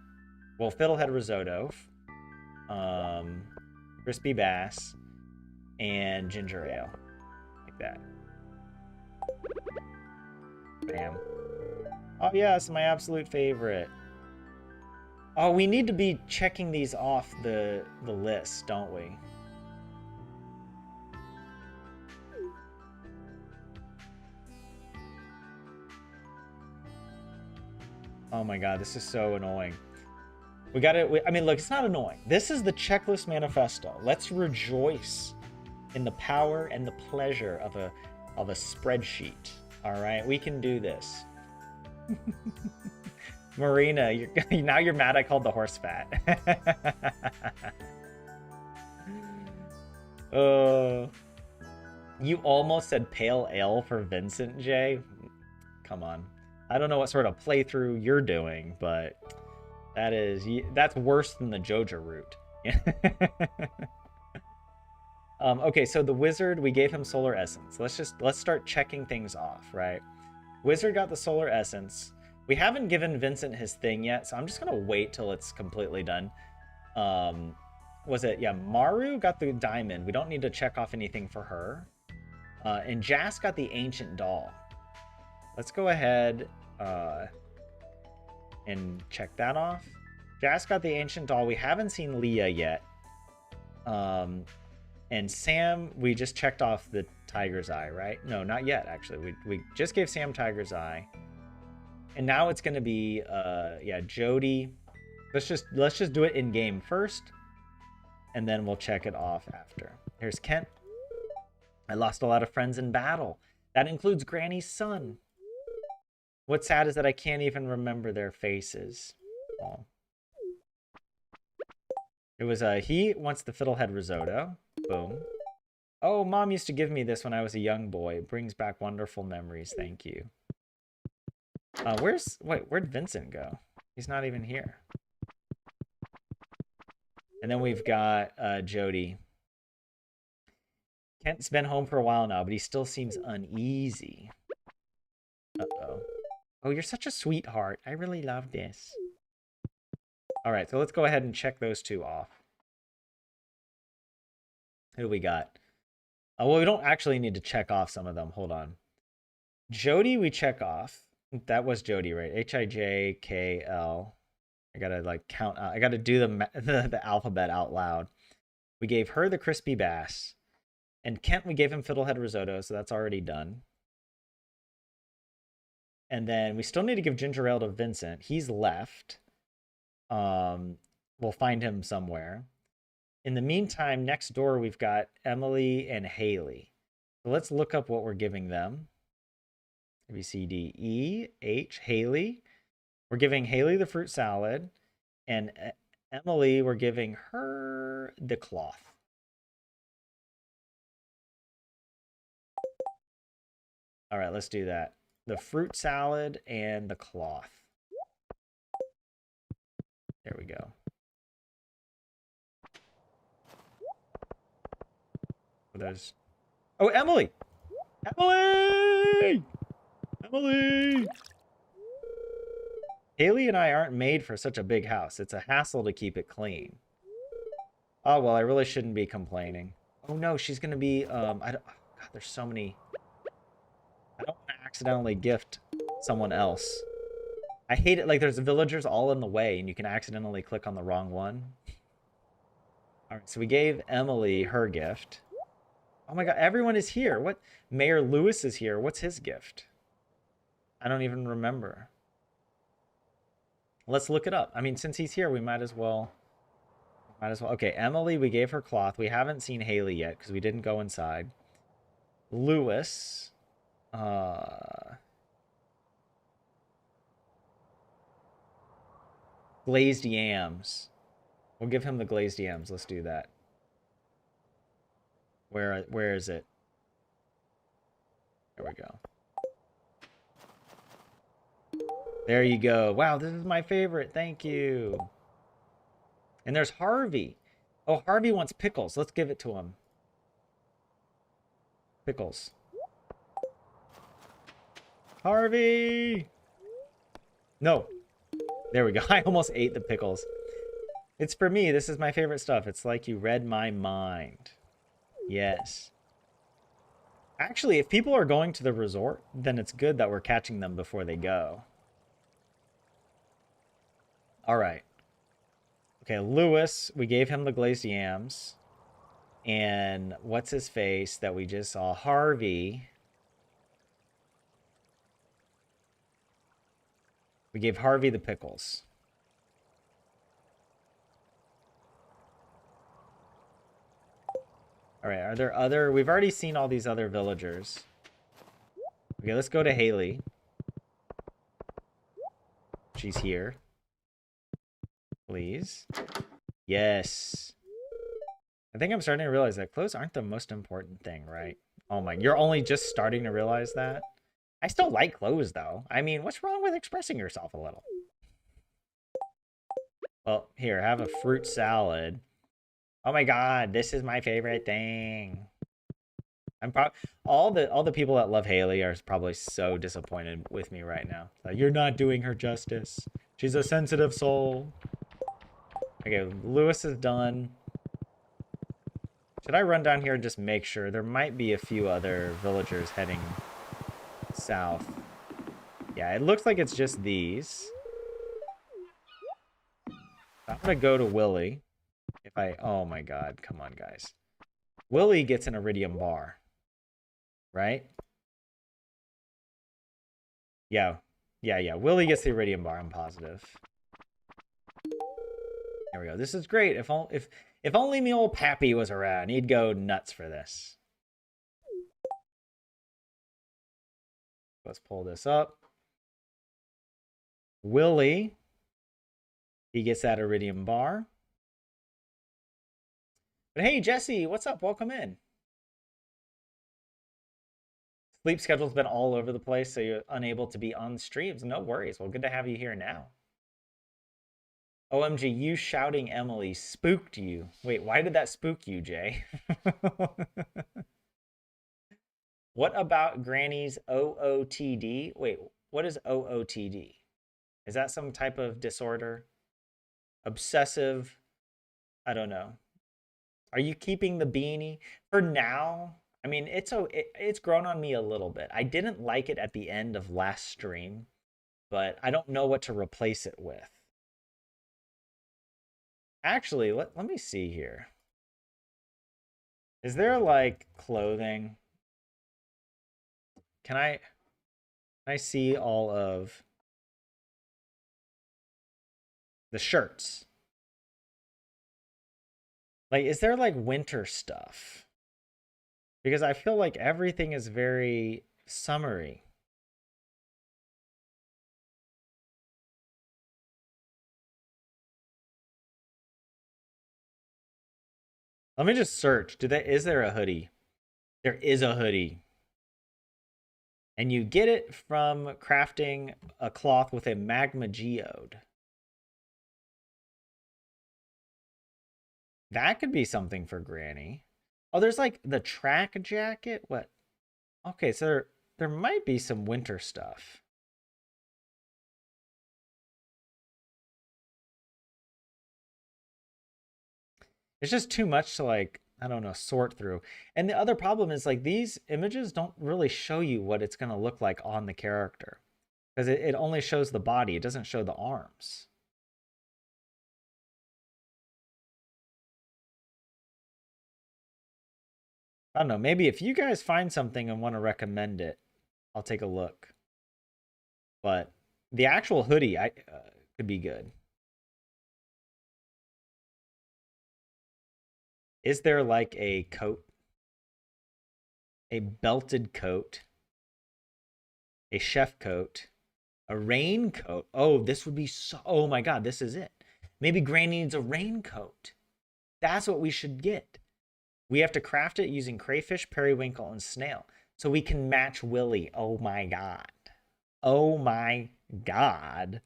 [SPEAKER 1] Well, fiddlehead risotto. Crispy bass and ginger ale. Like that. Bam. Oh yeah, it's my absolute favorite. Oh, we need to be checking these off the list, don't we? Oh my god, this is so annoying. We gotta, I mean, look, it's not annoying. This is the checklist manifesto. Let's rejoice in the power and the pleasure of a spreadsheet. All right, we can do this. Marina, now you're mad I called the horse fat. You almost said pale ale for Vincent, Jay. Come on. I don't know what sort of playthrough you're doing, but that's worse than the Joja route. Okay, so the wizard, we gave him solar essence. Let's start checking things off, right? Wizard got the solar essence. We haven't given Vincent his thing yet, so I'm just gonna wait till it's completely done. Was it, yeah, Maru got the diamond. We don't need to check off anything for her. And Jas got the ancient doll. Let's go ahead and check that off. Jas got the ancient doll. We haven't seen Leah yet. And Sam, we just checked off the Tiger's Eye, right? No, not yet, actually. We just gave Sam Tiger's Eye. And now it's going to be, yeah, Jody. Let's just do it in game first. And then we'll check it off after. Here's Kent. I lost a lot of friends in battle. That includes Granny's son. What's sad is that I can't even remember their faces. Oh. It was, he wants the fiddlehead risotto. Boom. Oh, Mom used to give me this when I was a young boy. It brings back wonderful memories. Thank you. Where'd Vincent go? He's not even here. And then we've got Jody. Kent's been home for a while now, but he still seems uneasy. Uh-oh. Oh, you're such a sweetheart. I really love this. All right, so let's go ahead and check those two off. Who do we got? Oh, well, we don't actually need to check off some of them. Hold on. Jody, we check off. That was Jody, right? H-I-J-K-L. I gotta like count. I gotta do the alphabet out loud. We gave her the crispy bass. And Kent, we gave him fiddlehead risotto, so that's already done. And then we still need to give ginger ale to Vincent. He's left. We'll find him somewhere. In the meantime, next door, we've got Emily and Haley. So let's look up what we're giving them. A, B, C, D, E, H, Haley. We're giving Haley the fruit salad. And Emily, we're giving her the cloth. All right, let's do that. The fruit salad and the cloth. There we go. There's... Oh, Emily! Emily! Emily! Haley and I aren't made for such a big house. It's a hassle to keep it clean. Oh, well, I really shouldn't be complaining. Oh, no, she's going to be... God, there's so many... I don't want to accidentally gift someone else. I hate it. Like, there's villagers all in the way, and you can accidentally click on the wrong one. All right, so we gave Emily her gift. Oh my god, everyone is here. What? Mayor Lewis is here. What's his gift? I don't even remember. Let's look it up. I mean, since he's here, we might as well. Might as well. Okay, Emily, we gave her cloth. We haven't seen Haley yet because we didn't go inside. Lewis. Glazed yams. We'll give him the glazed yams. Let's do that. Where is it? There we go. There you go. Wow, this is my favorite. Thank you. And there's Harvey. Oh, Harvey wants pickles. Let's give it to him. Pickles. Harvey! No. There we go. I almost ate the pickles. It's for me. This is my favorite stuff. It's like you read my mind. Yes. Actually, if people are going to the resort, then it's good that we're catching them before they go. All right. Okay, Lewis, we gave him the glazed yams. And what's his face that we just saw? Harvey. We gave Harvey the pickles. All right, are there other... We've already seen all these other villagers. Okay, let's go to Haley. She's here. Please. Yes. I think I'm starting to realize that clothes aren't the most important thing, right? Oh my, you're only just starting to realize that? I still like clothes, though. I mean, what's wrong with expressing yourself a little? Well, here, have a fruit salad. Oh my god, this is my favorite thing. All the people that love Haley are probably so disappointed with me right now. Like, you're not doing her justice. She's a sensitive soul. Okay, Lewis is done. Should I run down here and just make sure? There might be a few other villagers heading south. Yeah, it looks like it's just these. I'm gonna go to Willie. Oh my god, come on, guys. Willie gets an iridium bar. Right? Yeah. Willie gets the iridium bar, I'm positive. There we go. This is great. If only me old Pappy was around, he'd go nuts for this. Let's pull this up. Willie, he gets that iridium bar. But hey, Jesse, what's up? Welcome in. Sleep schedule's been all over the place, so you're unable to be on streams. No worries. Well, good to have you here now. OMG, you shouting Emily spooked you. Wait, why did that spook you, Jay? What about Granny's OOTD? Wait, what is OOTD? Is that some type of disorder? Obsessive? I don't know. Are you keeping the beanie? For now, I mean, it's grown on me a little bit. I didn't like it at the end of last stream, but I don't know what to replace it with. Actually, let me see here. Is there like clothing? Can I see all of the shirts? Like, is there like winter stuff? Because I feel like everything is very summery. Let me just search. Is there a hoodie? There is a hoodie. And you get it from crafting a cloth with a magma geode. That could be something for Granny. Oh, there's like the track jacket. What? Okay, so there might be some winter stuff. It's just too much to like, I don't know, sort through. And the other problem is like these images don't really show you what it's going to look like on the character. Because it only shows the body. It doesn't show the arms. I don't know. Maybe if you guys find something and want to recommend it, I'll take a look. But the actual hoodie, could be good. Is there like a coat? A belted coat? A chef coat? A raincoat? Oh, this would be so... Oh my god, this is it. Maybe Granny needs a raincoat. That's what we should get. We have to craft it using crayfish, periwinkle, and snail. So we can match Willy. Oh my god. Oh my god.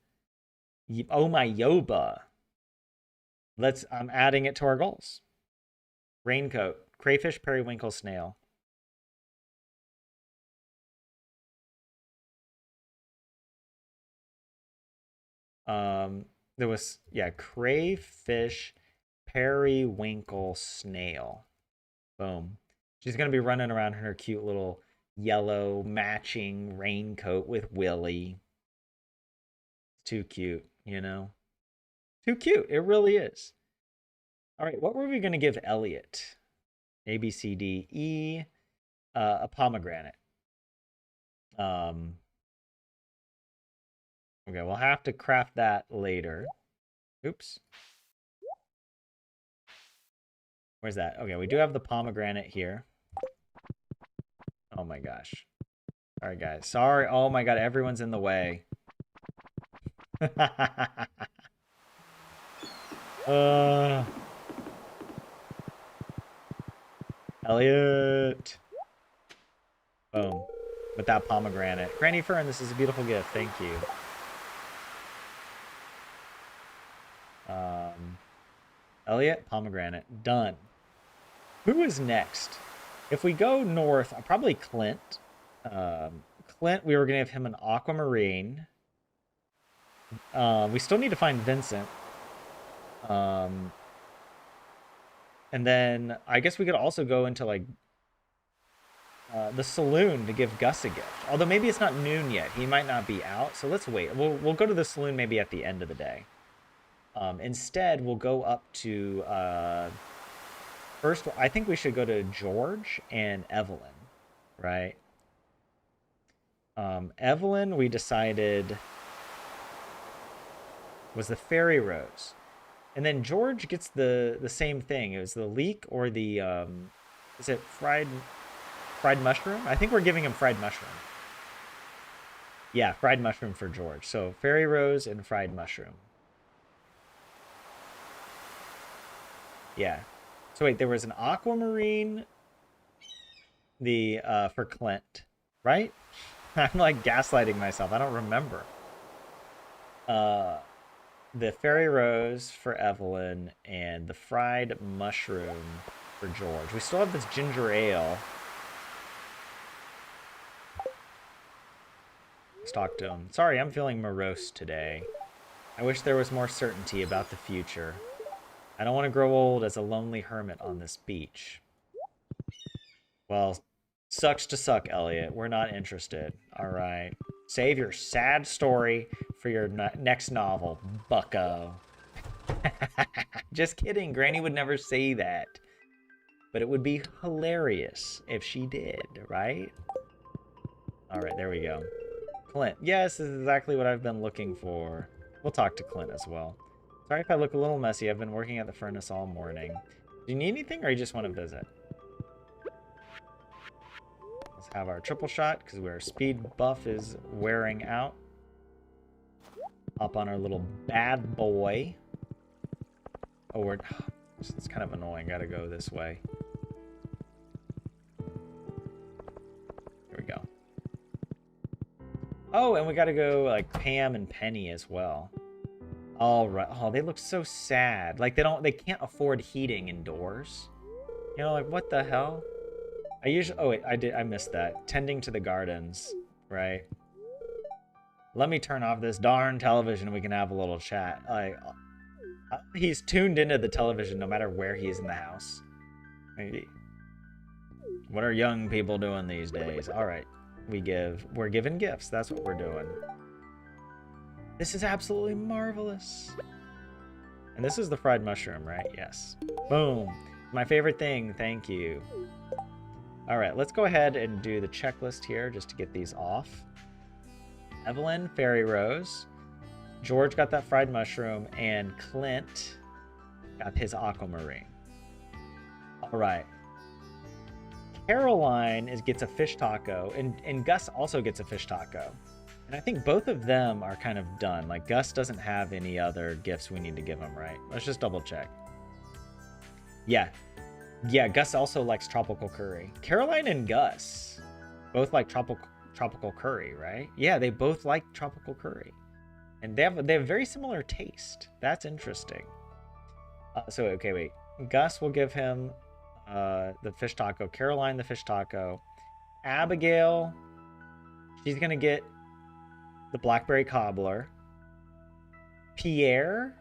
[SPEAKER 1] Oh my yoba. I'm adding it to our goals. Raincoat, crayfish, periwinkle, snail. There was, yeah, crayfish, periwinkle, snail. Boom. She's gonna be running around in her cute little yellow matching raincoat with Willy. It's too cute, you know? Too cute. It really is. All right, what were we gonna give Elliot? A, B, C, D, E, a pomegranate. Okay, we'll have to craft that later. Oops. Where's that? Okay, we do have the pomegranate here. Oh my gosh. All right, guys. Sorry. Oh my god, everyone's in the way. Elliot. Boom. With that pomegranate. Granny Fern, this is a beautiful gift. Thank you. Elliot, pomegranate. Done. Who is next? If we go north, probably Clint. Clint, we were going to give him an aquamarine. We still need to find Vincent. And then I guess we could also go into like the saloon to give Gus a gift. Although maybe it's not noon yet. He might not be out. So let's wait. We'll go to the saloon maybe at the end of the day. Instead, we'll go up to first. I think we should go to George and Evelyn, right? Evelyn, we decided was the fairy rose, and then George gets the same thing. It was the leek or the is it fried mushroom? I think we're giving him fried mushroom. Yeah, fried mushroom for George. So fairy rose and fried mushroom. Yeah. So wait, there was an aquamarine for Clint, right? I'm like gaslighting myself. I don't remember. The fairy rose for Evelyn and the fried mushroom for George. We still have this ginger ale. Let's talk to him. Sorry, I'm feeling morose today. I wish there was more certainty about the future. I don't want to grow old as a lonely hermit on this beach. Well, sucks to suck, Elliot. We're not interested. All right. Save your sad story for your next novel, bucko. Just kidding. Granny would never say that. But it would be hilarious if she did, right? All right, there we go. Clint. Yes, this is exactly what I've been looking for. We'll talk to Clint as well. Sorry if I look a little messy. I've been working at the furnace all morning. Do you need anything or you just want to visit? Let's have our triple shot because our speed buff is wearing out. Up on our little bad boy. Oh, it's kind of annoying. Gotta go this way. Here we go. Oh, and we gotta go like Pam and Penny as well. All right. Oh, they look so sad. Like they can't afford heating indoors. You know, like what the hell? Oh wait, I missed that. Tending to the gardens, right? Let me turn off this darn television and we can have a little chat. Like he's tuned into the television no matter where he is in the house. Maybe. What are young people doing these days? All right. We're giving gifts. That's what we're doing. This is absolutely marvelous. And this is the fried mushroom, right? Yes. Boom. My favorite thing. Thank you. All right, let's go ahead and do the checklist here just to get these off. Evelyn, Fairy Rose. George got that fried mushroom, and Clint got his aquamarine. All right. Caroline gets a fish taco, and Gus also gets a fish taco. And I think both of them are kind of done. Like, Gus doesn't have any other gifts we need to give him, right? Let's just double check. Yeah. Yeah, Gus also likes tropical curry. Caroline and Gus both like tropical curry, right? Yeah, they both like tropical curry. And they have very similar taste. That's interesting. So, okay, wait. Gus will give him the fish taco. Caroline, the fish taco. Abigail, she's going to get the blackberry cobbler. Pierre,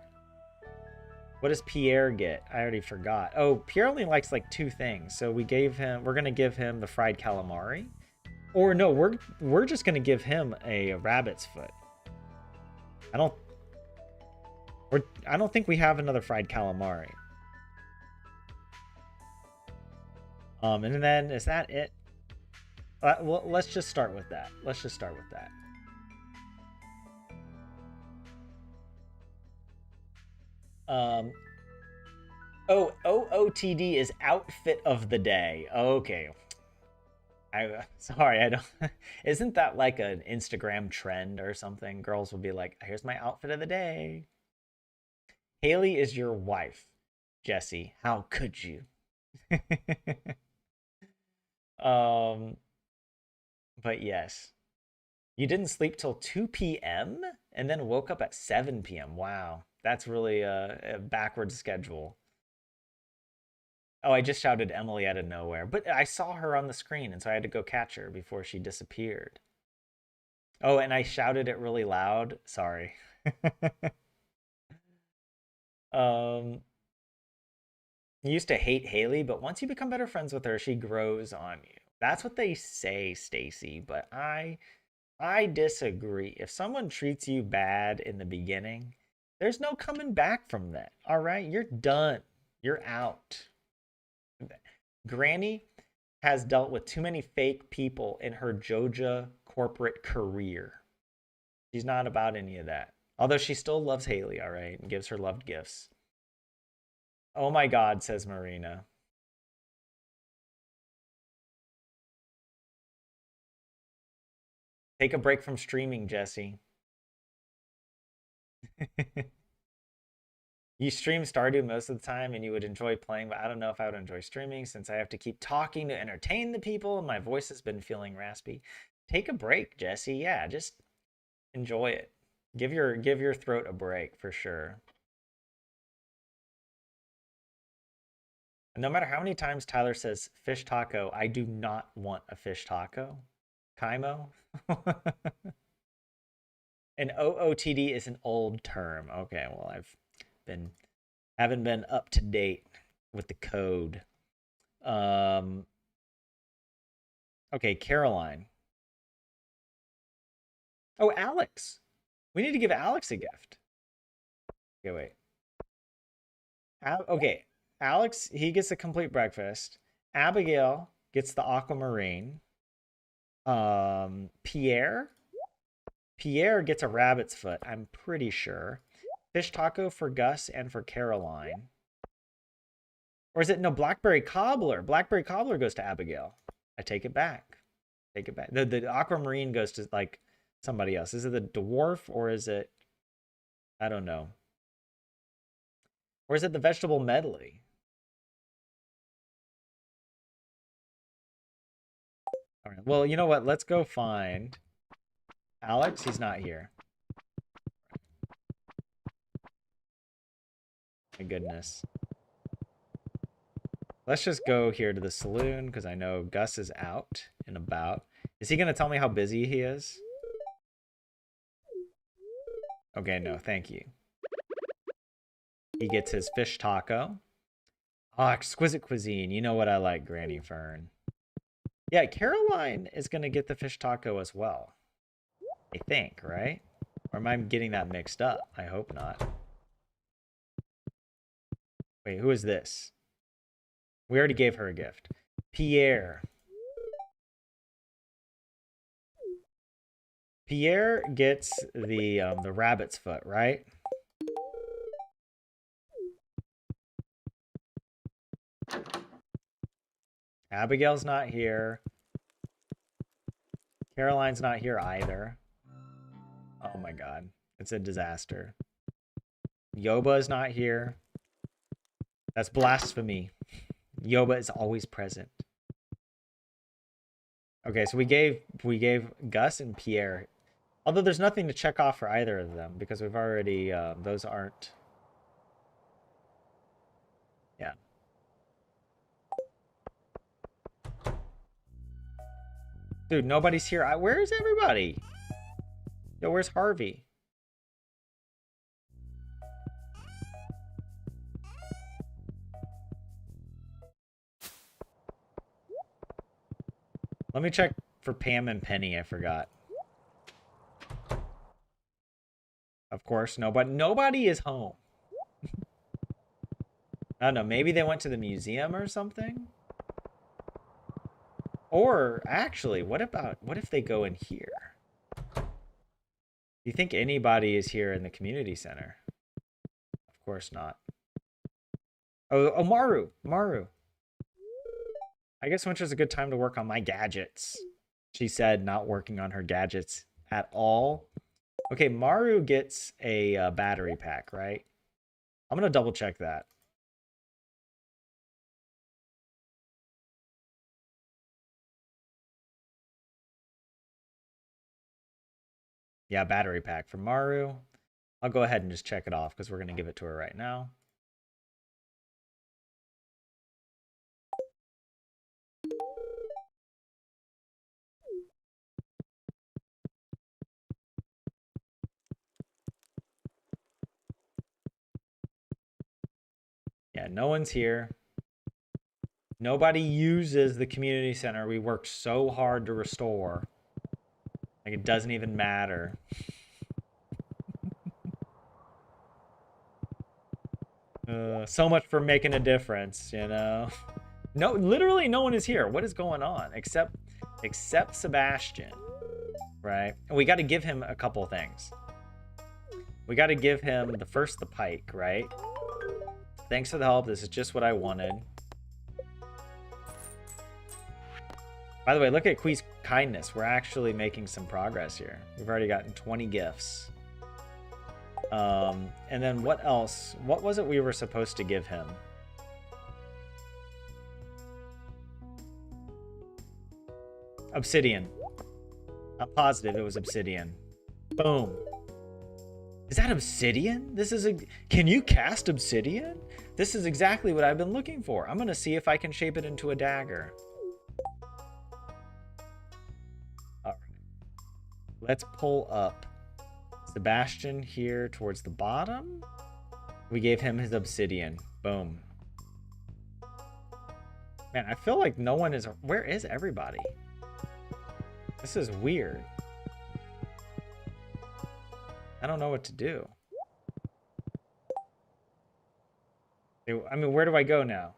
[SPEAKER 1] what does Pierre get? I already forgot. Oh, Pierre only likes like 2 things. So we're going to give him the fried calamari. Or no, we're just going to give him a rabbit's foot. I don't think we have another fried calamari. And then is that it? Well, let's just start with that. Oh, OOTD is outfit of the day. Okay. Sorry, I don't. Isn't that like an Instagram trend or something? Girls will be like, "Here's my outfit of the day." Haley is your wife, Jesse. How could you? um, but yes, you didn't sleep till 2 p.m. and then woke up at 7 p.m. Wow, that's really a backward schedule. Oh, I just shouted Emily out of nowhere, but I saw her on the screen, and so I had to go catch her before she disappeared. Oh, and I shouted it really loud. Sorry. um, you used to hate Haley, but once you become better friends with her, she grows on you. That's what they say, Stacy, but I disagree. If someone treats you bad in the beginning, there's no coming back from that. All right? You're done. You're out. Granny has dealt with too many fake people in her Joja corporate career. She's not about any of that. Although she still loves Haley, all right, and gives her loved gifts. Oh my God, says Marina. Take a break from streaming, Jesse. You stream Stardew most of the time and you would enjoy playing, but I don't know if I would enjoy streaming since I have to keep talking to entertain the people and my voice has been feeling raspy. Take a break, Jesse. Yeah, just enjoy it. Give your throat a break for sure. No matter how many times Tyler says fish taco, I do not want a fish taco. Kaimo? An OOTD is an old term. Okay, well, been haven't been up to date with the code. Um okay, Caroline. Oh, Alex. We need to give Alex a gift. Okay, wait. Okay, Alex, he gets a complete breakfast. Abigail gets the aquamarine. Pierre? Pierre gets a rabbit's foot, I'm pretty sure. Fish taco for Gus and for Caroline. Or is it no blackberry cobbler? Blackberry cobbler goes to Abigail. I take it back. Take it back. The aquamarine goes to like somebody else. Is it the dwarf or is it I don't know. Or is it the vegetable medley? All right. Well, you know what? Let's go find Alex. He's not here. My goodness. Let's just go here to the saloon because I know Gus is out and about. Is he going to tell me how busy he is? Okay, no, thank you. He gets his fish taco. Oh, exquisite cuisine. You know what I like, Granny Fern. Yeah, Caroline is going to get the fish taco as well. I think, right? Or am I getting that mixed up? I hope not. Wait, who is this? We already gave her a gift. Pierre. Pierre gets the rabbit's foot, right? Abigail's not here. Caroline's not here either. Oh my god. It's a disaster. Yoba is not here. That's blasphemy. Yoba is always present. Okay, so we gave Gus and Pierre. Although there's nothing to check off for either of them because we've already those aren't. Yeah. Dude, nobody's here. Where's everybody? Yo, where's Harvey? Let me check for Pam and Penny. I forgot. Of course, nobody is home. I don't know. Maybe they went to the museum or something. Or actually, what if they go in here? Do you think anybody is here in the community center? Of course not. Oh, Maru. I guess winter's a good time to work on my gadgets. She said, not working on her gadgets at all. Okay, Maru gets a battery pack, right? I'm going to double check that. Yeah, battery pack for Maru. I'll go ahead and just check it off because we're going to give it to her right now. Yeah, no one's here. Nobody uses the community center we worked so hard to restore. Like, it doesn't even matter. So much for making a difference, you know? No, literally no one is here. What is going on? Except Sebastian, right? And we got to give him a couple things. We got to give him the pike, right? Thanks for the help. This is just what I wanted. By the way, look at Quee's kindness. We're actually making some progress here. We've already gotten 20 gifts. And then what else? What was it we were supposed to give him? Obsidian. I'm positive it was obsidian. Boom. Is that obsidian? This is a... Can you cast obsidian? This is exactly what I've been looking for. I'm going to see if I can shape it into a dagger. All right. Let's pull up Sebastian here towards the bottom. We gave him his obsidian. Boom. Man, I feel like no one is... Where is everybody? This is weird. I don't know what to do. I mean, where do I go now?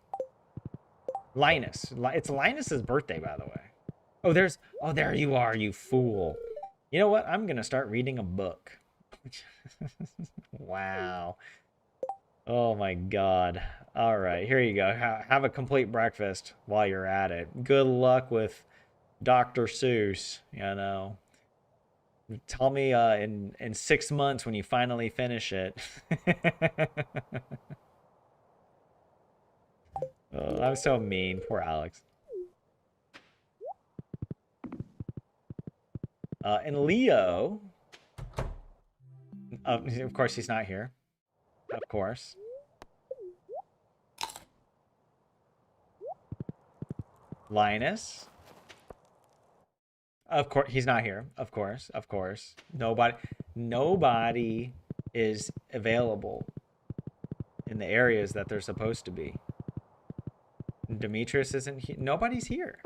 [SPEAKER 1] Linus. It's Linus's birthday, by the way. Oh, there's... Oh, there you are, you fool. You know what? I'm going to start reading a book. Wow. Oh my god. All right, here you go. Have a complete breakfast while you're at it. Good luck with Dr. Seuss, you know. Tell me in 6 months when you finally finish it. Oh, I'm so mean. Poor Alex. And Leo... of course, he's not here. Of course. Linus. Of course, he's not here. Of course. Nobody is available in the areas that they're supposed to be. Demetrius isn't here. Nobody's here.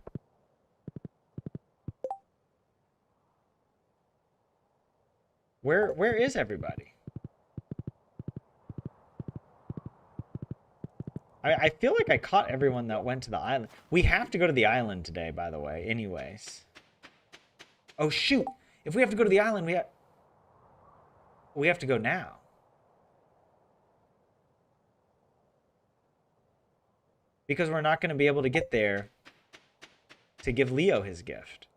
[SPEAKER 1] Where is everybody? I feel like I caught everyone that went to the island. We have to go to the island today, by the way, anyways. Oh, shoot. If we have to go to the island, we have to go now. Because we're not going to be able to get there to give Leo his gift.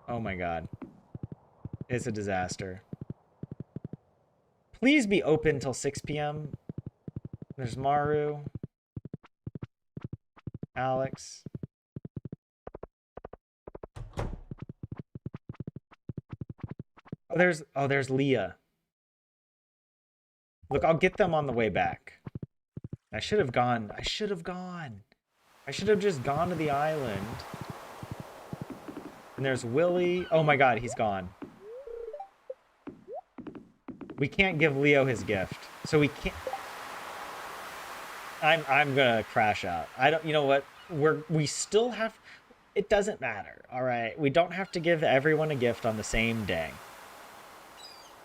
[SPEAKER 1] Oh my god. It's a disaster. Please be open till 6 p.m. There's Maru. Alex. There's Leah. Look, I'll get them on the way back. I should have gone. I should have just gone to the island. And there's Willie. Oh my god, he's gone. We can't give Leo his gift. So we can't. I'm gonna crash out. You know what? We still have, it doesn't matter. All right. We don't have to give everyone a gift on the same day.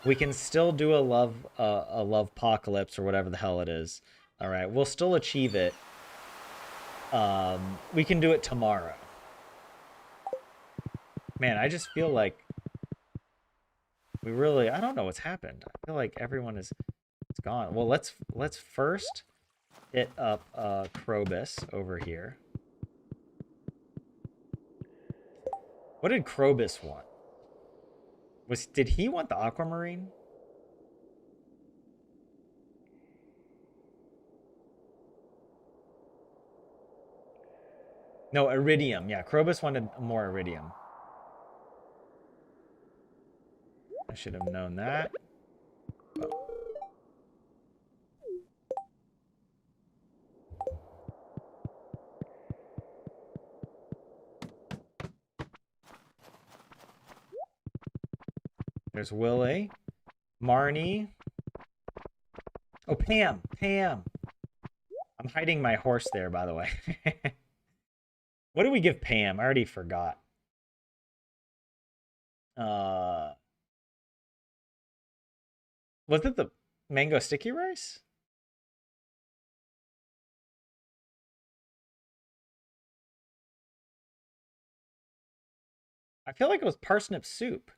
[SPEAKER 1] We can still do a love apocalypse or whatever the hell it is. All right. We'll still achieve it. We can do it tomorrow. Man, I just feel like I don't know what's happened. I feel like everyone it's gone. Well, let's first hit up Krobus over here. What did Krobus want? Did he want the aquamarine? No, iridium. Yeah, Krobus wanted more iridium. I should have known that. Oh. There's Willie. Marnie. Oh, Pam. Pam. I'm hiding my horse there, by the way. What do we give Pam? I already forgot. Was it the mango sticky rice? I feel like it was parsnip soup.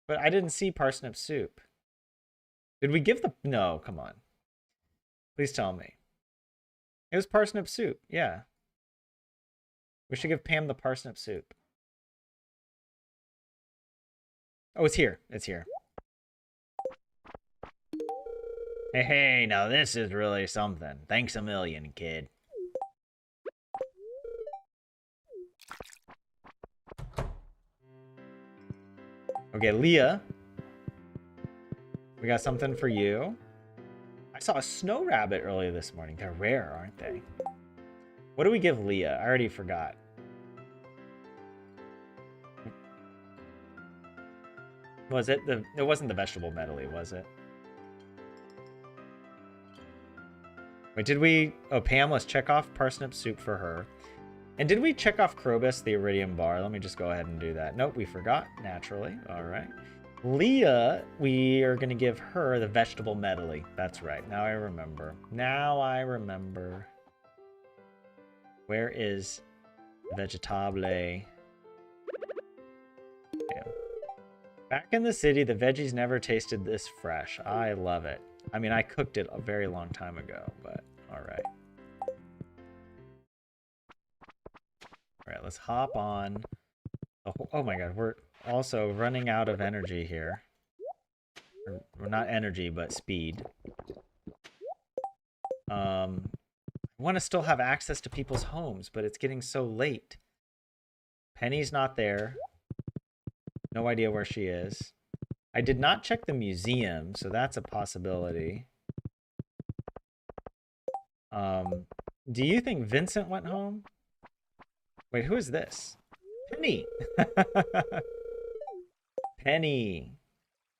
[SPEAKER 1] But I didn't see parsnip soup. Did we give the... No, come on. Please tell me. It was parsnip soup, yeah. We should give Pam the parsnip soup. Oh, it's here. It's here. Hey, hey, now this is really something. Thanks a million, kid. Okay, Leah. We got something for you. I saw a snow rabbit earlier this morning. They're rare, aren't they? What do we give Leah? I already forgot. Was it it wasn't the vegetable medley, was it? Wait, did we... Oh, Pam, let's check off parsnip soup for her. And did we check off Krobus, the iridium bar? Let me just go ahead and do that. Nope, we forgot, naturally. All right. Leah, we are going to give her the vegetable medley. That's right. Now I remember. Now I remember. Where is vegetable? Damn. Back in the city, the veggies never tasted this fresh. I love it. I mean, I cooked it a very long time ago, but all right. All right, let's hop on. Oh my god, we're also running out of energy here. Or not energy, but speed. I want to still have access to people's homes, but it's getting so late. Penny's not there. No idea where she is. I did not check the museum, so that's a possibility. Do you think Vincent went home? Wait, who is this? Penny! Penny.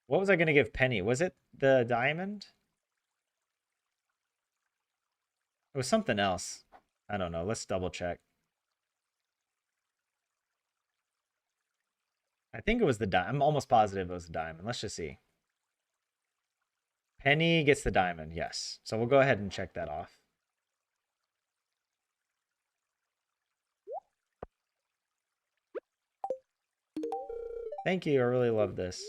[SPEAKER 1] What was I going to give Penny? Was it the diamond? It was something else. I don't know. Let's double check. I think it was the diamond. I'm almost positive it was the diamond. Let's just see. Penny gets the diamond, yes. So we'll go ahead and check that off. Thank you. I really love this.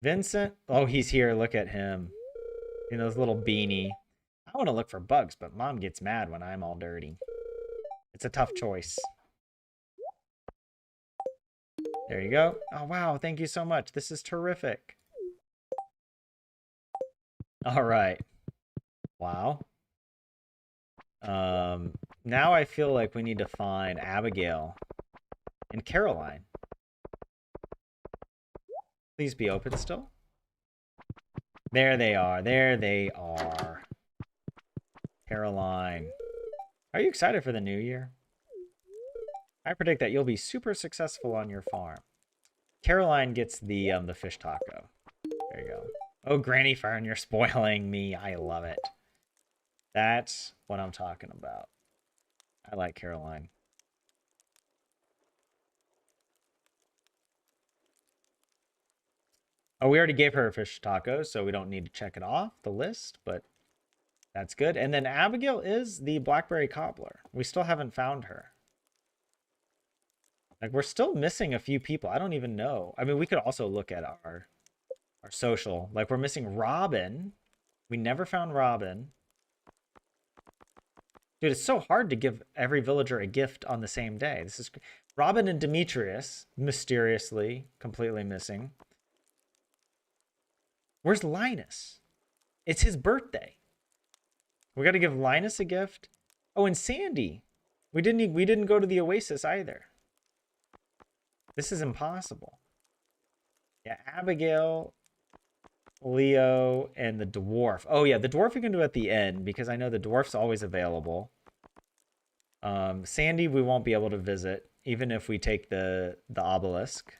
[SPEAKER 1] Vincent? Oh, he's here. Look at him. In his little beanie. I want to look for bugs, but Mom gets mad when I'm all dirty. It's a tough choice. There you go. Oh, wow. Thank you so much. This is terrific. All right. Wow. Now I feel like we need to find Abigail and Caroline. Please be open still. There they are. There they are. Caroline. Are you excited for the new year? I predict that you'll be super successful on your farm. Caroline gets the fish taco. There you go. Oh, Granny Fern, you're spoiling me. I love it. That's what I'm talking about. I like Caroline. Oh, we already gave her a fish taco, so we don't need to check it off the list, but that's good. And then Abigail is the blackberry cobbler. We still haven't found her. Like, we're still missing a few people. I don't even know. I mean, we could also look at our social. Like, we're missing Robin. We never found Robin. Dude, it's so hard to give every villager a gift on the same day. This is Robin and Demetrius, mysteriously, completely missing. Where's Linus? It's his birthday. We got to give Linus a gift. Oh, and Sandy. We didn't go to the Oasis either. This is impossible. Yeah, Abigail, Leo, and the dwarf. Oh yeah, the dwarf we can do at the end because I know the dwarf's always available. Sandy we won't be able to visit even if we take the obelisk.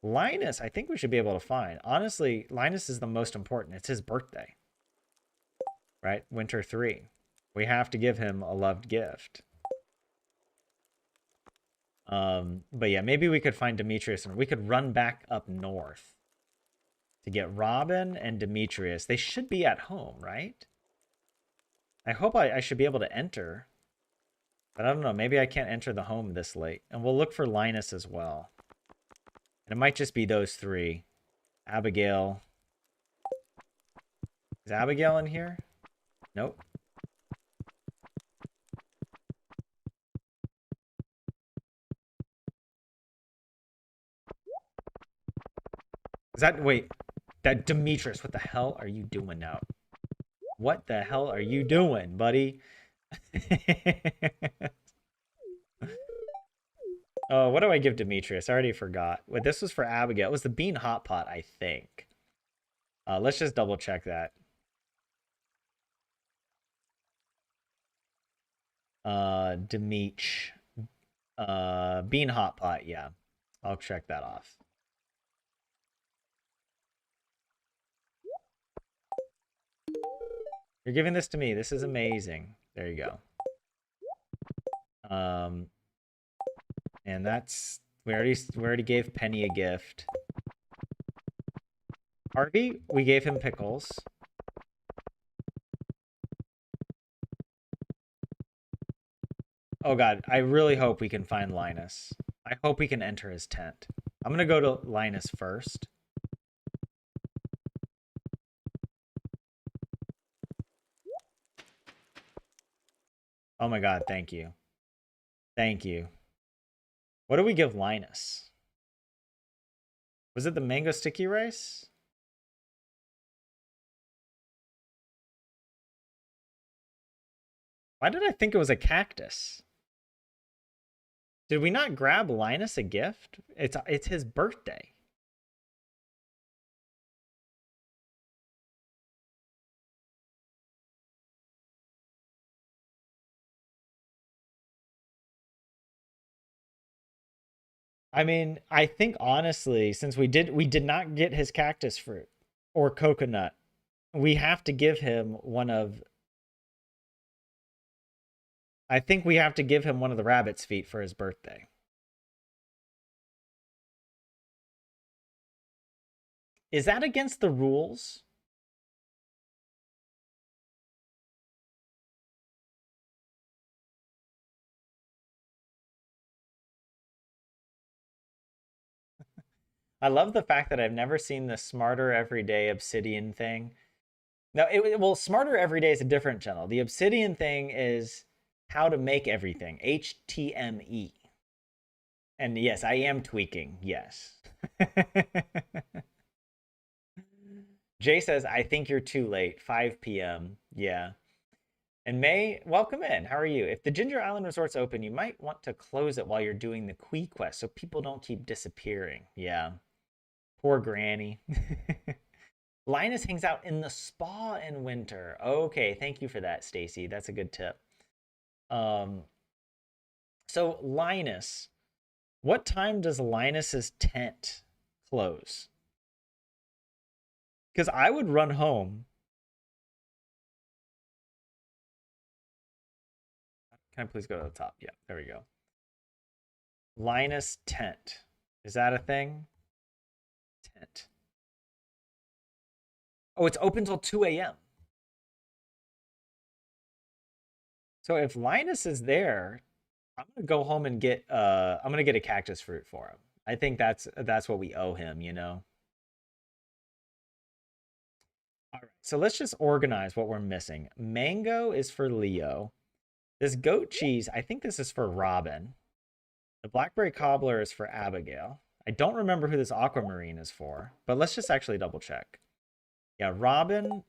[SPEAKER 1] Linus, I think we should be able to find. Honestly, Linus is the most important. It's his birthday. Right? Winter 3. We have to give him a loved gift. But yeah, maybe we could find Demetrius and we could run back up north to get Robin and Demetrius. They should be at home, right? I hope I should be able to enter. But I don't know. Maybe I can't enter the home this late. And we'll look for Linus as well. And it might just be those three. Abigail. Is Abigail in here? Nope. Is that... Wait. That Demetrius, what the hell are you doing now? What the hell are you doing, buddy? Oh, what do I give Demetrius? I already forgot. Wait, this was for Abigail. It was the bean hot pot, I think. Let's just double check that. Demeach. Bean hot pot, yeah. I'll check that off. You're giving this to me. This is amazing. There you go. And that's we already gave Penny a gift. Harvey, we gave him pickles. Oh god, I really hope we can find Linus. I hope we can enter his tent. I'm gonna go to Linus first. Oh my god, thank you. Thank you. What do we give Linus? Was it the mango sticky rice? Why did I think it was a cactus? Did we not grab Linus a gift? It's his birthday. I mean, I think honestly, since we did not get his cactus fruit or coconut, we have to give him one of I think we have to give him one of the rabbit's feet for his birthday. Is that against the rules? I love the fact that I've never seen the Smarter Everyday Obsidian thing. No, well, Smarter Everyday is a different channel. The Obsidian thing is how to make everything, HTME. And yes, I am tweaking. Yes. Jay says, I think you're too late. 5 p.m. Yeah. And May, welcome in. How are you? If the Ginger Island Resort's open, you might want to close it while you're doing the Quee quest so people don't keep disappearing. Yeah. Poor Granny. Linus hangs out in the spa in winter. Okay, thank you for that, Stacy. That's a good tip. Um, so Linus, what time does Linus's tent close? Because I would run home. Can I please go to the top? Yeah, there we go. Linus tent. Is that a thing? Tent. Oh, it's open till 2 a.m. So if Linus is there, I'm gonna go home and get I'm gonna get a cactus fruit for him. I think that's what we owe him, you know. All right, so let's just organize what we're missing. Mango is for Leo. This goat cheese, I think this is for Robin. The blackberry cobbler is for Abigail. I don't remember who this aquamarine is for, but let's just actually double check. Yeah, Robin,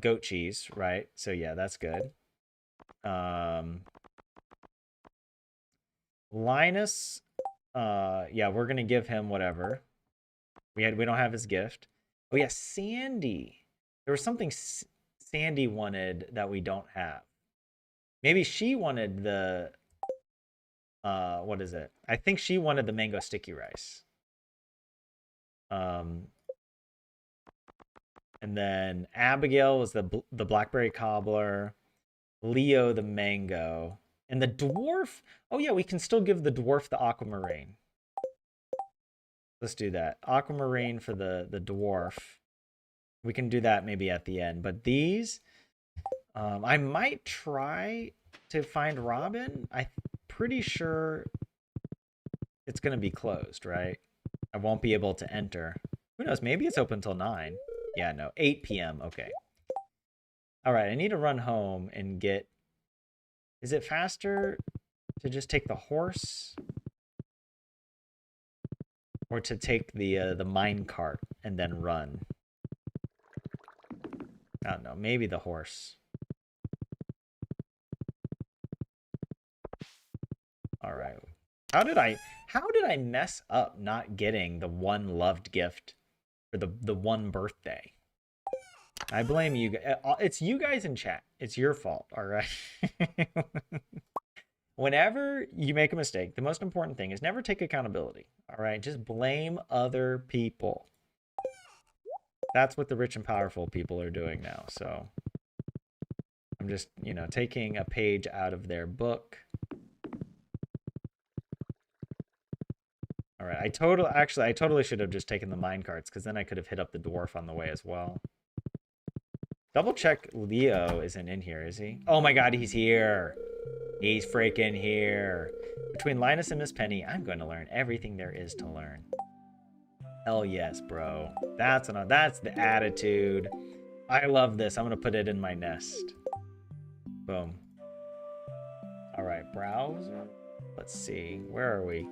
[SPEAKER 1] goat cheese, right? So yeah, that's good. Linus, yeah, we're gonna give him whatever. We don't have his gift. Oh yeah, Sandy. There was something Sandy wanted that we don't have. Maybe she wanted the what is it? I think she wanted the mango sticky rice. And then Abigail was the blackberry cobbler, Leo the mango, and the dwarf. Oh yeah, we can still give the dwarf the aquamarine. Let's do that. Aquamarine for the dwarf. We can do that maybe at the end. But these, I might try to find Robin. I'm pretty sure it's going to be closed, right? I won't be able to enter. Who knows? Maybe it's open till 9. Yeah, no, 8 p.m. Okay. All right, I need to run home and get... Is it faster to just take the horse? Or to take the mine cart and then run? I don't know, maybe the horse. All right. How did I mess up not getting the one loved gift for the one birthday? I blame you. It's you guys in chat. It's your fault, all right? Whenever you make a mistake, the most important thing is never take accountability, all right? Just blame other people. That's what the rich and powerful people are doing now. So I'm just, taking a page out of their book. All right, I totally should have just taken the mine carts because then I could have hit up the dwarf on the way as well. Double check Leo isn't in here, is he? Oh my god, he's here. He's freaking here. Between Linus and Miss Penny, I'm going to learn everything there is to learn. Hell yes, bro. That's the attitude. I love this. I'm going to put it in my nest. Boom. All right, browser. Let's see. Where are we?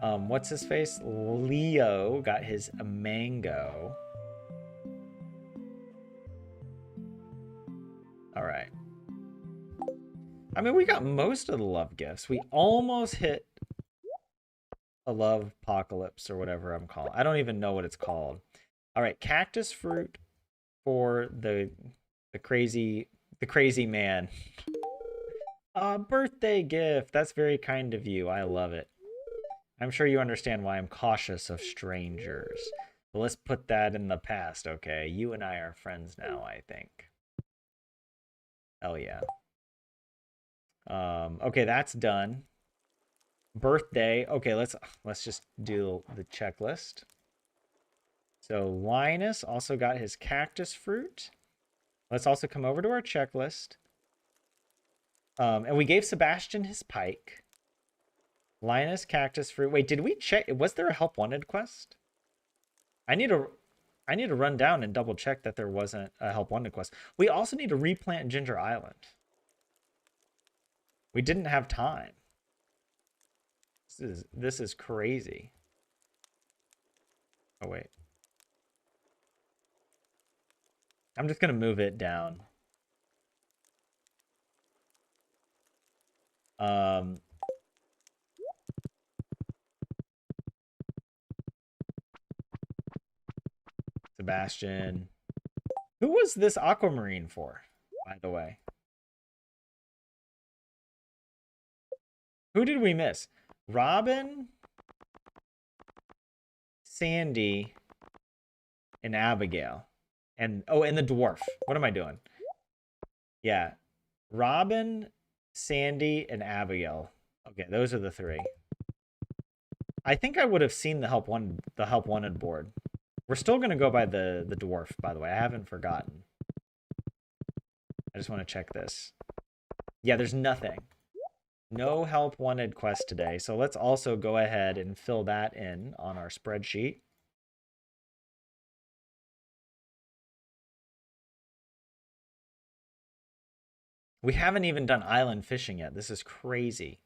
[SPEAKER 1] What's his face? Leo got his mango. All right. I mean, we got most of the love gifts. We almost hit a love apocalypse or whatever I'm calling. I don't even know what it's called. All right, cactus fruit for the crazy man. Birthday gift. That's very kind of you. I love it. I'm sure you understand why I'm cautious of strangers. But let's put that in the past, okay? You and I are friends now, I think. Hell yeah. Okay, that's done. Birthday. Okay, let's just do the checklist. So Linus also got his cactus fruit. Let's also come over to our checklist. And we gave Sebastian his pike. Linus cactus fruit. Wait, did we check? Was there a help wanted quest? I need to run down and double check that there wasn't a help wanted quest. We also need to replant Ginger Island. We didn't have time. This is crazy. Oh wait. I'm just gonna move it down. Sebastian. Who was this aquamarine for, by the way? Who did we miss? Robin, Sandy, and Abigail. And the dwarf. What am I doing? Yeah. Robin, Sandy, and Abigail. Okay, those are the three. I think I would have seen the help wanted board. We're still gonna go by the dwarf, by the way. I haven't forgotten. I just want to check this. Yeah, there's nothing. No help wanted quest today. So let's also go ahead and fill that in on our spreadsheet. We haven't even done island fishing yet. This is crazy.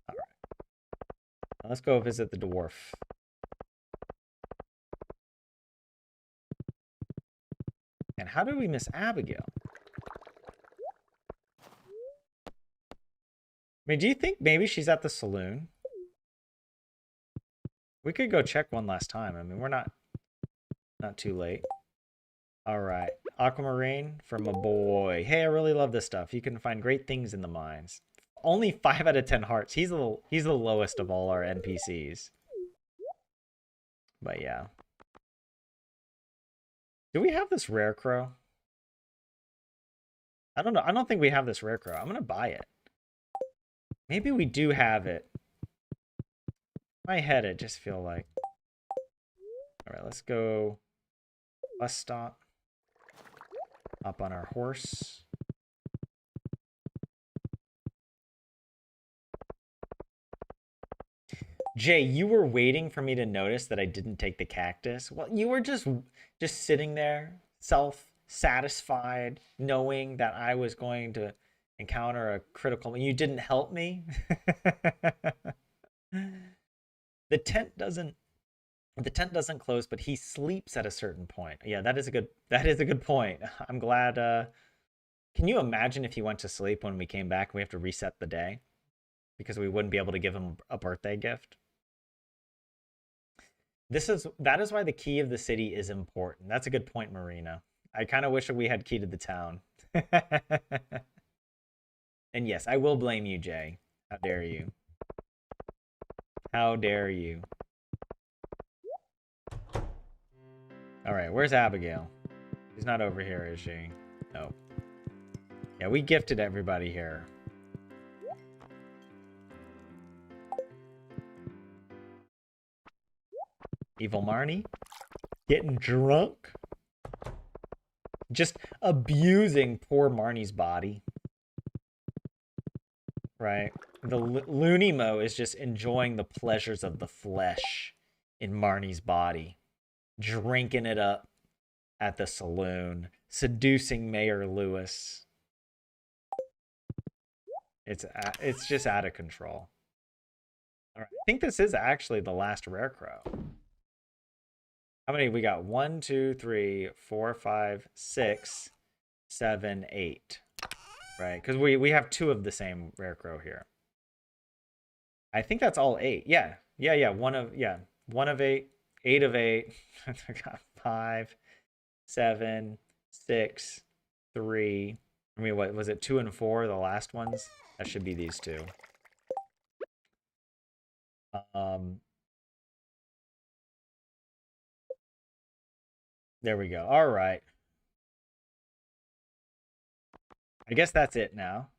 [SPEAKER 1] All right. Now let's go visit the dwarf. And how did we miss Abigail? I mean, do you think maybe she's at the saloon? We could go check one last time. I mean, we're not too late. All right. Aquamarine from a boy. Hey, I really love this stuff. You can find great things in the mines. Only 5 out of 10 hearts. He's the lowest of all our NPCs. But yeah. Do we have this rare crow? I don't know. I don't think we have this rare crow. I'm going to buy it. Maybe we do have it. In my head, it just feel like. All right, let's go bus stop. Up on our horse. Jay, you were waiting for me to notice that I didn't take the cactus. Well, you were just sitting there, self-satisfied, knowing that I was going to encounter a critical. You didn't help me. The tent doesn't close, but he sleeps at a certain point. Yeah, that is a good point. I'm glad. Can you imagine if he went to sleep when we came back and we have to reset the day because we wouldn't be able to give him a birthday gift? That is why the key of the city is important. That's a good point, Marina. I kind of wish that we had key to the town. And yes, I will blame you, Jay. How dare you? How dare you? All right, where's Abigail? She's not over here, is she? No. Yeah, we gifted everybody here. Evil Marnie? Getting drunk? Just abusing poor Marnie's body. Right? The Looney Mo is just enjoying the pleasures of the flesh in Marnie's body. Drinking it up at the saloon. Seducing Mayor Lewis. It's just out of control. All right, I think this is actually the last rare crow. How many we got? 1, 2, 3, 4, 5, 6, 7, 8. Right? Because we have 2 of the same rare crow here. I think that's all 8. Yeah. Yeah. 1 of 8. 8 of 8. I got 5, 7, 6, 3. I mean, what was it? 2 and 4, the last ones? That should be these 2. There we go. All right. I guess that's it now.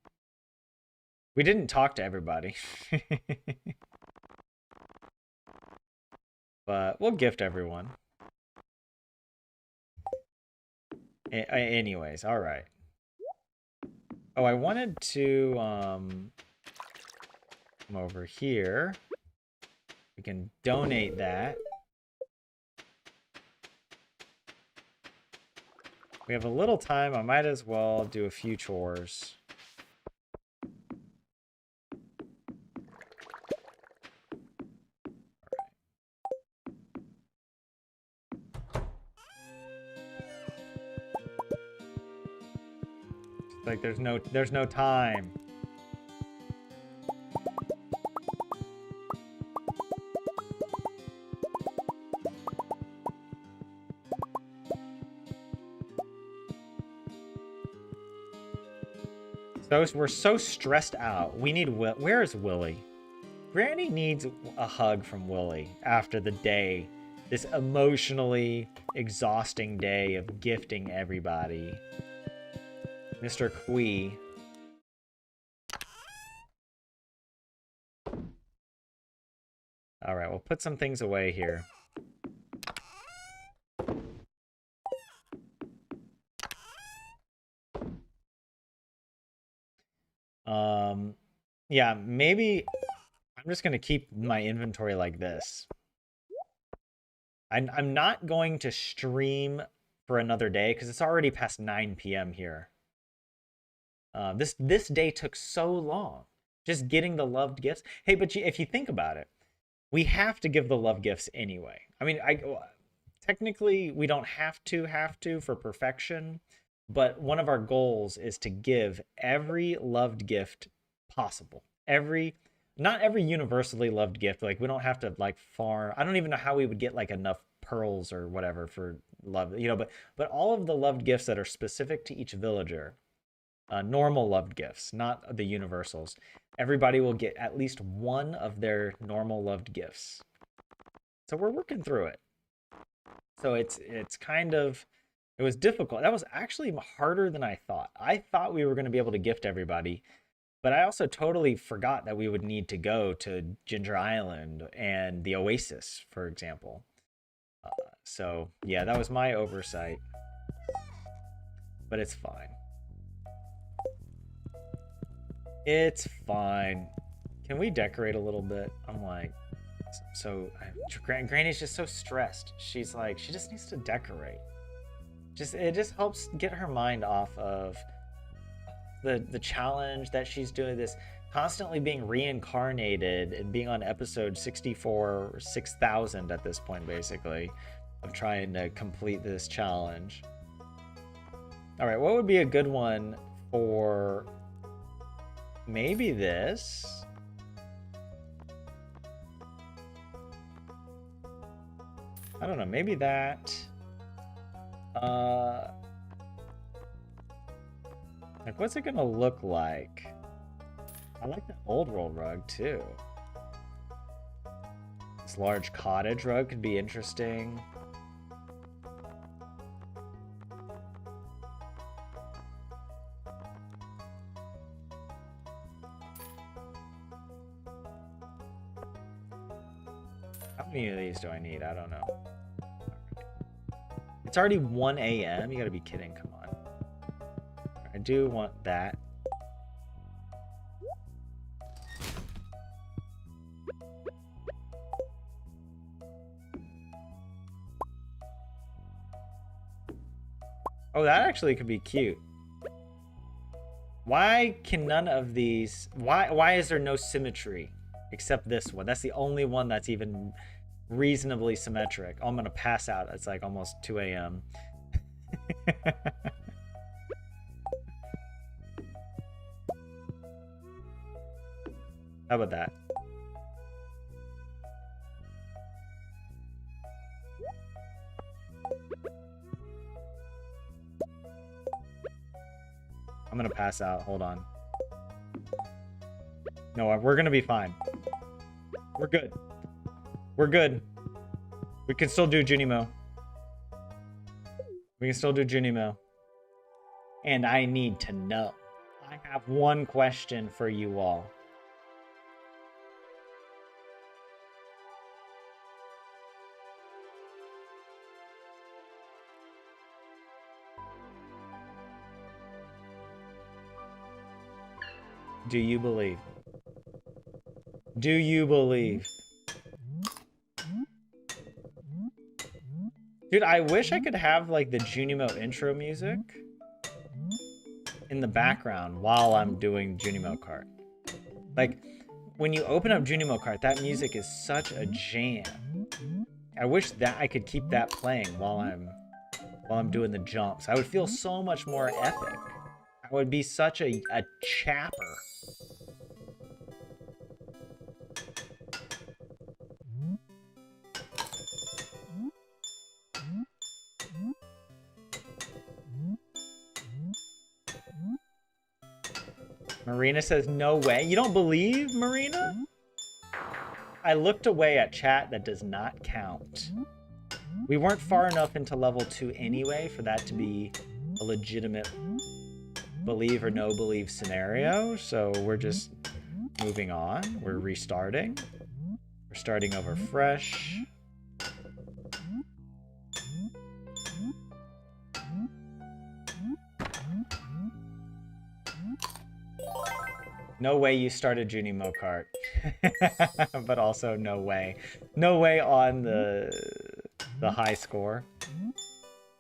[SPEAKER 1] We didn't talk to everybody. But we'll gift everyone. Anyways, all right. Oh, I wanted to Come over here. We can donate that. We have a little time. I might as well do a few chores. Like there's no time. So we're so stressed out. We need where is Willie? Granny needs a hug from Willie after the day, this emotionally exhausting day of gifting everybody. Mr. Quee. All right, we'll put some things away here. Yeah, maybe I'm just gonna keep my inventory like this. I'm not going to stream for another day because it's already past 9 p.m. here. This day took so long, just getting the loved gifts. Hey, but if you think about it, we have to give the love gifts anyway. I mean, technically we don't have to for perfection, but one of our goals is to give every loved gift possible. Not every universally loved gift. Like we don't have to like farm. I don't even know how we would get like enough pearls or whatever for love, you know, but all of the loved gifts that are specific to each villager, normal loved gifts, not the universals. Everybody will get at least one of their normal loved gifts. So we're working through it. So it's kind of, it was difficult. That was actually harder than I thought. I thought we were going to be able to gift everybody, but I also totally forgot that we would need to go to Ginger Island and the Oasis, for example. So yeah, that was my oversight, but it's fine. It's fine. Can we decorate a little bit? I'm like, so Granny's just so stressed. She's like, she just needs to decorate. It just helps get her mind off of the challenge that she's doing, this constantly being reincarnated and being on episode 64 or 6000 at this point, basically, of trying to complete this challenge. All right, what would be a good one for maybe this? I don't know, maybe that. Like, what's it gonna look like? I like the old world rug too. This large cottage rug could be interesting. How many of these do I need? I don't know. It's already 1 a.m. You gotta be kidding. Come on. I do want that. Oh, that actually could be cute. Why can none of these... Why is there no symmetry except this one? That's the only one that's even reasonably symmetric. Oh, I'm gonna pass out. It's like almost 2 a.m. How about that? I'm gonna pass out. Hold on. No, we're gonna be fine. We're good. We're good. We can still do Junimo. We can still do Junimo. And I need to know. I have one question for you all. Do you believe? Do you believe? Dude, I wish I could have like the Junimo intro music in the background while I'm doing Junimo Kart. Like, when you open up Junimo Kart, that music is such a jam. I wish that I could keep that playing while I'm doing the jumps. I would feel so much more epic. I would be such a chapper. Marina says, no way. You don't believe, Marina? I looked away at chat. That does not count. We weren't far enough into level 2 anyway for that to be a legitimate believe or no believe scenario. So we're just moving on. We're restarting. We're starting over fresh. No way you started Junimo Kart. But also no way. No way on the high score.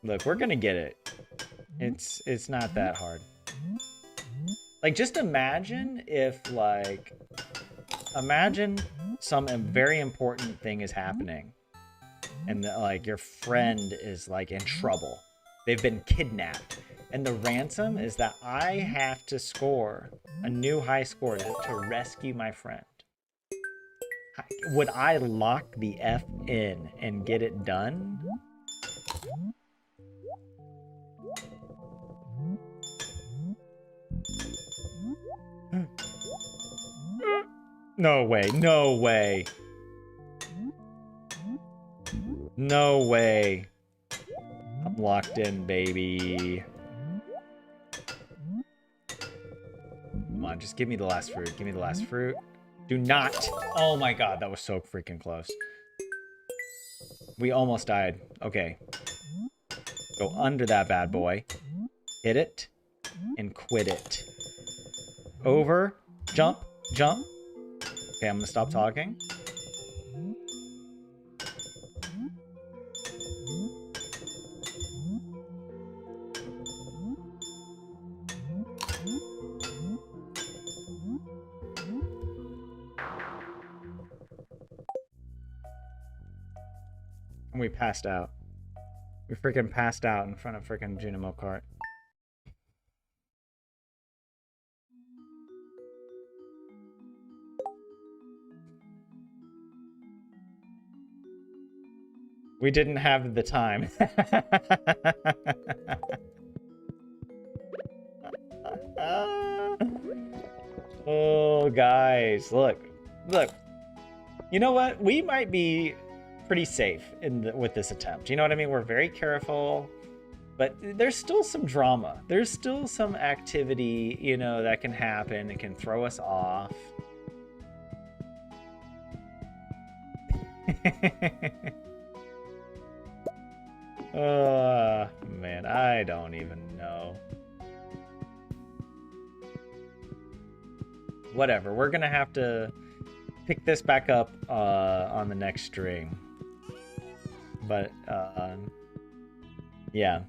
[SPEAKER 1] Look, we're gonna get it. It's not that hard. Like, just imagine if, like, imagine some very important thing is happening and like your friend is like in trouble. They've been kidnapped. And the ransom is that I have to score a new high score to rescue my friend. Would I lock the F in and get it done? No way, no way. No way. I'm locked in, baby. Come on, just give me the last fruit. Give me the last fruit. Do not. Oh my god, that was so freaking close. We almost died. Okay. Go under that bad boy. Hit it. And quit it. Over. Jump. Jump. Okay, I'm gonna stop talking. And we passed out. We freaking passed out in front of freaking Junimo Kart. We didn't have the time. Oh, guys, look. You know what? We might be pretty safe with this attempt. You know what I mean? We're very careful, but there's still some drama. There's still some activity, you know, that can happen. It can throw us off. Oh, man, I don't even know. Whatever, we're gonna have to pick this back up on the next stream. But, yeah.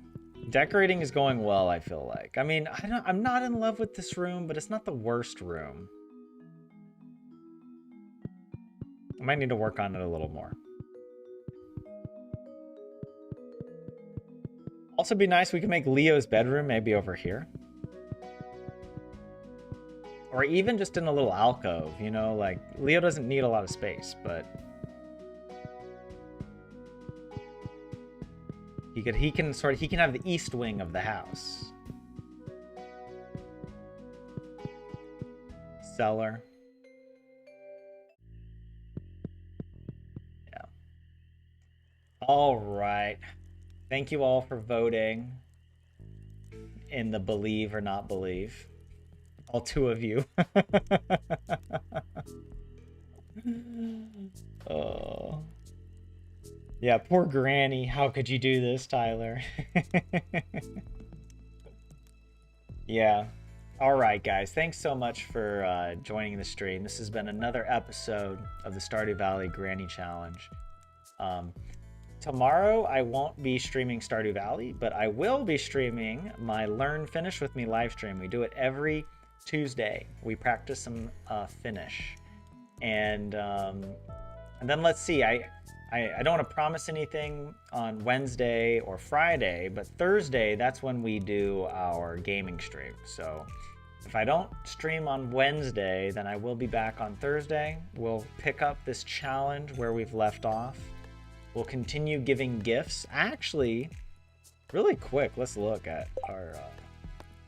[SPEAKER 1] Decorating is going well, I feel like. I mean, I'm not in love with this room, but it's not the worst room. I might need to work on it a little more. Also, be nice, we can make Leo's bedroom maybe over here. Or even just in a little alcove, you know? Like, Leo doesn't need a lot of space, but... He can have the east wing of the house. Cellar. Yeah. All right. Thank you all for voting in the believe or not believe. All two of you. Oh. Yeah, poor Granny. How could you do this, Tyler? Yeah. All right, guys. Thanks so much for joining the stream. This has been another episode of the Stardew Valley Granny Challenge. Um, Tomorrow, I won't be streaming Stardew Valley, but I will be streaming my Learn Finish with Me live stream. We do it every Tuesday. We practice some Finish. And then let's see. I don't want to promise anything on Wednesday or Friday, but Thursday, that's when we do our gaming stream. So if I don't stream on Wednesday, then I will be back on Thursday. We'll pick up this challenge where we've left off. We'll continue giving gifts. Actually, really quick, let's look at our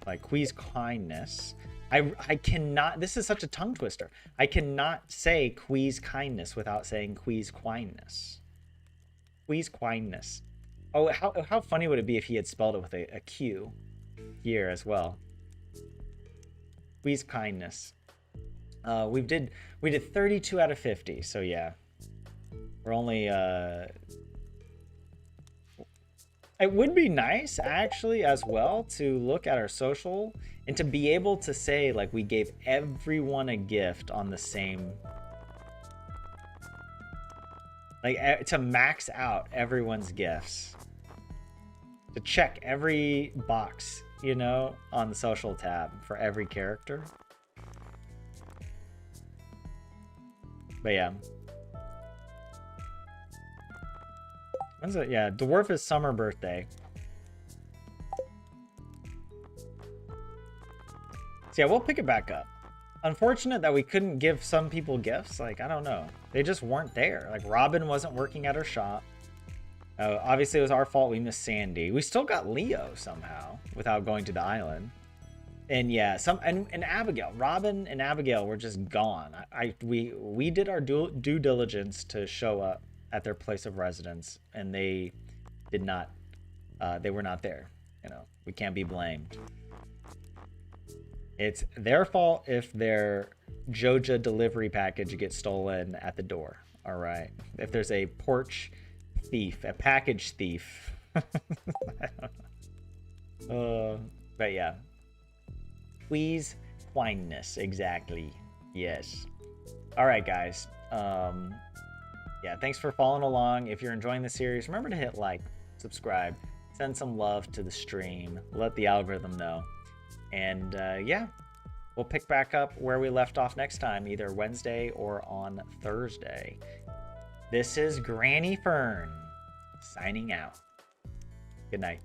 [SPEAKER 1] like Quiz Kindness. I cannot, this is such a tongue twister. I cannot say Quiz Kindness without saying Quiz Kindness. Quiz Kindness. Oh, how funny would it be if he had spelled it with a Q here as well. Quiz Kindness. We did 32 out of 50, so yeah. We're only it would be nice actually as well to look at our social and to be able to say like we gave everyone a gift on the same, like to max out everyone's gifts, to check every box, you know, on the social tab for every character. But yeah. When's it? Yeah, Dwarf is summer birthday. So yeah, we'll pick it back up. Unfortunate that we couldn't give some people gifts. Like, I don't know. They just weren't there. Like, Robin wasn't working at her shop. Obviously, it was our fault. We missed Sandy. We still got Leo somehow without going to the island. And yeah, and Abigail. Robin and Abigail were just gone. We did our due diligence to show up at their place of residence, and they did not, they were not there. You know, we can't be blamed. It's their fault if their Joja delivery package gets stolen at the door. All right. If there's a porch thief, a package thief. But yeah. Please, kindness, exactly. Yes. All right, guys. Yeah, thanks for following along. If you're enjoying the series, remember to hit like, subscribe, send some love to the stream, let the algorithm know. And yeah, we'll pick back up where we left off next time, either Wednesday or on Thursday. This is Granny Fern signing out. Good night.